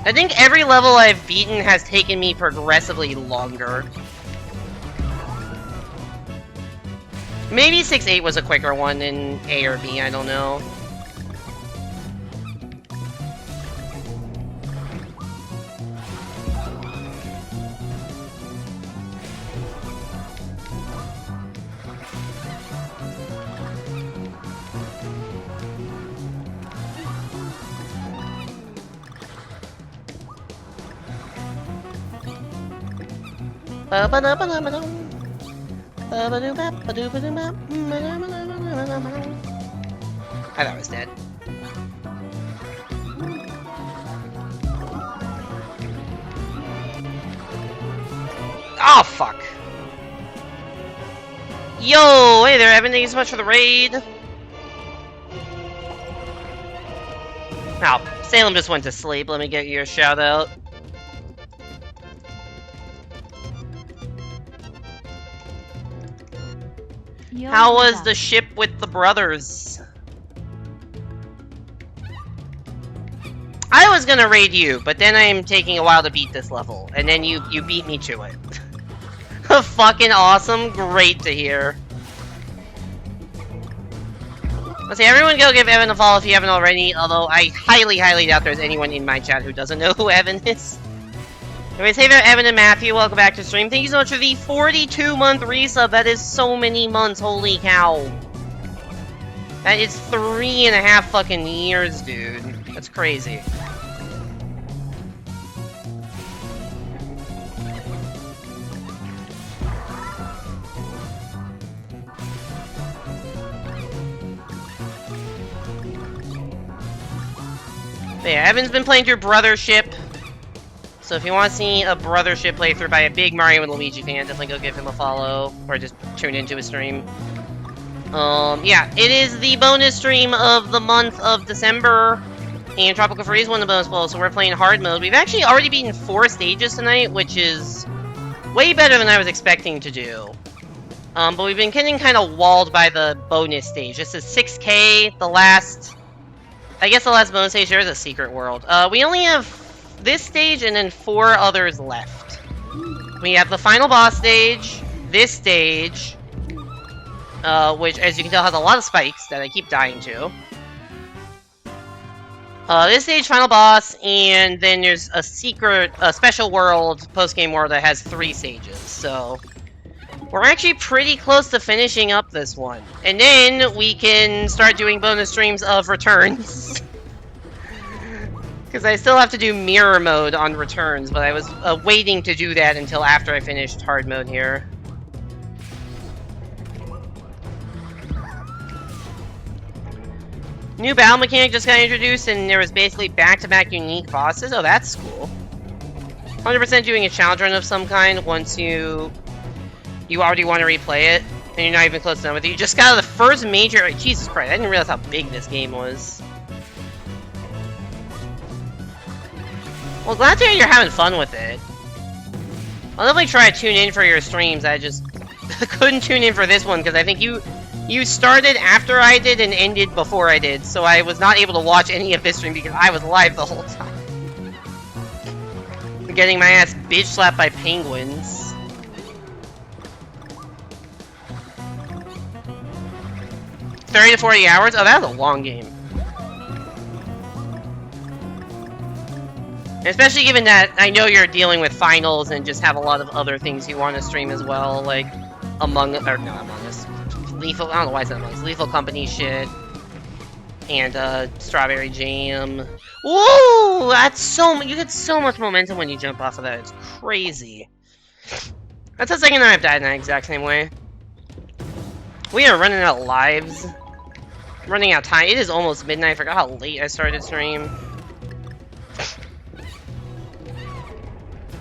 I think every level I've beaten has taken me progressively longer. Maybe 6-8 was a quicker one than A or B, I don't know. I thought I was dead. Oh, fuck. Yo, hey there, Evan. Thank you so much for the raid. Oh, Salem just went to sleep. Let me get you a shout out. How was the ship with the brothers? I was gonna raid you, but then I'm taking a while to beat this level, and then you beat me to it. Fucking awesome, great to hear. Let's see, everyone go give Evan a follow if you haven't already, although I highly, highly doubt there's anyone in my chat who doesn't know who Evan is. Anyways, hey there, Evan and Matthew, welcome back to stream. Thank you so much for the 42-month resub. That is so many months, holy cow. That is 3.5 fucking years, dude. That's crazy. But yeah, Evan's been playing through Brothership. So if you want to see a Brothership playthrough by a big Mario and Luigi fan, definitely go give him a follow, or just tune into his stream. Yeah, it is the bonus stream of the month of December. And Tropical Freeze won the bonus bowl, so we're playing hard mode. We've actually already beaten 4 stages tonight, which is way better than I was expecting to do. But we've been getting kind of walled by the bonus stage. This is 6K, the last... I guess the last bonus stage, there is a secret world. We only have this stage and then 4 others left. We have the final boss stage, this stage, which, as you can tell, has a lot of spikes that I keep dying to. This stage, final boss, and then there's a secret, special world, post-game world that has 3 stages, so... We're actually pretty close to finishing up this one. And then we can start doing bonus streams of returns. Because I still have to do mirror mode on returns, but I was waiting to do that until after I finished hard mode here. New battle mechanic just got introduced, and there was basically back-to-back unique bosses. Oh, that's cool. 100% doing a challenge run of some kind once you already want to replay it, and you're not even close enough with it. You just got the first major... Jesus Christ, I didn't realize how big this game was. Well, glad to hear you're having fun with it. I'll definitely try to tune in for your streams. I just couldn't tune in for this one, because I think you started after I did and ended before I did, so I was not able to watch any of this stream because I was live the whole time. Getting my ass bitch slapped by penguins. 30 to 40 hours? Oh, that was a long game. Especially given that I know you're dealing with finals and just have a lot of other things you want to stream as well, like Among Us. Lethal, I don't know why it's not Among Us. Lethal Company shit. And, Strawberry Jam. Whoa! That's so you get so much momentum when you jump off of that. It's crazy. That's the second time I've died in that exact same way. We are running out of lives. Running out of time. It is almost midnight. I forgot how late I started stream.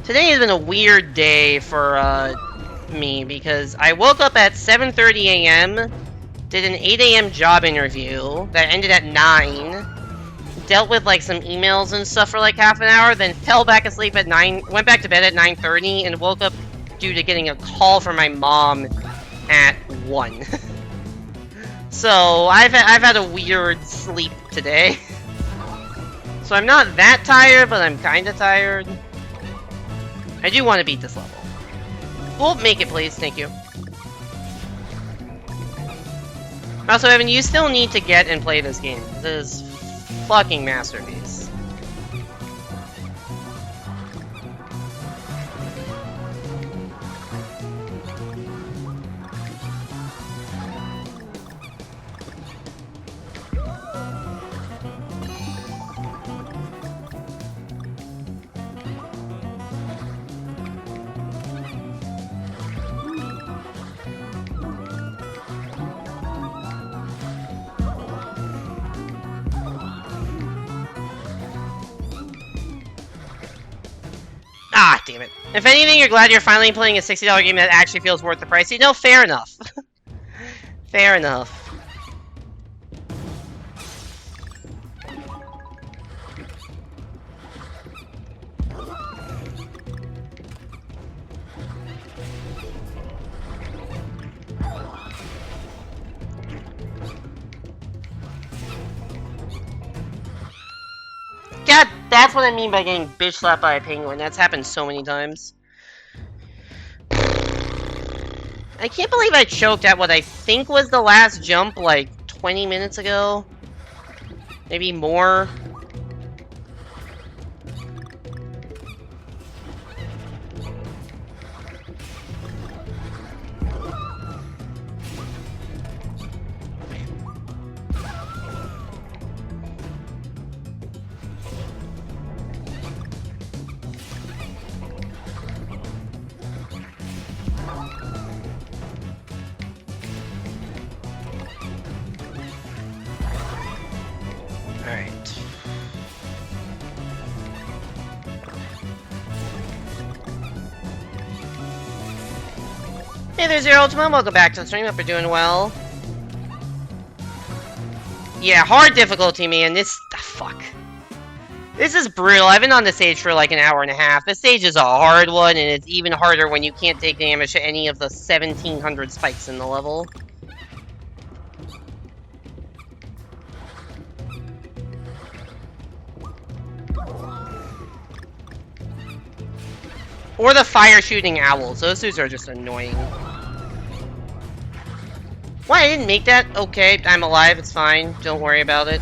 Today has been a weird day for me because I woke up at 7:30 a.m., did an 8 a.m. job interview that ended at 9, dealt with like some emails and stuff for like half an hour, then fell back asleep at 9, went back to bed at 9:30, and woke up due to getting a call from my mom at 1. So I've had a weird sleep today. So I'm not that tired, but I'm kind of tired. I do want to beat this level. Well, make it, please. Thank you. Also, Evan, you still need to get and play this game. This is fucking masterpiece. Ah, damn it. If anything, you're glad you're finally playing a $60 game that actually feels worth the price. You know, fair enough. Fair enough. God, that's what I mean by getting bitch slapped by a penguin. That's happened so many times. I can't believe I choked at what I think was the last jump like 20 minutes ago. Maybe more. Hey there, Zero Ultima. Welcome back to the stream. Hope you're doing well. Yeah, hard difficulty, man. This... fuck. This is brutal. I've been on the stage for like an hour and a half. This stage is a hard one, and it's even harder when you can't take damage to any of the 1,700 spikes in the level. Or the fire-shooting owls. Those dudes are just annoying. Why? I didn't make that? Okay, I'm alive. It's fine. Don't worry about it.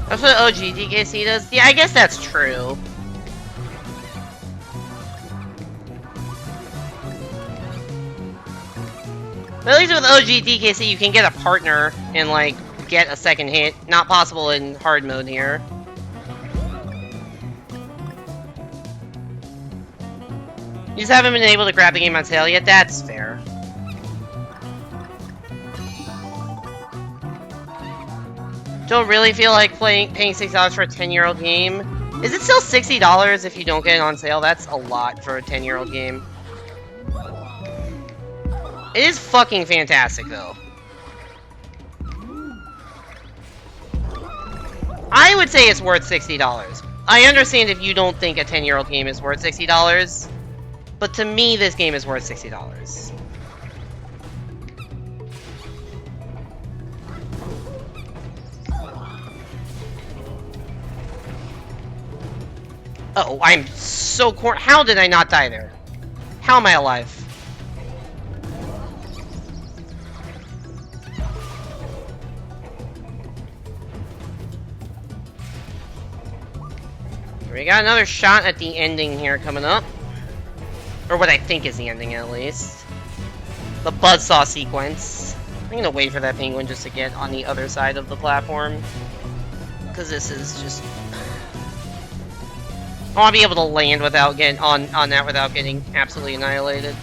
That's what OG DKC does? Yeah, I guess that's true. But at least with OG DKC, you can get a partner and, like, get a second hit. Not possible in hard mode here. You just haven't been able to grab the game on sale yet? That's fair. Don't really feel like paying $60 for a 10-year-old game. Is it still $60 if you don't get it on sale? That's a lot for a 10-year-old game. It is fucking fantastic, though. I would say it's worth $60. I understand if you don't think a 10-year-old game is worth $60, but to me, this game is worth $60. Uh-oh, I'm so how did I not die there? How am I alive? We got another shot at the ending here coming up. Or what I think is the ending, at least. The buzzsaw sequence. I'm gonna wait for that penguin just to get on the other side of the platform. Because this is just... I want to be able to land without getting on that without getting absolutely annihilated.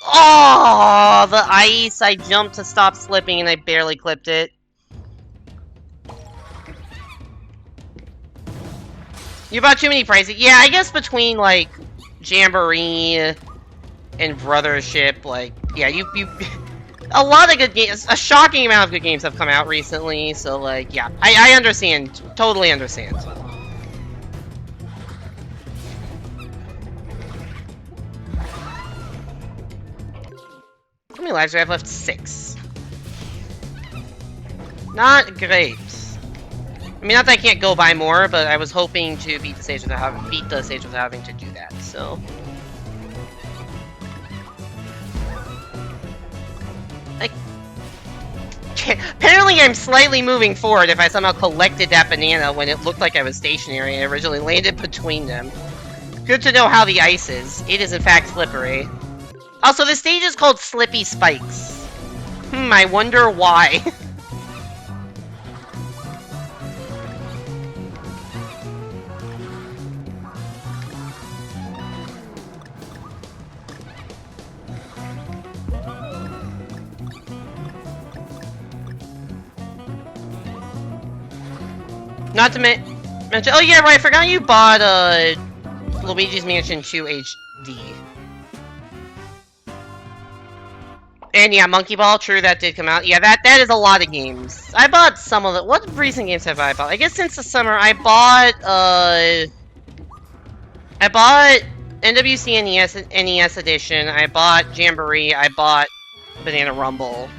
Oh, the ice! I jumped to stop slipping and I barely clipped it. You bought too many prices. Yeah, I guess between like Jamboree and Brothership, like yeah, you a lot of good games. A shocking amount of good games have come out recently. So like yeah, I understand, totally understand. How many lives do I have left? 6. Not great. I mean, not that I can't go by more, but I was hoping to beat the stage without having to do that. So, apparently, I'm slightly moving forward. If I somehow collected that banana when it looked like I was stationary and originally landed between them. Good to know how the ice is. It is in fact slippery. Also, this stage is called Slippy Spikes. I wonder why. Not to mention... Oh yeah, right, I forgot you bought, Luigi's Mansion 2 HD. And yeah, Monkey Ball, true, that did come out. Yeah, that is a lot of games. I bought some of the... What recent games have I bought? I guess since the summer, I bought NWC NES Edition, I bought Jamboree, I bought Banana Rumble.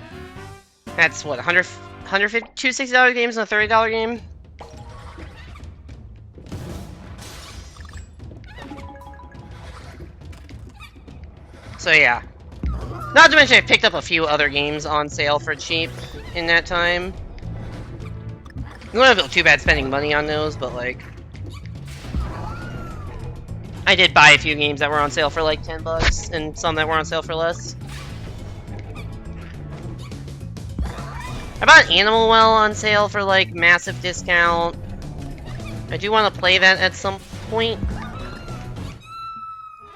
That's what, two $60 games and a $30 game? So yeah. Not to mention I picked up a few other games on sale for cheap in that time. You wouldn't feel too bad spending money on those, but like... I did buy a few games that were on sale for like $10, and some that were on sale for less. I bought Animal Well on sale for like massive discount. I do want to play that at some point.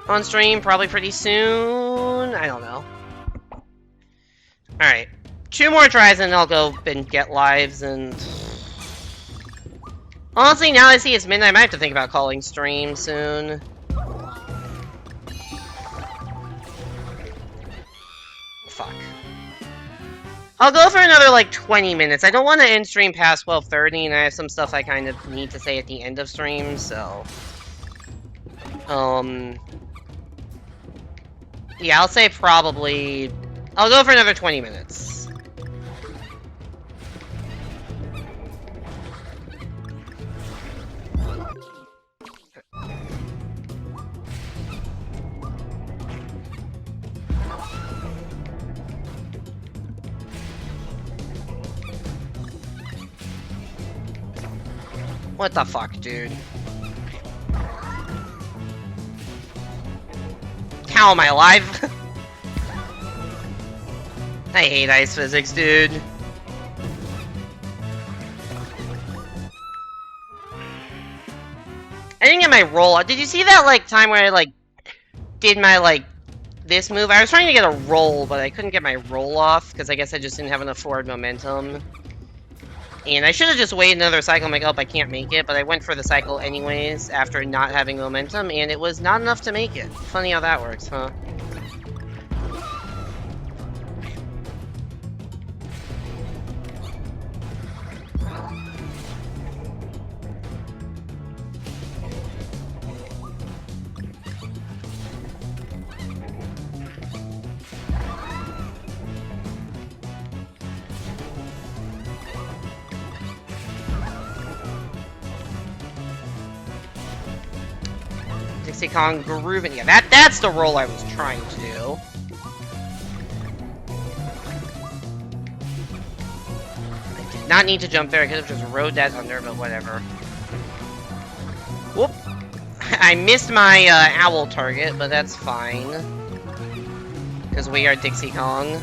on stream, probably pretty soon. I don't know. Alright. 2 more tries and I'll go and get lives and... Honestly, now I see it's midnight, I might have to think about calling stream soon. Fuck. I'll go for another, like, 20 minutes. I don't want to end stream past 12:30, and I have some stuff I kind of need to say at the end of stream, so... Yeah, I'll say probably... I'll go for another 20 minutes. What the fuck, dude? How am I alive? I hate ice physics, dude. I didn't get my roll. Did you see that, like, time where I, like, did my, like, this move? I was trying to get a roll, but I couldn't get my roll off, because I guess I just didn't have enough forward momentum. And I should have just waited another cycle. I'm like, oh, I can't make it. But I went for the cycle anyways after not having momentum, and it was not enough to make it. Funny how that works, huh? Dixie Kong grooving. Yeah, that's the roll I was trying to do. I did not need to jump there. I could have just rode that under, but whatever. Whoop. I missed my owl target, but that's fine. Because we are Dixie Kong.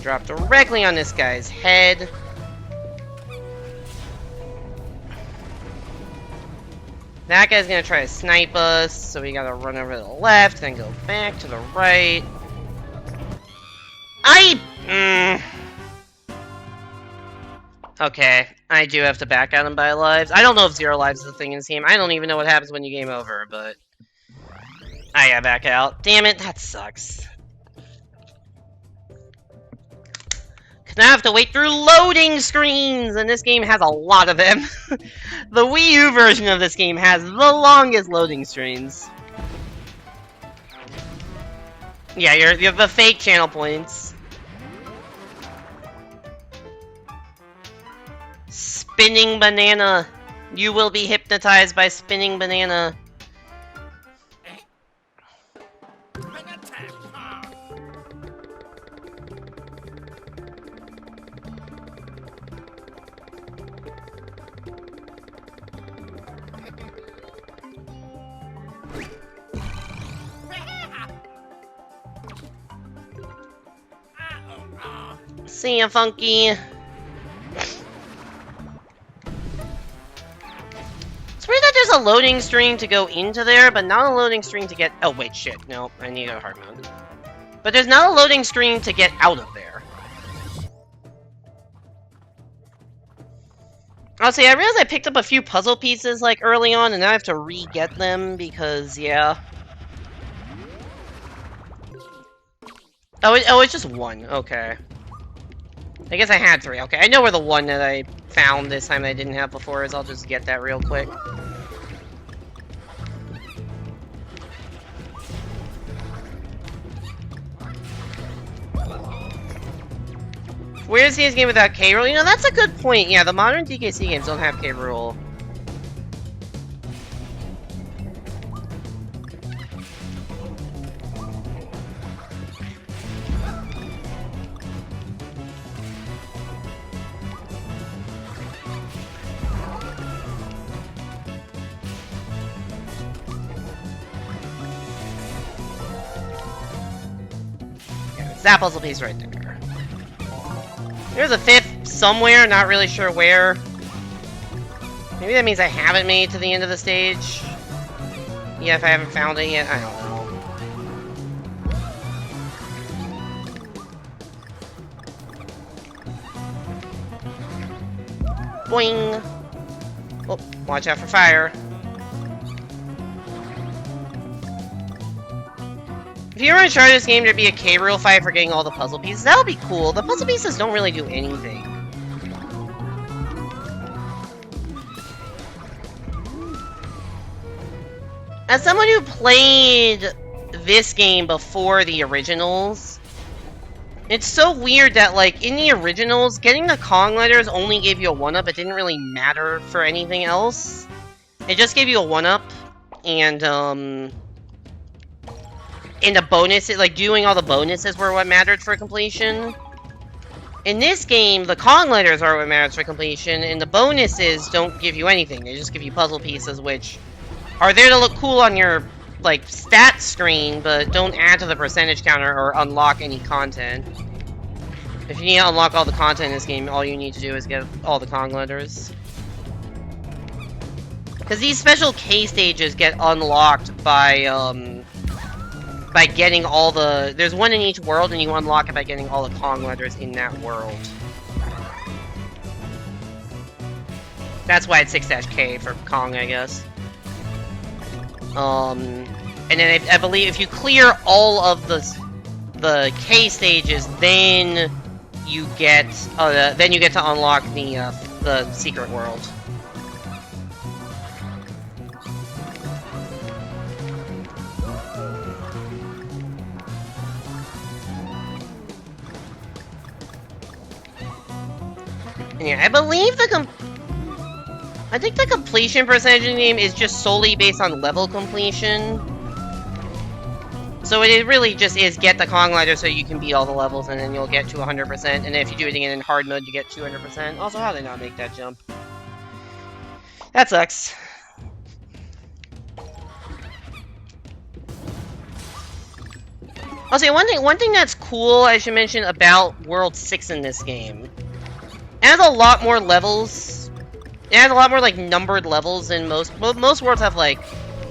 Drop directly on this guy's head. That guy's gonna try to snipe us, so we gotta run over to the left, then go back to the right. Okay, I do have to back out and buy lives. I don't know if 0 lives is a thing in this game. I don't even know what happens when you game over, but... I gotta back out. Damn it, that sucks. Now I have to wait through loading screens, and this game has a lot of them. The Wii U version of this game has the longest loading screens. Yeah, you have the fake channel points. Spinning banana. You will be hypnotized by spinning banana. See ya, Funky. It's weird that there's a loading screen to go into there, but not a loading screen to get... Oh, wait, shit. No, I need a hard mode. But there's not a loading screen to get out of there. Honestly, I realized I picked up a few puzzle pieces, like, early on, and now I have to re-get them, because, yeah. Oh, it's just 1. Okay. I guess I had 3. Okay, I know where the 1 that I found this time that I didn't have before is. I'll just get that real quick. Where is this game without K-Rool? You know, that's a good point. Yeah, the modern DKC games don't have K-Rool. It's that puzzle piece right there. There's a 5th somewhere, not really sure where. Maybe that means I haven't made it to the end of the stage. Yeah, if I haven't found it yet, I don't know. Boing! Oh, watch out for fire. If you were to try this game to be a K-Reel fight for getting all the puzzle pieces, that would be cool. The puzzle pieces don't really do anything. As someone who played this game before the originals, it's so weird that, like, in the originals, getting the Kong letters only gave you a 1-up. It didn't really matter for anything else. It just gave you a 1-up, and, in the bonuses, like, doing all the bonuses were what mattered for completion. In this game, the Kong letters are what matters for completion, and the bonuses don't give you anything. They just give you puzzle pieces, which are there to look cool on your, like, stat screen, but don't add to the percentage counter or unlock any content. If you need to unlock all the content in this game, all you need to do is get all the Kong letters. Because these special K stages get unlocked by getting all the... There's one in each world, and you unlock it by getting all the Kong letters in that world. That's why it's 6-K for Kong, I guess. And then I believe if you clear all of the K stages, then you get to unlock the secret world. And yeah, I think the completion percentage in the game is just solely based on level completion. So it really just is get the Kong letter so you can beat all the levels, and then you'll get to 100%. And then if you do it again in hard mode, you get 200%. Also, how did they not make that jump? That sucks. I'll say one thing that's cool I should mention about World 6 in this game. It has a lot more levels. It has a lot more, like, numbered levels than most worlds have, like,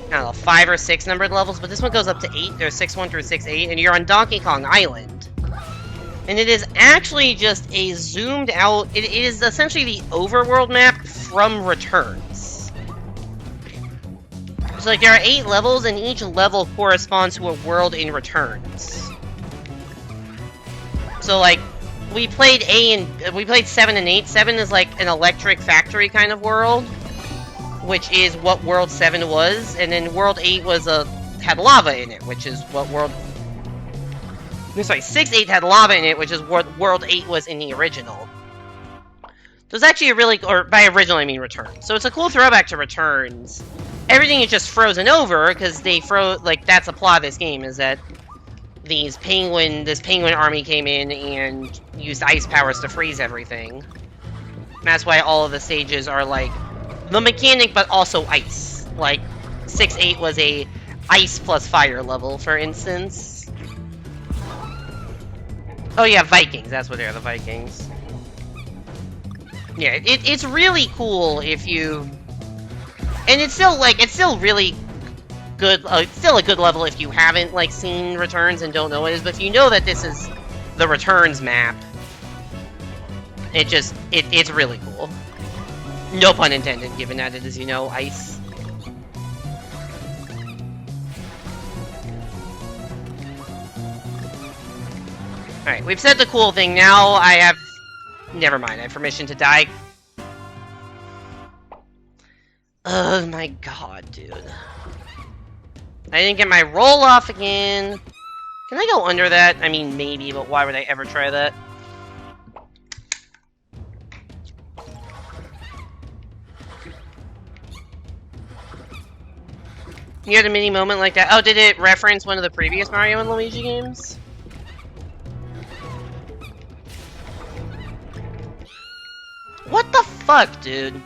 I don't know, 5 or 6 numbered levels, but this one goes up to 8. There's 6-1 through 6-8, and you're on Donkey Kong Island. And it is actually just a zoomed out... It is essentially the overworld map from Returns. So, like, there are 8 levels, and each level corresponds to a world in Returns. So, like, we played 7 and 8. 7 is like an electric factory kind of world, which is what World 7 was, and then World 8 had lava in it, which is what World... Sorry, 6-8 had lava in it, which is what World 8 was in the original. So it's actually a really... Or by original, I mean Returns. So it's a cool throwback to Returns. Everything is just frozen over, because they like, that's the plot of this game, is that this penguin army came in and used ice powers to freeze everything. And that's why all of the stages are, like, the mechanic, but also ice. Like, 6-8 was a ice plus fire level, for instance. Oh yeah, Vikings. That's what they are, the Vikings. Yeah, it's really cool if you... And it's still really good, it's still a good level if you haven't, like, seen Returns and don't know what it is, but if you know that this is the Returns map, it's really cool. No pun intended, given that it is, you know, ice. Alright, we've said the cool thing, now I have... Never mind, I have permission to die. Oh my god, dude. I didn't get my roll off again. Can I go under that? I mean, maybe, but why would I ever try that? You had a mini moment like that? Oh, did it reference one of the previous Mario and Luigi games? What the fuck, dude?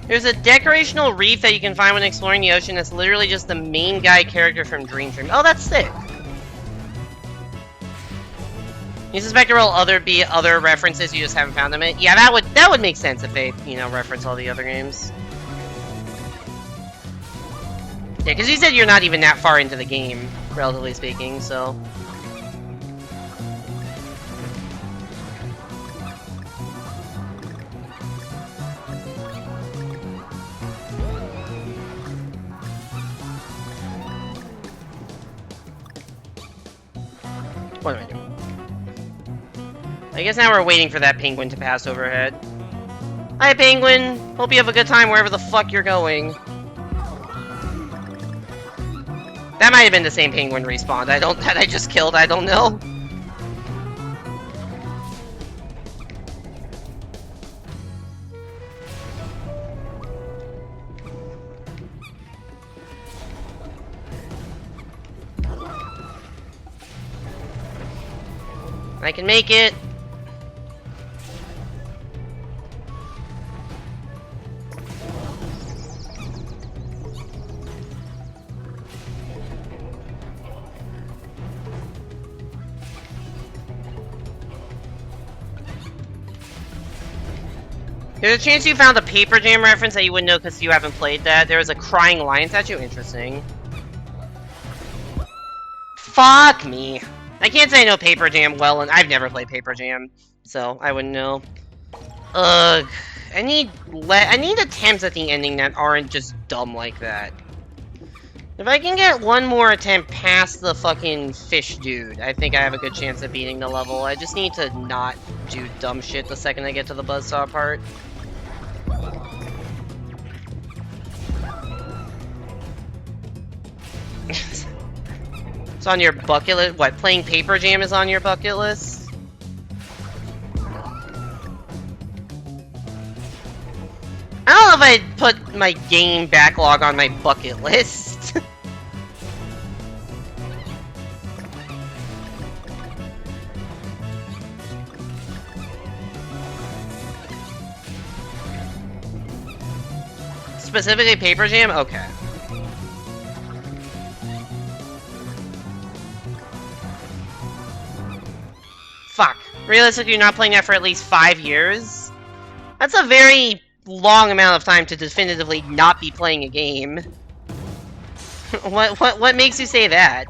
There's a decorational reef that you can find when exploring the ocean that's literally just the main guy character from Dream Stream. Oh, that's sick. You suspect there will be other references, you just haven't found them yet? Yeah, that would make sense if they, you know, reference all the other games. Yeah, because you said you're not even that far into the game, relatively speaking, so... What am I doing? I guess now we're waiting for that penguin to pass overhead. Hi, penguin! Hope you have a good time wherever the fuck you're going. That might have been the same penguin respawned. That I just killed, I don't know. I can make it. There's a chance you found a Paper Jam reference that you wouldn't know because you haven't played that. There was a crying lion statue. Interesting. Fuck me. I can't say I know Paper Jam well, and I've never played Paper Jam, so I wouldn't know. Ugh. I need attempts at the ending that aren't just dumb like that. If I can get one more attempt past the fucking fish dude, I think I have a good chance of beating the level. I just need to not do dumb shit the second I get to the buzzsaw part. It's on your bucket list? What, playing Paper Jam is on your bucket list? I don't know if I'd put my game backlog on my bucket list. Specifically Paper Jam? Okay. Fuck. Realistically, you're not playing that for at least 5 years? That's a very long amount of time to definitively not be playing a game. What makes you say that?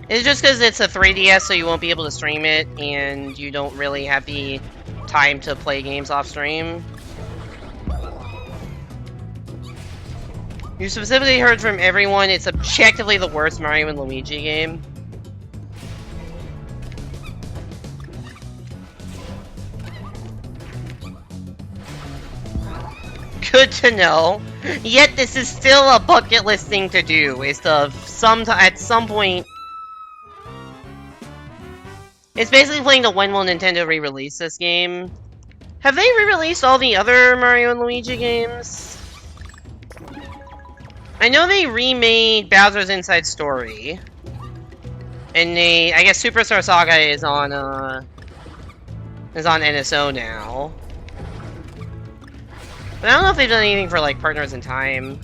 Is it just because it's a 3DS so you won't be able to stream it and you don't really have the time to play games off stream? You specifically heard from everyone it's objectively the worst Mario and Luigi game. Good to know. Yet this is still a bucket list thing to do. Is to at some point. It's basically playing the when will Nintendo re-release this game. Have they re-released all the other Mario and Luigi games? I know they remade Bowser's Inside Story. And I guess Superstar Saga is on NSO now. But I don't know if they've done anything for, like, Partners in Time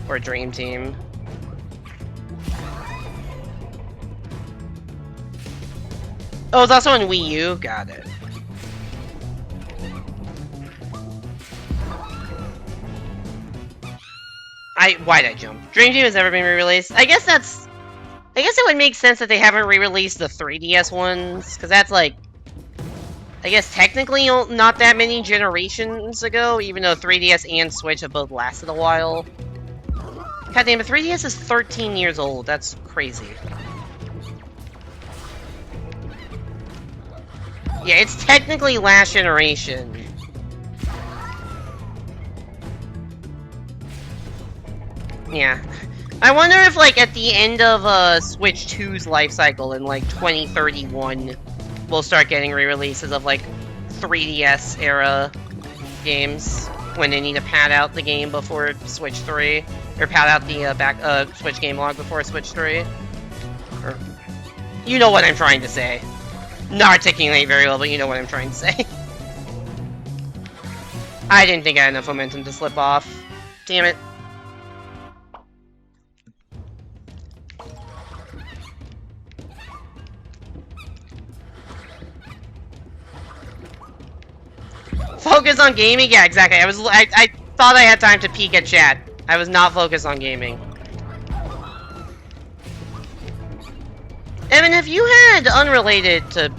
or Dream Team. Oh, it's also on Wii U? Got it. Why'd I jump? Dream Team has never been re-released. I guess it would make sense that they haven't re-released the 3DS ones, because that's, like, I guess technically not that many generations ago, even though 3DS and Switch have both lasted a while. God damn it, 3DS is 13 years old. That's crazy. Yeah, it's technically last generation. Yeah. I wonder if, like, at the end of Switch 2's life cycle in, like, 2031... we'll start getting re-releases of, like, 3DS era games when they need to pad out the game before Switch 3. Or pad out the Switch game log before Switch 3. Or, you know what I'm trying to say. Not articulate very well, but you know what I'm trying to say. I didn't think I had enough momentum to slip off. Damn it. Focus on gaming? Yeah, exactly. I thought I had time to peek at chat. I was not focused on gaming. Evan, have you had, unrelated to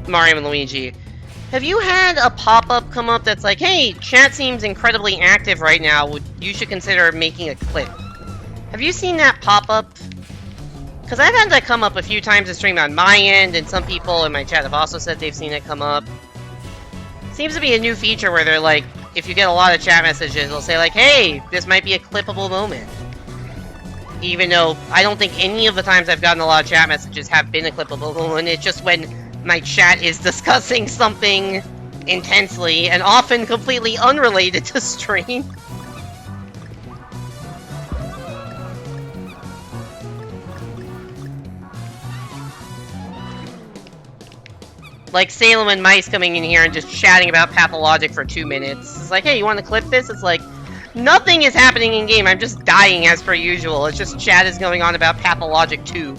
Mario and Luigi, have you had a pop-up come up that's like, hey, chat seems incredibly active right now, you should consider making a clip? Have you seen that pop-up? Because I've had that come up a few times in stream on my end, and some people in my chat have also said they've seen it come up. Seems to be a new feature where they're like, if you get a lot of chat messages, they'll say like, hey, this might be a clippable moment. Even though I don't think any of the times I've gotten a lot of chat messages have been a clippable moment, it's just when my chat is discussing something intensely and often completely unrelated to stream. Like Salem and Mice coming in here and just chatting about Pathologic for 2 minutes. It's like, hey, you want to clip this? It's like, nothing is happening in game. I'm just dying as per usual. It's just chat is going on about Pathologic 2.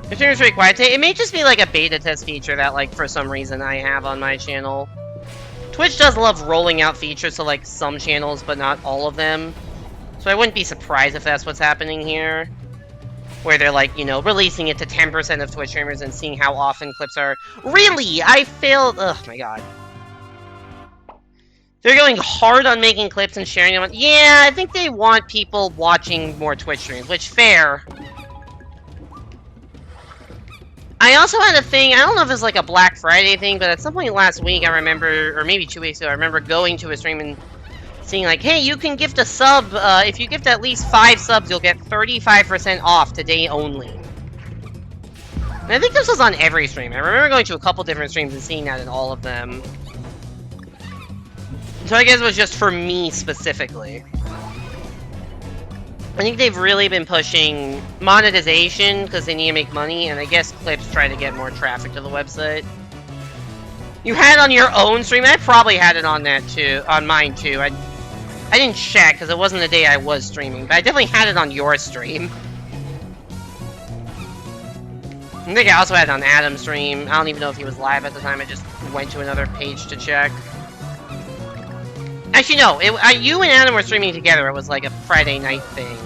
The stream is pretty quiet today. It may just be like a beta test feature that, like, for some reason I have on my channel. Twitch does love rolling out features to, like, some channels, but not all of them. So I wouldn't be surprised if that's what's happening here. Where they're like, you know, releasing it to 10% of Twitch streamers and seeing how often clips are... Really? I failed... Ugh, my god. They're going hard on making clips and sharing them. Yeah, I think they want people watching more Twitch streams, which, fair. I also had a thing, I don't know if it's like a Black Friday thing, but at some point last week I remember, or maybe 2 weeks ago, I remember going to a stream and seeing like, hey, you can gift a sub, if you gift at least 5 subs, you'll get 35% off today only. And I think this was on every stream. I remember going to a couple different streams and seeing that in all of them. So I guess it was just for me specifically. I think they've really been pushing monetization because they need to make money, and I guess clips try to get more traffic to the website. You had it on your own stream? I probably had it on that too, on mine too. I didn't check because it wasn't the day I was streaming, but I definitely had it on your stream. I think I also had it on Adam's stream. I don't even know if he was live at the time. I just went to another page to check. Actually, no. You and Adam were streaming together. It was like a Friday night thing.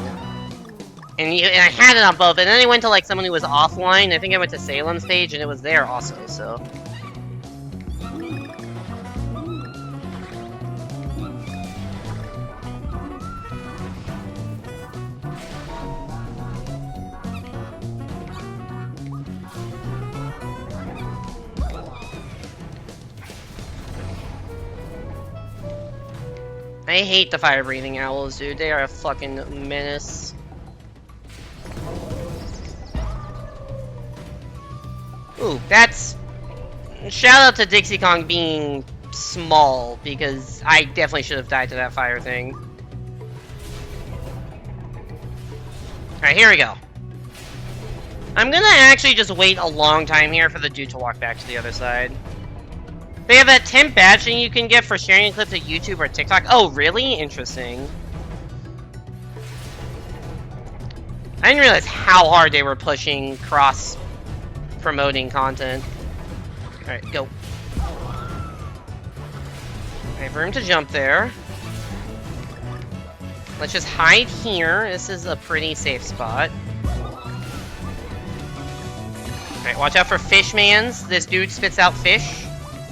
And I had it on both. And then I went to like someone who was offline. I think I went to Salem's page and it was there also, so... I hate the fire-breathing owls, dude. They are a fucking menace. Ooh, that's... Shout out to Dixie Kong being small, because I definitely should have died to that fire thing. Alright, here we go. I'm gonna actually just wait a long time here for the dude to walk back to the other side. They have that 10 badge thing you can get for sharing clips at YouTube or TikTok. Oh, really? Interesting. I didn't realize how hard they were pushing cross-promoting content. Alright, go. I have room to jump there. Let's just hide here. This is a pretty safe spot. Alright, watch out for Fishmans. This dude spits out fish.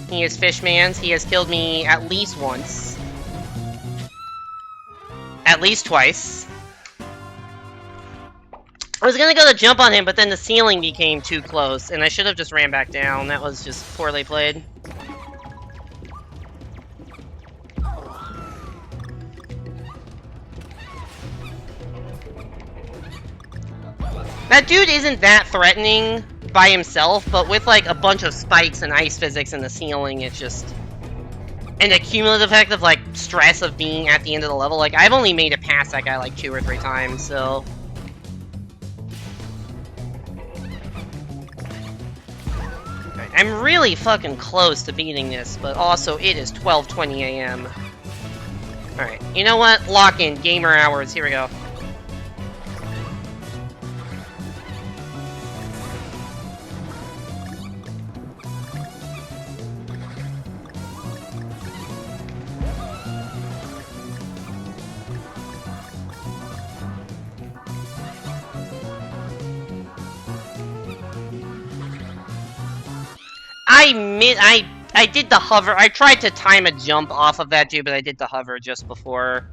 He is Fishmans. He has killed me at least once. At least twice. I was gonna go to jump on him, but then the ceiling became too close, and I should have just ran back down. That was just poorly played. That dude isn't that threatening by himself, but with like a bunch of spikes and ice physics in the ceiling, it's just an accumulative effect of like stress of being at the end of the level. Like, I've only made it past that guy like 2 or 3 times, so... I'm really fucking close to beating this, but also it is 12:20 a.m. Alright, you know what? Lock in, gamer hours, here we go. I did the hover. I tried to time a jump off of that dude, but I did the hover just before.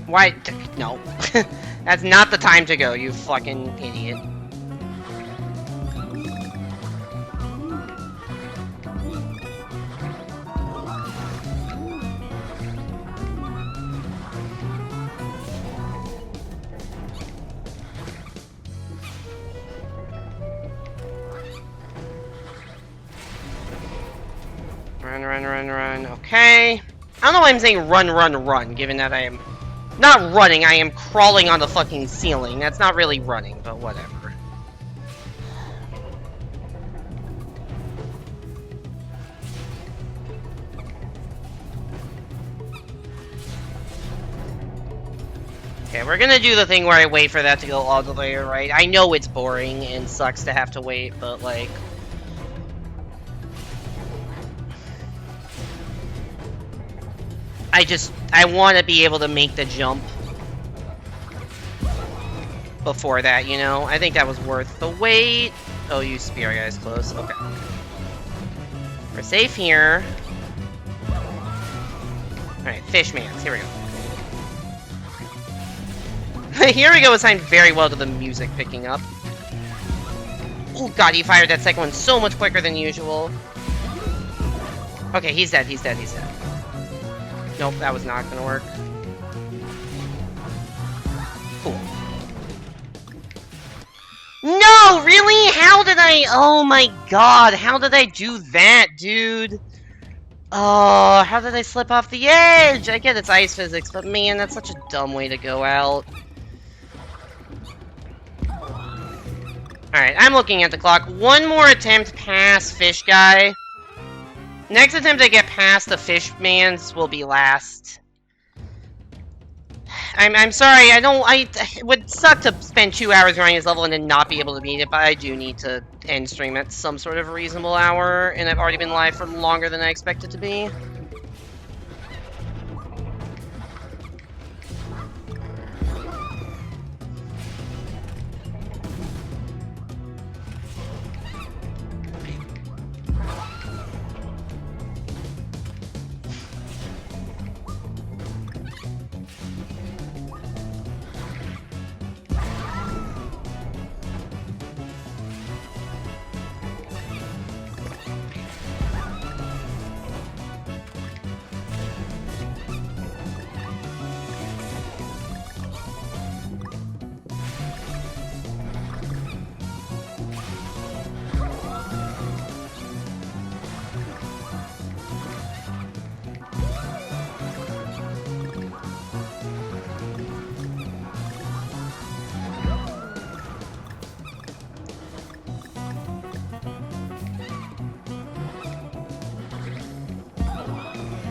Why? No. That's not the time to go, you fucking idiot. Run, run, run, run. Okay. I don't know why I'm saying run, run, run, given that I am not running, I am crawling on the fucking ceiling. That's not really running, but whatever. Okay, we're gonna do the thing where I wait for that to go all the way right. I know it's boring and sucks to have to wait, but like... I want to be able to make the jump before that, you know? I think that was worth the wait. Oh, you spear guys close. Okay. We're safe here. Alright, Fishmans. Here we go. Here we go, assigned very well to the music picking up. Oh god, he fired that second one so much quicker than usual. Okay, he's dead, he's dead, he's dead. Nope, that was not gonna work. Cool. No, really? How did I... Oh my god, how did I do that, dude? Oh, how did I slip off the edge? I get it's ice physics, but man, that's such a dumb way to go out. Alright, I'm looking at the clock. One more attempt past Fish Guy. Next attempt I get past the Fishmans will be last. I'm sorry, it would suck to spend 2 hours running this level and then not be able to beat it, but I do need to end stream at some sort of reasonable hour, and I've already been live for longer than I expected to be.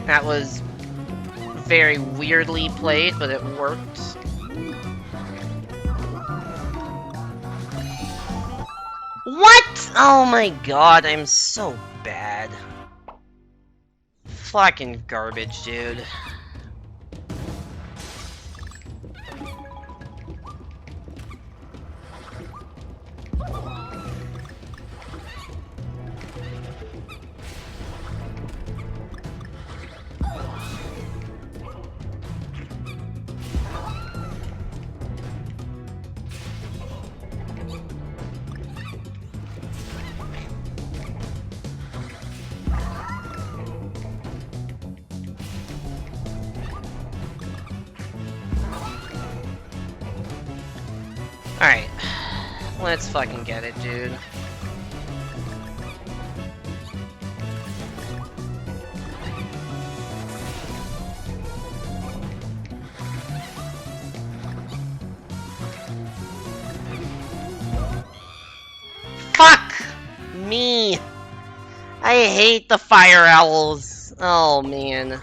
That was very weirdly played, but it worked. What? Oh my god, I'm so bad. Fucking garbage, dude. Alright. Let's fucking get it, dude. Fuck me! I hate the fire owls. Oh, man.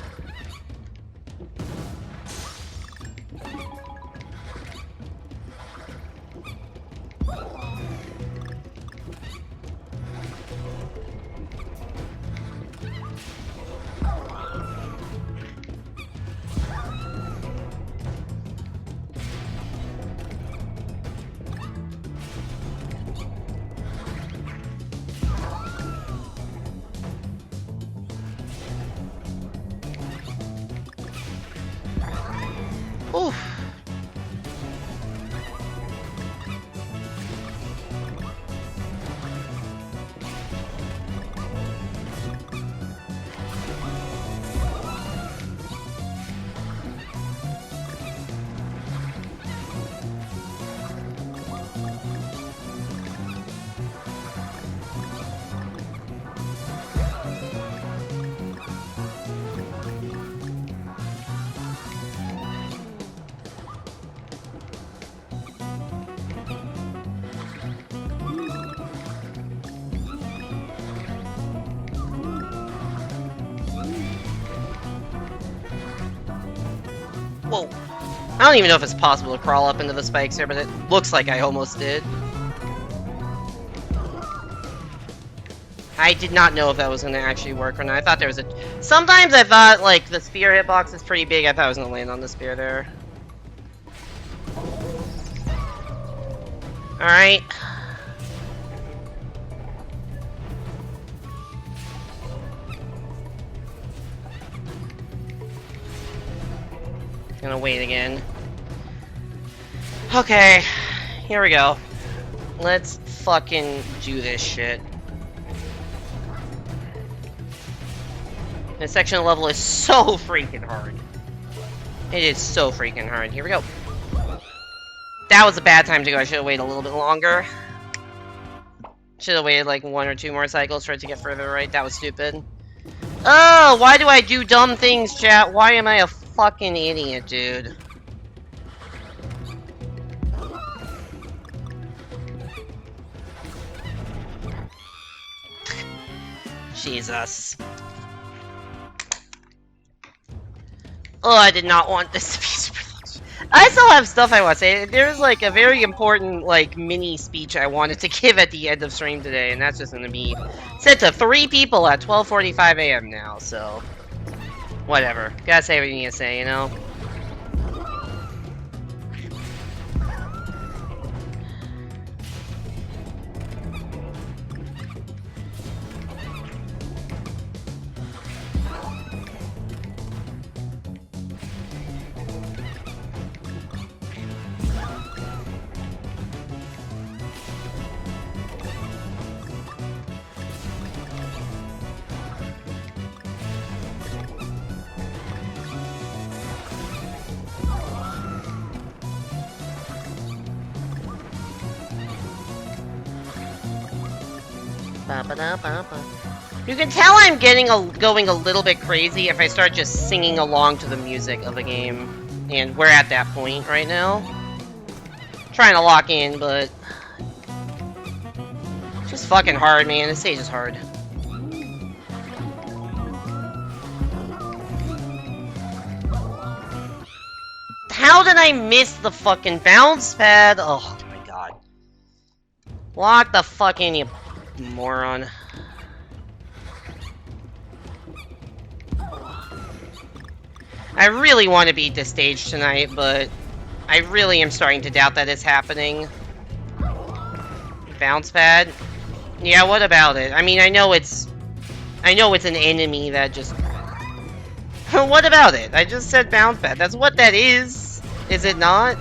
Oof. Whoa. I don't even know if it's possible to crawl up into the spikes here, but it looks like I almost did. I did not know if that was going to actually work or not. I thought there was a... Sometimes I thought, like, the spear hitbox is pretty big. I thought I was going to land on the spear there. Alright. Gonna wait again. Okay. Here we go. Let's fucking do this shit. This section of level is so freaking hard. It is so freaking hard. Here we go. That was a bad time to go. I should have waited a little bit longer. Should have waited like 1 or 2 more cycles for it to get further right. That was stupid. Oh, why do I do dumb things, chat? Why am I a fucking idiot, dude? Jesus. Oh, I did not want this to be super long. I still have stuff I want to say. There's like a very important like mini speech I wanted to give at the end of stream today, and that's just going to be sent to 3 people at 12:45 a.m. now, so whatever. Gotta say what you need to say, you know? You can tell I'm going a little bit crazy if I start just singing along to the music of the game. And we're at that point right now. Trying to lock in, but... it's just fucking hard, man. This stage is hard. How did I miss the fucking bounce pad? Oh my god. Lock the fuck in, you moron. I really want to beat this stage tonight, but I really am starting to doubt that it's happening. Bounce pad? Yeah, what about it? I mean, I know it's an enemy that just... What about it? I just said bounce pad. That's what that is. Is it not?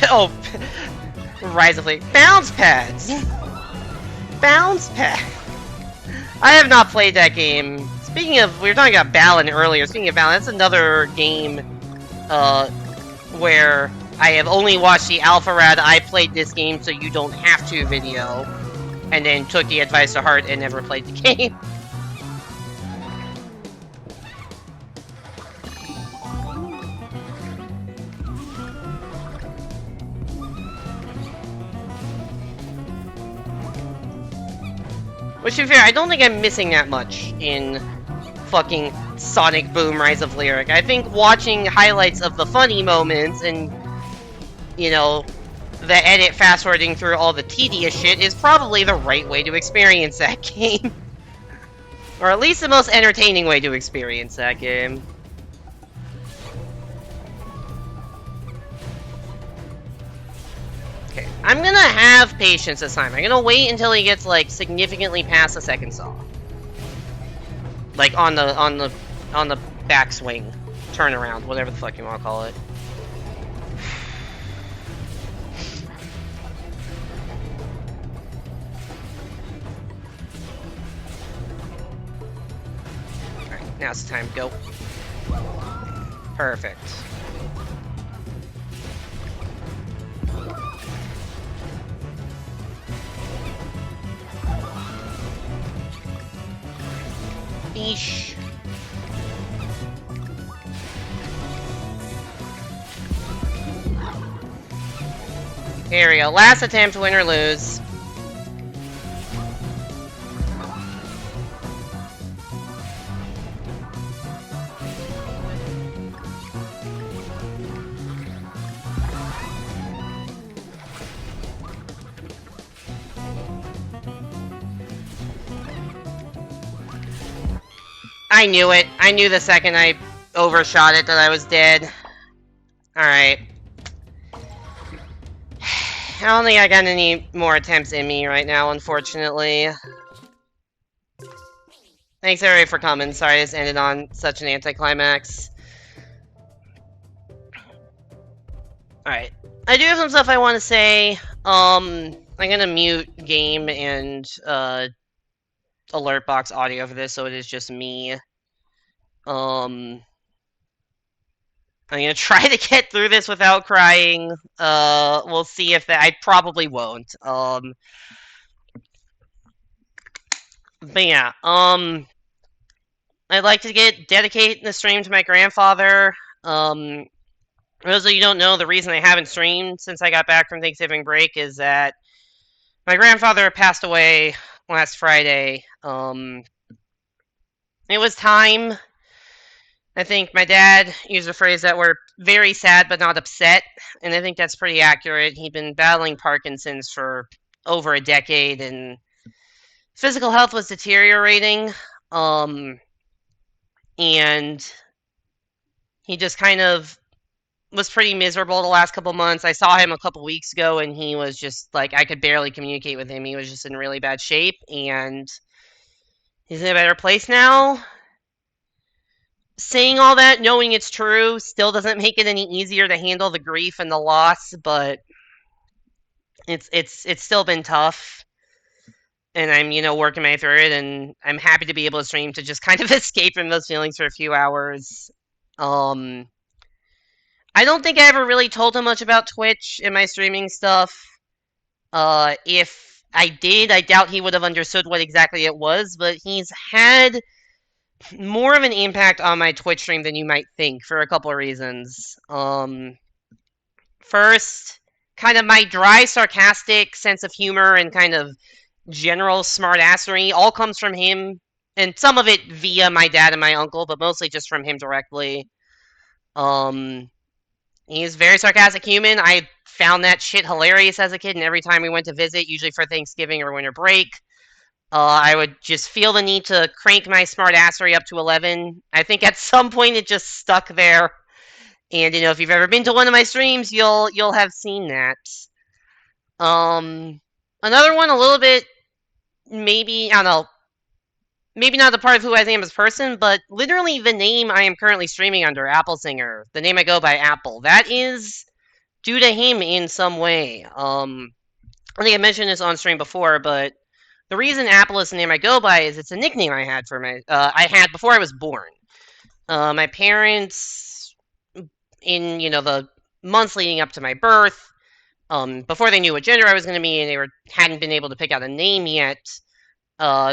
Oh, Rise of League. Bounce pads! Bounce pad! I have not played that game. Speaking of, we were talking about Balan earlier. Speaking of Balan, that's another game where I have only watched the alpha rad. I played this game so you don't have to video, and then took the advice to heart and never played the game. Which, to be fair, I don't think I'm missing that much in fucking Sonic Boom Rise of Lyric. I think watching highlights of the funny moments and, you know, the edit fast-forwarding through all the tedious shit is probably the right way to experience that game. Or at least the most entertaining way to experience that game. Okay, I'm gonna have patience this time. I'm gonna wait until he gets, like, significantly past the second saw. Like, on the backswing. Turnaround, whatever the fuck you want to call it. Alright, now it's time to go. Perfect. Eesh. Here we go. Last attempt, win or lose. I knew it. I knew the second I overshot it that I was dead. Alright. I don't think I got any more attempts in me right now, unfortunately. Thanks everybody for coming. Sorry this ended on such an anticlimax. Alright. I do have some stuff I want to say. I'm gonna mute game and alert box audio for this, so it is just me. I'm gonna try to get through this without crying. We'll see if that. I probably won't. But yeah. I'd like to dedicate the stream to my grandfather. For those of you who don't know, the reason I haven't streamed since I got back from Thanksgiving break is that my grandfather passed away last Friday. It was time. I think my dad used a phrase that we're very sad but not upset, and I think that's pretty accurate. He'd been battling Parkinson's for over a decade, and physical health was deteriorating, and he just kind of was pretty miserable the last couple months. I saw him a couple weeks ago, and he was just, like, I could barely communicate with him. He was just in really bad shape, and he's in a better place now. Saying all that, knowing it's true, still doesn't make it any easier to handle the grief and the loss, but it's still been tough. And I'm, working my way through it, and I'm happy to be able to stream to just kind of escape from those feelings for a few hours. I don't think I ever really told him much about Twitch and my streaming stuff. If I did, I doubt he would have understood what exactly it was, but he's had more of an impact on my Twitch stream than you might think for a couple of reasons. First, kind of my dry, sarcastic sense of humor and kind of general smartassery all comes from him, and some of it via my dad and my uncle, but mostly just from him directly. Um, he's a very sarcastic human. I found that shit hilarious as a kid, and every time we went to visit, usually for Thanksgiving or winter break, I would just feel the need to crank my smartassery up to 11. I think at some point it just stuck there. And if you've ever been to one of my streams, you'll have seen that. Another one, a little bit, maybe I don't know, maybe not the part of who I am as a person, but literally the name I am currently streaming under, Apple Singer, the name I go by, Apple. That is due to him in some way. I think I mentioned this on stream before, but the reason Apple is the name I go by is it's a nickname I had before I was born. My parents, in the months leading up to my birth, before they knew what gender I was going to be, and they hadn't been able to pick out a name yet,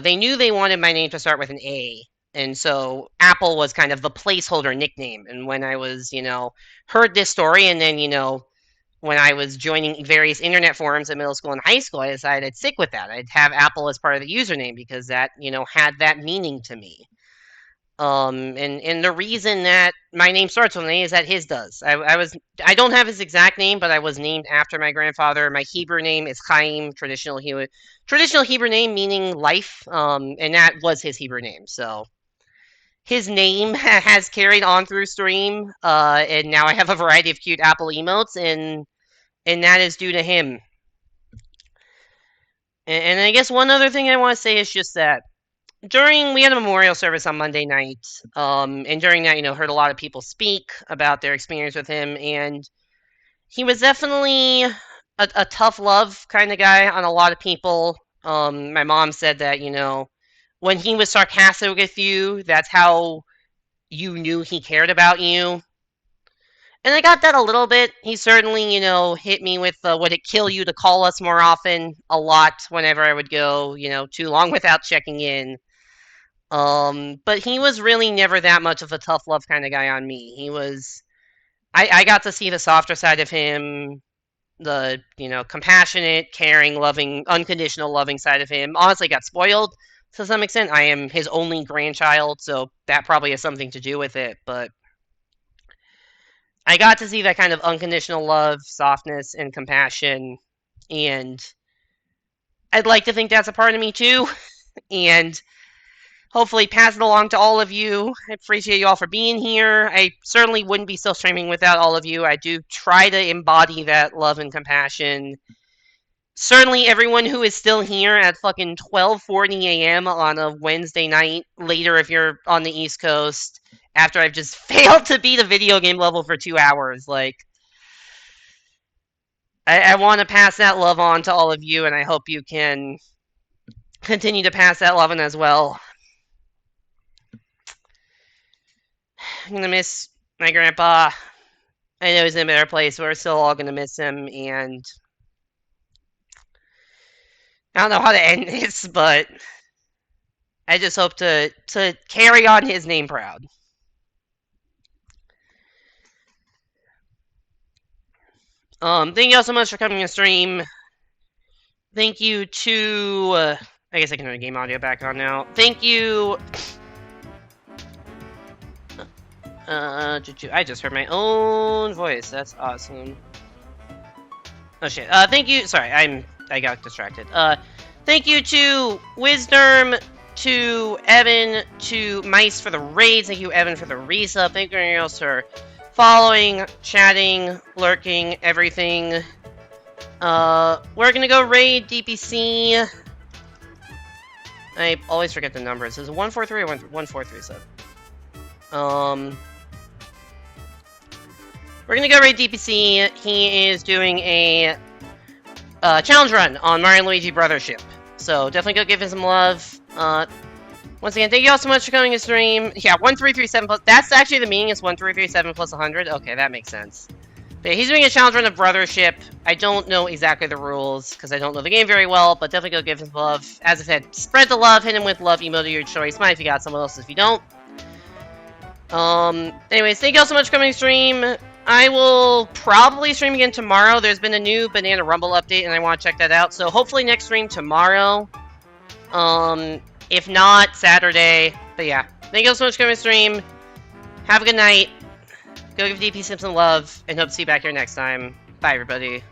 they knew they wanted my name to start with an A, and so Apple was kind of the placeholder nickname. And when I was, heard this story, and then, when I was joining various internet forums in middle school and high school, I decided I'd stick with that. I'd have Apple as part of the username because that, had that meaning to me. And the reason that my name starts with an A is that his does. I don't have his exact name, but I was named after my grandfather. My Hebrew name is Chaim, traditional Hebrew name meaning life, and that was his Hebrew name. So his name has carried on through stream, and now I have a variety of cute Apple emotes, and that is due to him. And I guess one other thing I want to say is just that we had a memorial service on Monday night, and during that, heard a lot of people speak about their experience with him, and he was definitely a tough love kind of guy on a lot of people. My mom said that, when he was sarcastic with you, that's how you knew he cared about you. And I got that a little bit. He certainly, hit me with, would it kill you to call us more often, a lot, whenever I would go, too long without checking in. But he was really never that much of a tough love kind of guy on me. I got to see the softer side of him, the, compassionate, caring, loving, unconditional loving side of him. Honestly, got spoiled to some extent. I am his only grandchild, so that probably has something to do with it, but I got to see that kind of unconditional love, softness, and compassion, and I'd like to think that's a part of me too, and hopefully pass it along to all of you. I appreciate you all for being here. I certainly wouldn't be still streaming without all of you. I do try to embody that love and compassion. Certainly everyone who is still here at fucking 12:40 a.m. on a Wednesday night, later if you're on the East Coast, after I've just failed to beat a video game level for 2 hours. Like, I want to pass that love on to all of you, and I hope you can continue to pass that love on as well. I'm going to miss my grandpa. I know he's in a better place. We're still all going to miss him, and I don't know how to end this, but I just hope to carry on his name proud. Thank you all so much for coming to stream. Thank you to, I guess I can turn the game audio back on now. Thank you. I just heard my own voice. That's awesome. Oh shit. Thank you. Sorry, I got distracted. Thank you to Wisdom, to Evan, to Mice for the raids. Thank you, Evan, for the resub. Thank you, everyone else, for following, chatting, lurking, everything. We're gonna go raid DPC. I always forget the numbers. Is it 143 or 1437? We're gonna go raid DPC. He is doing a challenge run on Mario and Luigi Brothership. So definitely go give him some love. Once again, thank you all so much for coming to stream. Yeah, 1337 plus. That's actually the meaning. It's 1337 plus 100. Okay, that makes sense. But yeah, he's doing a challenge run of Brothership. I don't know exactly the rules because I don't know the game very well, but definitely go give him love. As I said, spread the love, hit him with love emote of your choice. Mine if you got someone else if you don't. Anyways, thank you all so much for coming to stream. I will probably stream again tomorrow. There's been a new Banana Rumble update, and I want to check that out. So hopefully next stream tomorrow. If not, Saturday. But yeah. Thank you all so much for coming to stream. Have a good night. Go give DP Simpson love, and hope to see you back here next time. Bye, everybody.